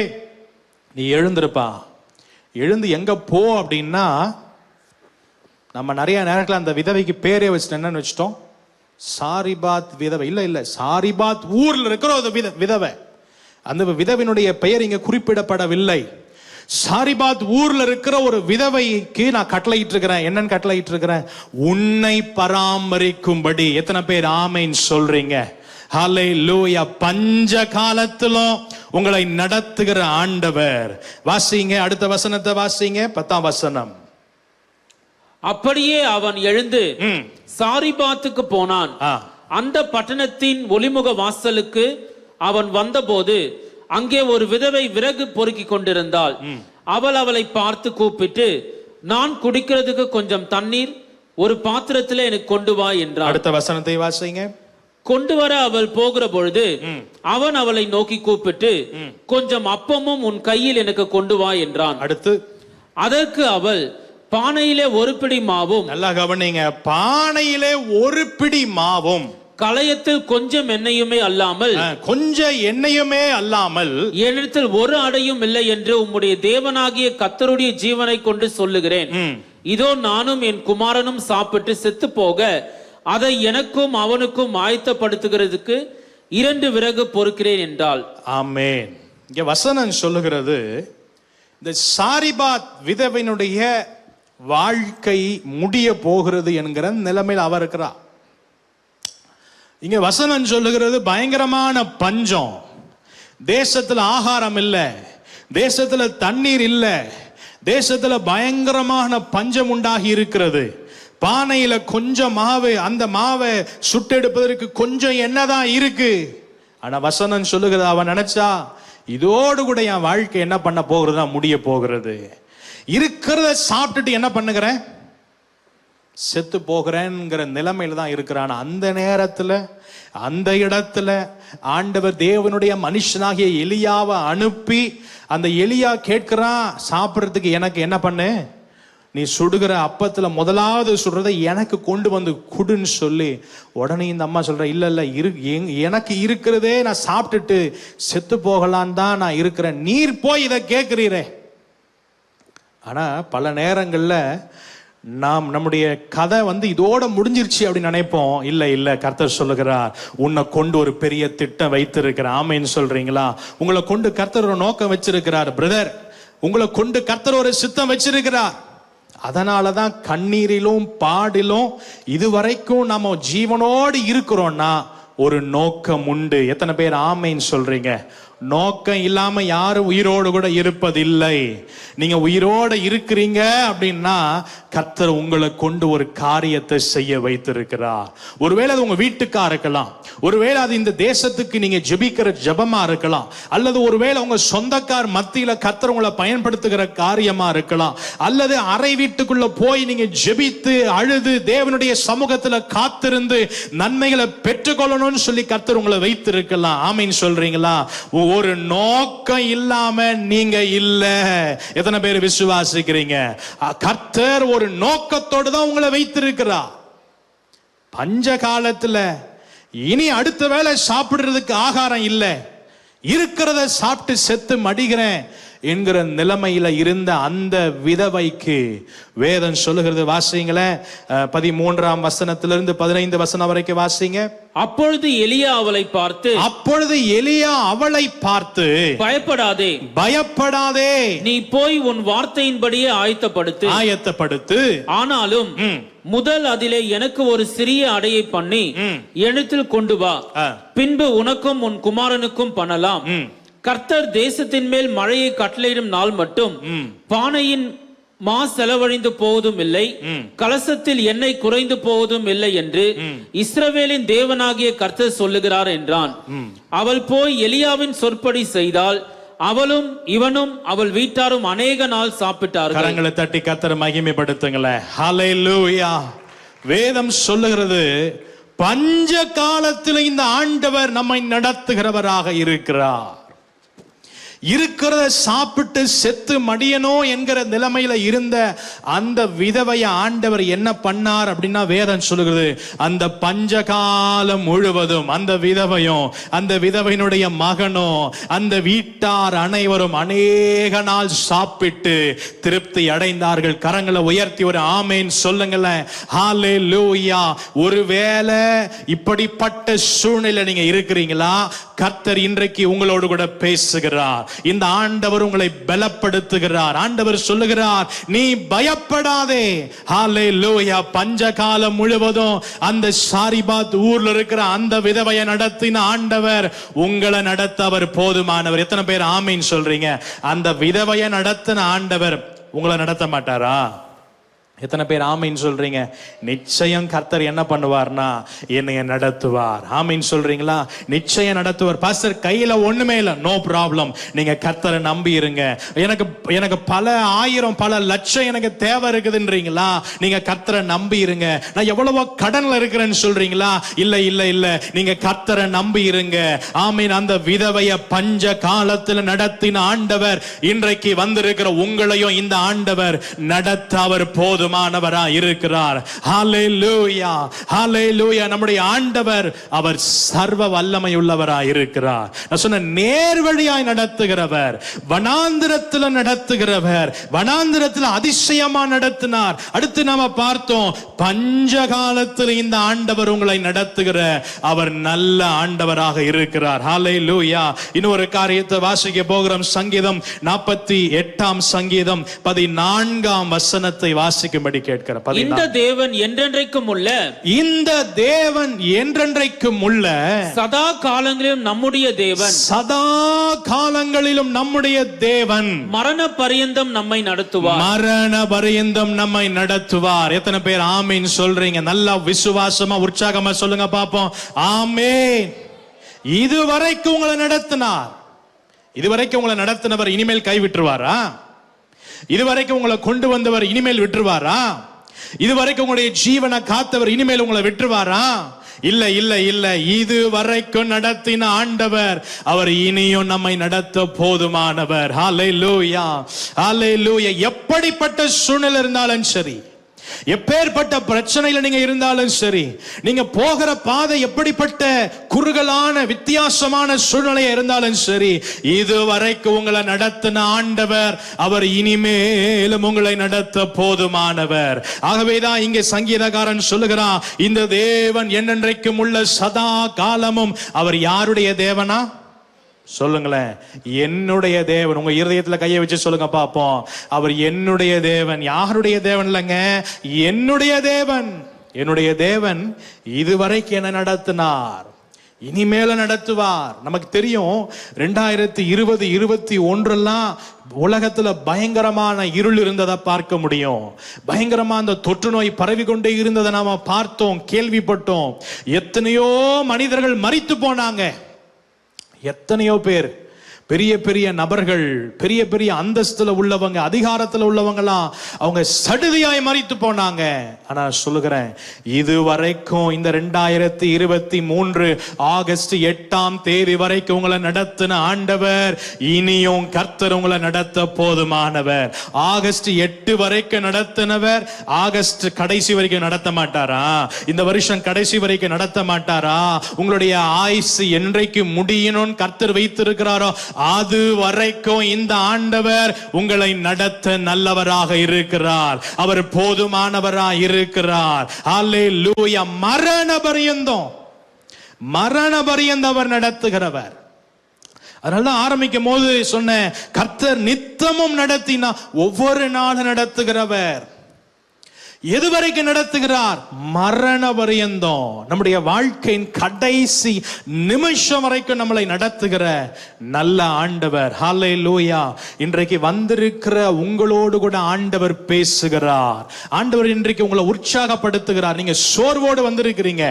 நீ எழுந்திருப்பா, எழுந்து எங்க போ அப்படின்னா, நம்ம நிறைய நேரத்தில் அந்த விதவைக்கு பேரே வச்சுட்டு என்னன்னு வச்சிட்டோம், சாரிபாத் விதவை. இல்ல சாரிபாத் ஊர்ல இருக்கிற ஒரு விதவை. அந்த விதவினுடைய பெயர் இங்க குறிப்பிடப்படவில்லை. சாரிபாத் ஊர்ல இருக்கிற ஒரு விதவைக்கு நான் கட்டளையிட்டு இருக்கிறேன். என்னன்னு கட்டளையிட்டு இருக்கிறேன்? உன்னை பராமரிக்கும்படி. எத்தனை பேர் ஆமென் சொல்றீங்க? ஹல்லேலூயா. பஞ்ச காலத்திலும் உங்களை நடத்துகிற ஆண்டவர். வாசிங்க அடுத்த வசனத்தை வாசிங்க, 10ஆம் வசனம். அப்படியே அவன் எழுந்து சாரிபாத்துக்கு போனான். அந்த பட்டணத்தின் ஒளிமுக வாசலுக்கு அவன் வந்தபோது அங்கே ஒரு விதவை விறகு பொறுக்கி கொண்டிருந்தாள். அவளை பார்த்து கூப்பிட்டு, நான் குடிக்கிறதுக்கு கொஞ்சம் தண்ணீர் ஒரு பாத்திரத்திலே எனக்கு கொண்டு வா என்றான். அடுத்த வசனத்தை வாசிங்க. கொண்டு வர அவள் போகிற பொழுது அவன் அவளை நோக்கி கூப்பிட்டு, கொஞ்சம் அப்பமும் உன் கையில் எனக்கு கொண்டு வா என்றான். அடுத்து அதற்கு அவள், பானையிலே ஒரு பிடி மாவும். நல்லா கவனிங்க, பானையிலே ஒரு பிடி மாவும், களையத்தில் கொஞ்சம் எண்ணெயுமே அல்லாமல், கொஞ்சம் எண்ணெயுமே அல்லாமல் என்னிடத்தில் ஒரு அடையும் இல்லை என்று உம்முடைய தேவனாகிய கர்த்தருடைய ஜீவனை கொண்டு சொல்லுகிறேன். இதோ நானும் என் குமாரனும் சாப்பிட்டு செத்து போக அதை எனக்கும் அவனுக்கும் ஆயத்தப்படுத்துகிறதுக்கு 2 விறகு பொறுக்கிறேன் என்றாள். ஆமென். இங்க வசனம் சொல்லுகிறது, இந்த சாரிபாத் விதவினுடைய வாழ்க்கை முடிய போகிறது என்கிற நிலைமையில் அவர் இருக்கிறார். இங்க வசனம் சொல்லுகிறது பயங்கரமான பஞ்சம். தேசத்துல ஆகாரம் இல்ல, தேசத்துல தண்ணீர் இல்ல, தேசத்துல பயங்கரமான பஞ்சம் உண்டாகி இருக்கிறது. பானையில கொஞ்சம் மாவு, அந்த மாவை சுட்டெடுப்பதற்கு கொஞ்சம் என்னதான் இருக்கு. ஆனா வசனம் சொல்லுகிறது, அவன் நினைச்சா இதோடு கூட என் வாழ்க்கை என்ன பண்ண போகிறதா முடிய போகிறது, இருக்கிறத சாப்பிட்டுட்டு என்ன பண்ணுகிறேன், செத்து போகிறேன்ங்கிற நிலைமையில தான் இருக்கிறான். அந்த நேரத்துல அந்த இடத்துல ஆண்டவர் தேவனுடைய மனுஷனாகிய எலியாவை அனுப்பி, அந்த எலியா கேட்கிறான், சாப்பிட்றதுக்கு எனக்கு என்ன பண்ணு, நீ சுடுகிற அப்பத்துல முதலாவது சுடுறதை எனக்கு கொண்டு வந்து குடுன்னு சொல்லி, உடனே இந்த அம்மா சொல்ற, இல்ல எனக்கு இருக்கிறதே நான் சாப்பிட்டுட்டு செத்து போகலான் தான் நான் இருக்கிறேன், நீர் போய் இதை கேட்கிறீரே. ஆனா பல நேரங்கள்ல நாம் நம்முடைய கதை இதோட முடிஞ்சிருச்சு அப்படின்னு நினைப்போம். இல்ல கர்த்தர் சொல்லுகிறார், உன்னை கொண்டு ஒரு பெரிய திட்டம் வைத்திருக்கிறார். ஆமென்னு சொல்றீங்களா? உங்களை கொண்டு கர்த்தர் ஒரு நோக்கம் வச்சிருக்கிறார் பிரதர். உங்களை கொண்டு கர்த்தர் ஒரு சித்தம் வச்சிருக்கிறார். அதனாலதான் கண்ணீரிலும் பாடிலும் இதுவரைக்கும் நம்ம ஜீவனோடு இருக்கிறோம்னா ஒரு நோக்கம் உண்டு. எத்தனை பேர் ஆமென்னு சொல்றீங்க? நோக்கம் இல்லாம யாரும் உயிரோடு கூட இருப்பதில்லை. நீங்க உயிரோடு இருக்கிறீங்க அப்படின்னா கர்த்தர் உங்களை கொண்டு ஒரு காரியத்தை செய்ய வைத்திருக்கிறார். ஒருவேளை அது உங்க வீட்டுக்கா இருக்கலாம், ஒருவேளை அது இந்த தேசத்துக்கு நீங்க ஜெபிக்கிற ஜெபமா இருக்கலாம், அல்லது ஒருவேளை உங்க சொந்தக்கார் மத்தியில கர்த்தர் உங்களை பயன்படுத்துகிற காரியமா இருக்கலாம், அல்லது அறை வீட்டுக்குள்ள போய் நீங்க ஜெபித்து அழுது தேவனுடைய சமூகத்துல காத்திருந்து நன்மைகளை பெற்றுக்கொள்ளணும்னு சொல்லி கர்த்தர் உங்களை வைத்திருக்கலாம். ஆமென் சொல்றீங்களா? ஒரு நோக்கம் இல்லாம நீங்க இல்ல. எத்தனை பேர் விசுவாசிக்கிறீங்க? கர்த்தர் ஒரு நோக்கத்தோடு தான் உங்களை வைத்திருக்கிறார். பஞ்ச காலத்துல இனி அடுத்த வேளை சாப்பிடுறதுக்கு ஆகாரம் இல்ல, இருக்கிறத சாப்பிட்டு செத்து மடிகிறேன், என்கிற நிலைமையில இருந்த அந்த விதவைக்கு வேதம் சொல்லுகிறது. வாசிங்களேன், 13ஆம் வசனத்திலிருந்து 15 வசனம் வரைக்கும் வாசிங்க. அப்பொழுது எலியா அவளை பார்த்து பயப்படாதே, நீ போய் உன் வார்த்தையின்படியே ஆயத்தப்படுத்து. ஆனாலும் முதல் அதிலே எனக்கு ஒரு சிறிய அடையை பண்ணி எழுத்தில் கொண்டு வா, பின்பு உனக்கும் உன் குமாரனுக்கும் பண்ணலாம். கர்த்தர் தேசத்தின் மேல் மழையை கட்டளையிடும் நாள் மட்டும் பானையின் மா செலவழிந்து போவதும் இல்லை, கலசத்தில் எண்ணெய் குறைந்து போவதும் இல்லை என்று இஸ்ரவேலின் தேவனாகிய கர்த்தர் சொல்லுகிறார் என்றான். அவள் போய் எலியாவின் சொற்படி செய்தால் அவளும் இவனும் அவள் வீட்டாரும் அநேக நாள் சாப்பிட்டார்கள். கரங்களை தட்டி கர்த்தரை மகிமைப்படுத்துங்களேன். ஹல்லேலூயா. வேதம் சொல்லுகிறது, பஞ்ச காலத்தில் இந்த ஆண்டவர் நம்மை நடத்துகிறவராக இருக்கிறார். இருக்கிறத சாப்பிட்டு செத்து மடியனோ என்கிற நிலைமையில இருந்த அந்த விதவைய ஆண்டவர் என்ன பண்ணார் அப்படின்னா, வேதம் சொல்லுகிறது, அந்த பஞ்சகாலம் முழுவதும் அந்த விதவையும் அந்த விதவையினுடைய மகனும் அந்த வீட்டார் அனைவரும் அநேக நாள் சாப்பிட்டு திருப்தி அடைந்தார்கள். கரங்களை உயர்த்தி ஒரு ஆமேன் சொல்லுங்களேன். ஹல்லேலூயா. ஒருவேளை இப்படிப்பட்ட சூழ்நிலை நீங்க இருக்கிறீங்களா? கர்த்தர் இன்றைக்கு உங்களோடு கூட பேசுகிறார். இந்த ஆண்டவர் உங்களை பலப்படுத்துகிறார். ஆண்டவர் சொல்லுகிறார், நீ பயப்படாதே. ஹல்லேலூயா. பஞ்சகாலம் முழுவதும் அந்த சாரிபாத் ஊர்ல இருக்கிற அந்த விதவையை நடத்தின ஆண்டவர் உங்களை நடத்த அவர் போதுமானவர். எத்தனை பேர் ஆமீன் சொல்றீங்க? அந்த விதவையை நடத்தின ஆண்டவர் உங்களை நடத்த மாட்டாரா? எத்தனை பேர் ஆமீன் சொல்றீங்க? நிச்சயம் கர்த்தர் என்ன பண்ணுவார்னா என்னைய நடத்துவார். ஆமீன் சொல்றீங்களா? நிச்சயம் நடத்துவார். பாஸ்டர் கையில ஒண்ணுமே இல்லை, நோ ப்ராப்ளம். நீங்க கர்த்தரை நம்பி இருங்க. எனக்கு பல ஆயிரம் பல லட்சம் எனக்கு தேவை இருக்குதுன்றீங்களா? நீங்க கர்த்தரை நம்பி இருங்க. நான் எவ்வளவோ கடன்ல இருக்கிறேன்னு சொல்றீங்களா? இல்ல இல்ல இல்ல, நீங்க கர்த்தரை நம்பி இருங்க. ஆமீன். அந்த விதவைய பஞ்ச காலத்துல நடத்தின ஆண்டவர் இன்றைக்கு வந்திருக்கிற உங்களையும் இந்த ஆண்டவர் நடத்த அவர் போதும் இருக்கிறார். ஹல்லேலூயா. ஹல்லேலூயா. நம்முடைய ஆண்டவர் அவர் சர்வ வல்லமை உள்ளவராய் இருக்கிறார். நான் சொன்ன நேர்வழியாய் நடத்துகிறவர், வனாந்திரத்தில் நடத்துகிறவர், வனாந்திரத்தில் அதிசயமா நடத்தினார். அடுத்து நாம பார்த்தோம், பஞ்சகாலத்தில் இந்த ஆண்டவர் உங்களை நடத்துகிற அவர் நல்ல ஆண்டவராக இருக்கிறார். ஹல்லேலூயா. இன்னொரு காரியத்தை வாசிக்க போகிறோம். சங்கீதம் 48ஆம் சங்கீதம் 14ஆம் வசனத்தை வாசிக்கும்படி கேட்கிறேன். இந்த தேவன் என்றென்றைக்கும் உள்ள, இந்த தேவன் என்றென்றைக்கும் உள்ள, சதா காலங்களிலும் நம்முடைய தேவன், சதா காலங்களிலும் நம்முடைய தேவன், மரண பரியந்தம் நம்மை நடத்துவார். மரண பரியந்தம் நம்மை நடத்துவார். எத்தனை பேர் ஆமீன் சொல்றீங்க? நல்லா விசுவாசமா உற்சாகமா சொல்லுங்க பாப்போம். ஆமீன். இதுவரைக்கும் உங்களை நடத்தினார். இதுவரைக்கும் உங்களை நடத்தினவர் இனிமேல் கைவிட்டுருவாரா? இதுவரைக்கும் உங்களை கொண்டு வந்தவர் இனிமேல் விட்டுருவாரா? இதுவரைக்கும் உங்களுடைய ஜீவனை காத்தவர் இனிமேல் உங்களை விட்டுருவாரா? இல்ல இல்ல இல்ல. இதுவரைக்கும் நடத்தின ஆண்டவர் அவர் இனியும் நம்மை நடத்த போதுமானவர். ஹல்லேலூயா. ஹல்லேலூயா. எப்படிப்பட்ட சூழ்நிலை இருந்தாலும் சரி, எப்பேற்பட்ட பிரச்சனையில நீங்க இருந்தாலும் சரி, நீங்க போகிற பாதை எப்படிப்பட்ட குறுகலான வித்தியாசமான சூழ்நிலையா இருந்தாலும் சரி, இதுவரைக்கும் உங்களை நடத்தின ஆண்டவர் அவர் இனிமேலும் உங்களை நடத்த போதுமானவர். ஆகவேதான் இங்கே சங்கீதக்காரன் சொல்லுகிறான், இந்த தேவன் என்னென்றைக்கும் உள்ள சதா காலமும் அவர் யாருடைய தேவனா? சொல்லுங்களேன். என்னுடைய தேவன். உங்க இருதயத்துல கையை வச்சு சொல்லுங்க பாப்போம். அவர் என்னுடைய தேவன். யாருடைய தேவன் இல்லைங்க, என்னுடைய தேவன். என்னுடைய தேவன் இதுவரைக்கும் என்ன நடத்தினார், இனிமேல நடத்துவார். நமக்கு தெரியும் 2020 21 உலகத்துல பயங்கரமான இருள் இருந்ததை பார்க்க முடியும். பயங்கரமா அந்த தொற்று நோய் பரவி கொண்டே இருந்ததை நாம பார்த்தோம், கேள்விப்பட்டோம். எத்தனையோ மனிதர்கள் மரித்து போனாங்க. எத்தனையோ பேர், பெரிய பெரிய நபர்கள், பெரிய பெரிய அந்தஸ்துல உள்ளவங்க, அதிகாரத்துல உள்ளவங்கலாம் அவங்க சடுதியாய் மரித்து போனாங்க. ஆனா சொல்லுகிறேன், இதுவரைக்கும் இந்த 2023 ஆகஸ்ட் 8ஆம் தேதி வரைக்கும் உங்களை நடத்தின ஆண்டவர் இனியும் கர்த்தர் உங்களை நடத்த போதுமானவர். ஆகஸ்ட் 8 வரைக்கும் நடத்தினவர் ஆகஸ்ட் கடைசி வரைக்கும் நடத்த மாட்டாரா? இந்த வருஷம் கடைசி வரைக்கும் நடத்த மாட்டாரா? உங்களுடைய ஆயுசு என்றைக்கு முடியணும்னு கர்த்தர் வைத்திருக்கிறாரோ அது வரைக்கும் இந்த ஆண்டவர் உங்களை நடத்த நல்லவராக இருக்கிறார். அவர் போதுமானவராக இருக்கிறார். அல்லேலூயா. மரண பரியந்தம் அவர் நடத்துகிறவர். அதனால ஆரம்பிக்கும் போது சொன்ன கர்த்தர் நித்தமும் நடத்தினா ஒவ்வொரு நாளும் நடத்துகிறவர். எதுவரைக்கும் நடத்துகிறார்? மரண பரியந்தம், நம்முடைய வாழ்க்கையின் கடைசி நிமிஷம் வரைக்கும் நம்மளை நடத்துகிற நல்ல ஆண்டவர். ஹல்லேலூயா. இன்றைக்கு வந்திருக்கிற உங்களோடு கூட ஆண்டவர் பேசுகிறார். ஆண்டவர் இன்றைக்கு உங்களை உற்சாகப்படுத்துகிறார். நீங்க சோர்வோடு வந்திருக்கிறீங்க,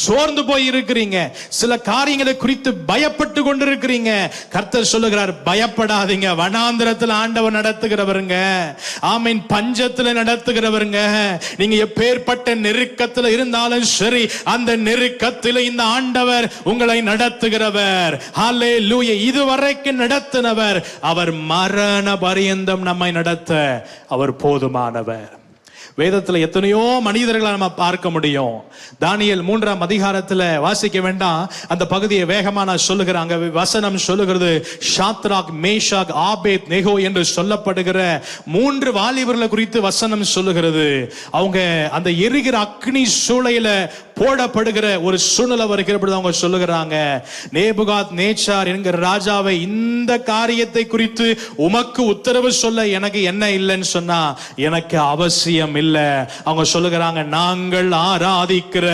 சோர்ந்து போய் இருக்கிறீங்க, சில காரியங்களை குறித்து பயப்பட்டு கொண்டிருக்கிறீங்க. கர்த்தர் சொல்லுகிறார், பயப்படாதீங்க. வனாந்திரத்தில் ஆண்டவர் நடத்துகிறவருங்க. ஆமீன். பஞ்சத்துல நடத்துகிறவருங்க. நீங்க எப்பேற்பட்ட நெருக்கத்தில் இருந்தாலும் சரி, அந்த நெருக்கத்தில் இந்த ஆண்டவர் உங்களை நடத்துகிறவர். ஹல்லேலூயா. இதுவரைக்கும் நடத்தினவர். அவர் மரண பரியந்தம் நம்மை நடத்த அவர் போதுமானவர். வேதத்துல எத்தனையோ மனிதர்களை நம்ம பார்க்க முடியும். தானியேல் 3ஆம் அதிகாரத்துல வாசிக்க வேண்டாம், அந்த பகுதியை வேகமா நான் சொல்லுகிறேன். அங்க வசனம் சொல்லுகிறது, ஷாத்ராக், மேஷாக், ஆபேத் நேகோ என்று சொல்லப்படுகிற 3 வாலிபர்களை குறித்து வசனம் சொல்லுகிறது. அவங்க அந்த எரிகிற அக்னி சூளையில போடப்படுகிற ஒரு சூழ்நிலை வருகிற பொழுது அவங்க சொல்லுகிறாங்க, நேபுகாத் நேச்சார் என்கிற ராஜாவை, இந்த காரியத்தை குறித்து உமக்கு உத்தரவு சொல்ல எனக்கு என்ன இல்லைன்னு சொன்னா எனக்கு அவசியம் இல்லை. அவங்க சொல்லுகிறாங்க, நாங்கள் ஆராதிக்கிற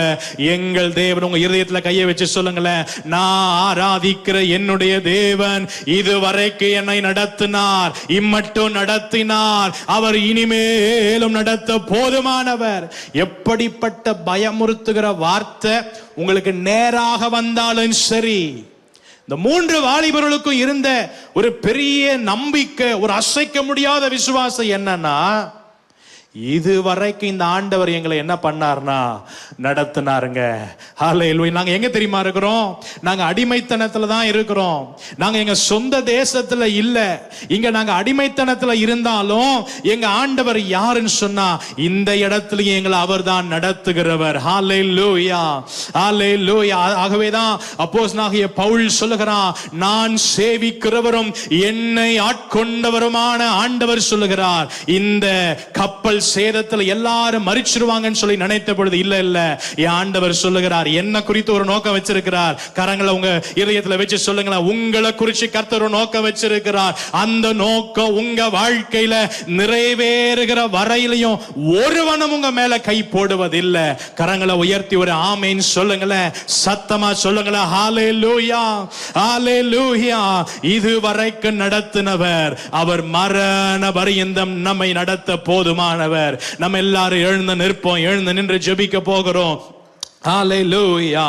எங்கள் தேவன். உங்க இருதயத்துல கையை வச்சு சொல்லுங்களேன், நான் ஆராதிக்கிற என்னுடைய தேவன் இதுவரைக்கும் என்னை நடத்தினார், இம்மட்டும் நடத்தினார், அவர் இனிமேலும் நடத்த போதுமானவர். எப்படிப்பட்ட பயமுறுத்துகிற வார்த்தை உங்களுக்கு நேராக வந்தாலும் சரி, இந்த 3 வாலிபர்களுக்கும் இருந்த ஒரு பெரிய நம்பிக்கை, ஒரு அசைக்க முடியாத விசுவாசம் என்னன்னா, இதுவரைக்கும் இந்த ஆண்டவர் எங்களை என்ன பண்ணார்னா நடத்தினாருங்க. ஹல்லேலூயா. நாங்க எங்க தெரியுமா இருக்கிறோம்? நாங்க அடிமைத்தனத்துல தான் இருக்கிறோம். நாங்க எங்க சொந்த தேசத்துல இல்ல. இங்க நாங்க அடிமைத்தனத்துல இருந்தாலும் எங்க ஆண்டவர் யாருன்னு சொன்னா, இந்த இடத்துலயும் எங்களை அவர் தான் நடத்துகிறவர். ஹல்லேலூயா. ஹல்லேலூயா. ஆகவேதான் அப்போஸ்தலனாகிய பவுல் சொல்லுகிறான், நான் சேவிக்கிறவரும் என்னை ஆட்கொண்டவருமான ஆண்டவர் சொல்லுகிறார், இந்த கப்பல் சேதத்துல எல்லாரும் மரிச்சிருவாங்கன்னு சொல்லி நினைத்த பொழுது இல்ல இல்ல, என் ஆண்டவர் சொல்லுகிறார், என்ன குறித்து ஒரு நோக்கம் வச்சிருக்கிறார். கரங்களை உங்க இதயத்துல வச்சு சொல்லுங்களேன், உங்களை குறித்து கர்த்தர் ஒரு நோக்கம் வச்சிருக்கிறார். அந்த நோக்கம் உங்க வாழ்க்கையில நிறைவேறுகிற வரையிலையும் ஒருவனும் உங்க மேல கை போடுவதில்லை. கரங்களை உயர்த்தி ஒரு ஆமேன் சொல்லுங்களேன், சத்தமா சொல்லுங்களேன். ஹல்லேலூயா. ஹல்லேலூயா. இதுவரைக்கும் நடத்தினவர் அவர் மரண பரியந்தம் நம்மை நடத்த போதுமானவர். நம்ம எல்லாரும் எழுந்து நிற்போம், எழுந்து நின்று ஜெபிக்க போகிறோம். ஹல்லேலூயா.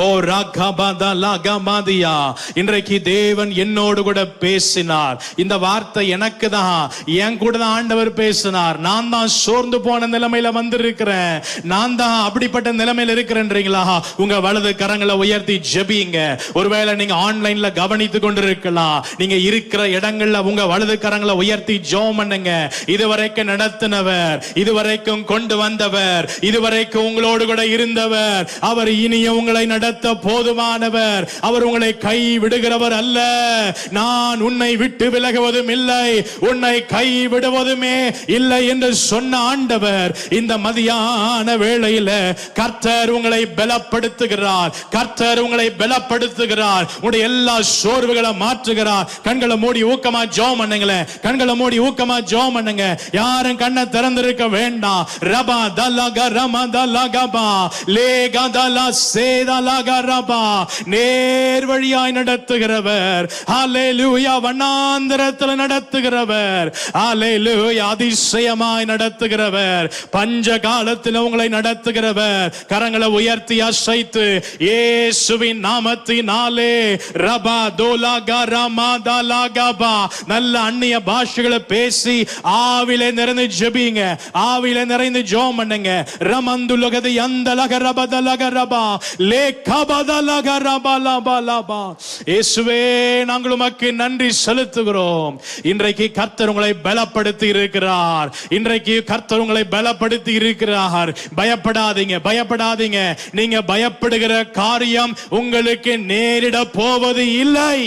ஓ ராகபத லகமதியா. இன்றைக்கு தேவன் என்னோடு கூட பேசினார். இந்த வார்த்தை எனக்கு தான், என் கூட தான் ஆண்டவர் பேசினார். நான் தான் சோர்ந்து போன நிலைமையில வந்திருக்கிறேன், நான் தான் அப்படிப்பட்ட நிலைமையில இருக்கிறேன்றீங்களா? உங்க வலது கரங்களை உயர்த்தி ஜெபிங்க. ஒருவேளை நீங்க ஆன்லைன்ல கவனித்து கொண்டிருக்கலாம், நீங்க இருக்கிற இடங்கள்ல உங்க வலது கரங்களை உயர்த்தி ஜெபம் பண்ணுங்க. இதுவரைக்கும் நடத்தினவர், இதுவரைக்கும் கொண்டு வந்தவர், இதுவரைக்கும் உங்களோடு கூட இருந்தவர், அவர் இனியும் உங்களை நடத்த போதுமானவர். அவர் உங்களை கை விடுகிறவர் அல்ல. நான் உன்னை விட்டு விலகுவதும் இல்லை, உன்னை கை விடுவதுமே இல்லை என்று சொன்ன ஆண்டவர் இந்த மதியான வேளையில கர்த்தர் உங்களை பலப்படுத்துகிறார். கர்த்தர் உங்களை பலப்படுத்துகிறார். உங்களுடைய எல்லா சோர்வுகளை மாற்றுகிறார். கண்களை மூடி ஊக்கமா ஜெபம் பண்ணுங்களேன். கண்களை மூடி ஊக்கமா ஜெபம் பண்ணுங்க. யாரும் கண்ணை திறந்திருக்க வேண்டாம். ரபா தலக ரம தலகபா லே நேர் வழியாய் நடத்துகிறவர். ஹல்லேலூயா. வனாந்திரத்தில் நடத்துகிறவர். ஹல்லேலூயா. அதிசயமாய் நடத்துகிறவர். பஞ்ச காலத்தில் உங்களை நடத்துகிறவர். கரங்களை உயர்த்தி அசைத்து இயேசுவின் நாமத்தினாலே ரபா தோலக ரமதலகபா. நல்ல அந்நிய பாஷைகளை பேசி ஆவிலே நிறைந்து ஜெபிங்க. ஆவிலே நிறைந்து ஜெபம் பண்ணுங்க. ரமந்துலகதி அந்தலக இயேசுவே, நாங்கள் உமக்கு நன்றி செலுத்துகிறோம். இன்றைக்கு கர்த்தர் உங்களை பலப்படுத்தி இருக்கிறார். இன்றைக்கு கர்த்தர் உங்களை பலப்படுத்தி இருக்கிறார். பயப்படாதீங்க, பயப்படாதீங்க. நீங்க பயப்படுகிற காரியம் உங்களுக்கு நேரிட போவது இல்லை.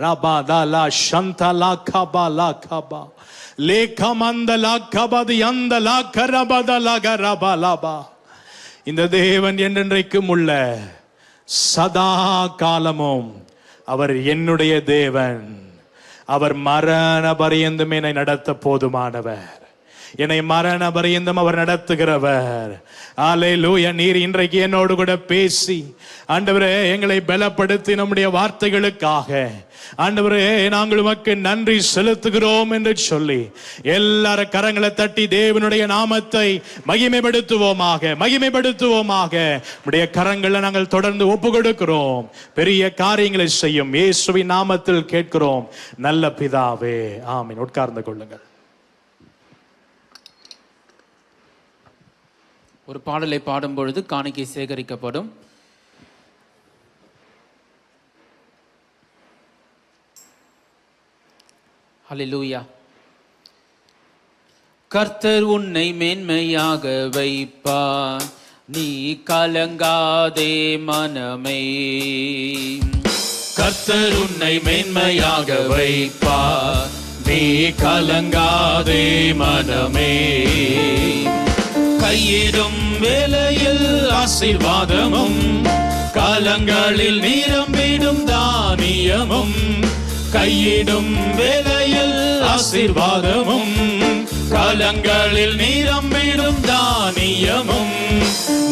ரபாதலா சந்தலா கபலா கபா லேகமந்தலா கபதி அந்தலா கரபதலா கரபலபா. இந்த தேவன் என்றென்றைக்கும் உள்ள சதா காலமும் அவர் என்னுடைய தேவன். அவர் மரண பரியந்தம் என்னை நடத்த போதுமானவர். என்னை மரண பரியந்தம் அவர் நடத்துகிறவர். அல்லேலூயா. நீர் இன்றைக்கு என்னோடு கூட பேசி ஆண்டவரே எங்களை பலப்படுத்தி நம்முடைய வார்த்தைகளுக்காக ஆண்டவரே நாங்கள் உமக்கு நன்றி செலுத்துகிறோம் என்று சொல்லி எல்லார கரங்களை தட்டி தேவனுடைய நாமத்தை மகிமைப்படுத்துவோமாக, மகிமைப்படுத்துவோமாக. உடைய கரங்களை நாங்கள் தொடர்ந்து ஒப்பு கொடுக்கிறோம். பெரிய காரியங்களை செய்யும் இயேசுவின் நாமத்தில் கேட்கிறோம் நல்ல பிதாவே, ஆமென். உட்கார்ந்து கொள்ளுங்கள். ஒரு பாடலை பாடும் பொழுது காணிக்கை சேகரிக்கப்படும். ஹல்லேலூயா. கர்த்தர் உன்னை மேன்மையாக வைப்பார், நீ கலங்காதே மனமே. கர்த்தர் உன்னை மேன்மையாக வைப்பார், நீ கலங்காதே மனமே. கையிடும் வேளையில் ஆசீர்வாதமும், காலங்களில் நிரம்பிடும் தானியமும். கையிடும் வேளையில் ஆசீர்வாதமும், காலங்களில் நிரம்பிடும் தானியமும்.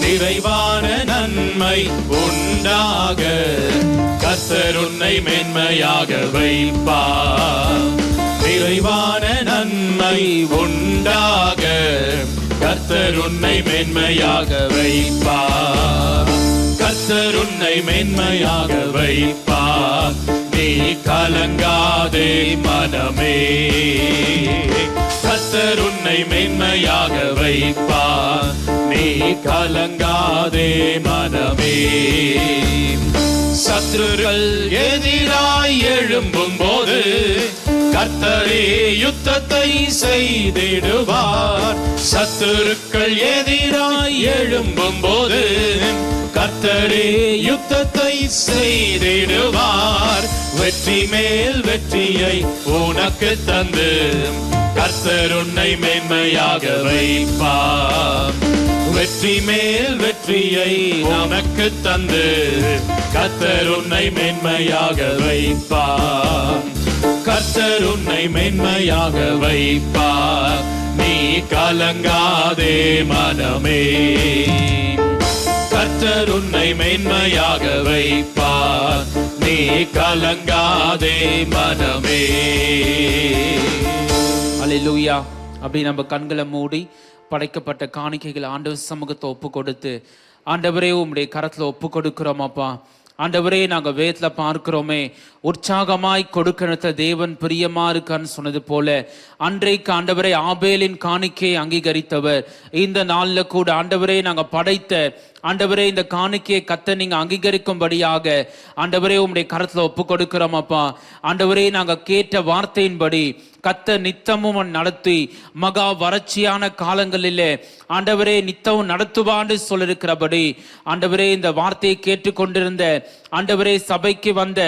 நிறைவான நன்மை உண்டாக கர்த்தர் உன்னை மேன்மையாக வைப்பார். நிறைவான நன்மை உண்டாக கர்த்தர் உன்னை மேன்மையாக வைப்பார். கர்த்தர் உன்னை மேன்மையாக வைப்பார், நீ கலங்காதே மனமே. கர்த்தர் உன்னை மேன்மையாக வைப்பார், நீ கலங்காதே மனமே. சத்துருக்கள் எதிராய் எழும்பும் போது கர்த்தரே யுத்தத்தை செய்திடுவார். சத்துருக்கள் எதிராய் எழும்பும் போது கர்த்தரே யுத்தத்தை செய்திடுவார். வெற்றி மேல் வெற்றியை உனக்கு தந்து கர்த்தர் உன்னை மேன்மையாக வைப்பார். வெற்றி மேல் வெற்றியை உனக்கு தந்து கர்த்தர் உன்னை மேன்மையாக வைப்பார். கர்த்தர் உன்னை மேன்மையாக வைப்பார், நீ கலங்காதே மனமே. கர்த்தர் உன்னை மேன்மையாக வைப்பார், நீ கலங்காதே மனமே. அல்லேலூயா. அப்படி நம்ம கண்களை மூடி படைக்கப்பட்ட காணிக்கைகள் ஆண்டவர் சமூகத்தை ஒப்பு கொடுத்து, ஆண்டவரே உம்முடைய கரத்துல ஒப்பு கொடுக்கிறோம் அப்பா. ஆண்டவரே நாங்க வேதத்துல பார்க்கிறோமே, உற்சாகமாய் கொடுக்கிற தேவன் பிரியமா இருக்கான்னு சொன்னது போல அன்றைக்கு ஆண்டவரே ஆபேலின் காணிக்கையை அங்கீகரித்தவர். இந்த நாள்ல கூட ஆண்டவரே நாங்க படைத்த ஆண்டவரே இந்த காணிக்கையை கத்த நீங்க அங்கீகரிக்கும்படியாக ஆண்டவரே உம்முடைய கரத்துல ஒப்பு கொடுக்கிறோம் அப்பா. ஆண்டவரே நாங்க கேட்ட வார்த்தையின்படி கத்த நித்தமும் நடத்தி மகா வறட்சியான காலங்களிலே ஆண்டவரே நித்தமும் நடத்துவான்னு சொல்லிருக்கிறபடி ஆண்டவரே இந்த வார்த்தையை கேட்டுக்கொண்டிருந்த ஆண்டவரே சபைக்கு வந்த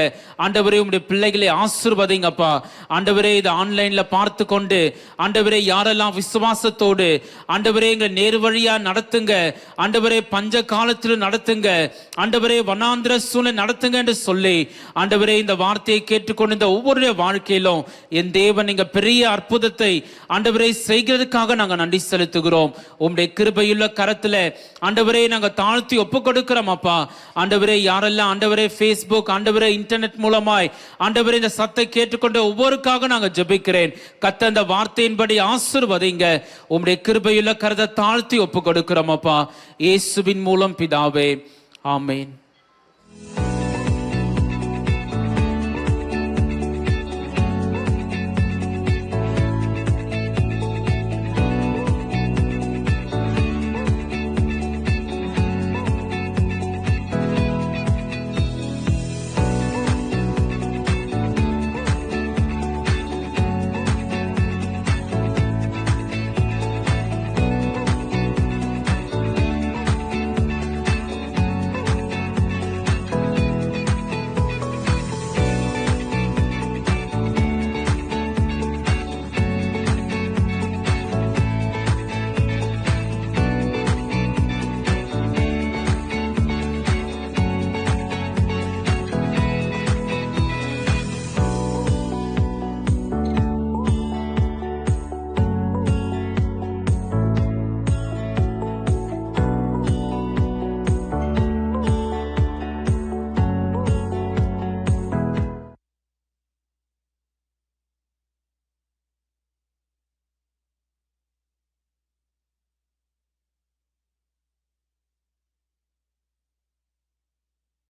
ஆண்டவரே உம்முடைய பிள்ளைகளை ஆசீர்வதிங்கப்பா. ஆண்டவரே இதை ஆன்லைன்ல பார்த்து கொண்டு ஆண்டவரே யாரெல்லாம் விசுவாசத்தோடு ஆண்டவரே எங்களை நேர் வழியா நடத்துங்க, ஆண்டவரே பஞ்ச காலத்தில் நடத்துங்க, ஆண்டவரே வனாந்திர சூழலை நடத்துங்க என்று சொல்லி ஆண்டவரே இந்த வார்த்தையை கேட்டுக்கொண்டு இந்த ஒவ்வொரு வாழ்க்கையிலும் என் தேவன் நீங்க பெரிய அற்புதத்தை ஆண்டவரே செய்கிறதுக்காக நாங்க நன்றி செலுத்துகிறோம். உம்முடைய கிருபையுள்ள கரத்துல ஆண்டவரே நாங்க தாழ்த்தி ஒப்பு கொடுக்கிறோம் அப்பா. ஆண்டவரே யாரெல்லாம் ஆண்டவரே ஃபேஸ்புக் ஆண்டவரே இன்டர்நெட் மூலமாய் ஆண்டவரே இந்த சத்தை கேட்டுக்கொண்ட ஒவ்வொருக்காக நாங்க ஜெபிக்கிறேன். கத்த அந்த வார்த்தையின்படி ஆசீர்வதிங்க. உம்முடைய கிருபையுள்ள கரத்தை தாழ்த்தி ஒப்பு கொடுக்கிறோம் அப்பா. இயேசுவின் மூலம் பிதாவே, ஆமென்.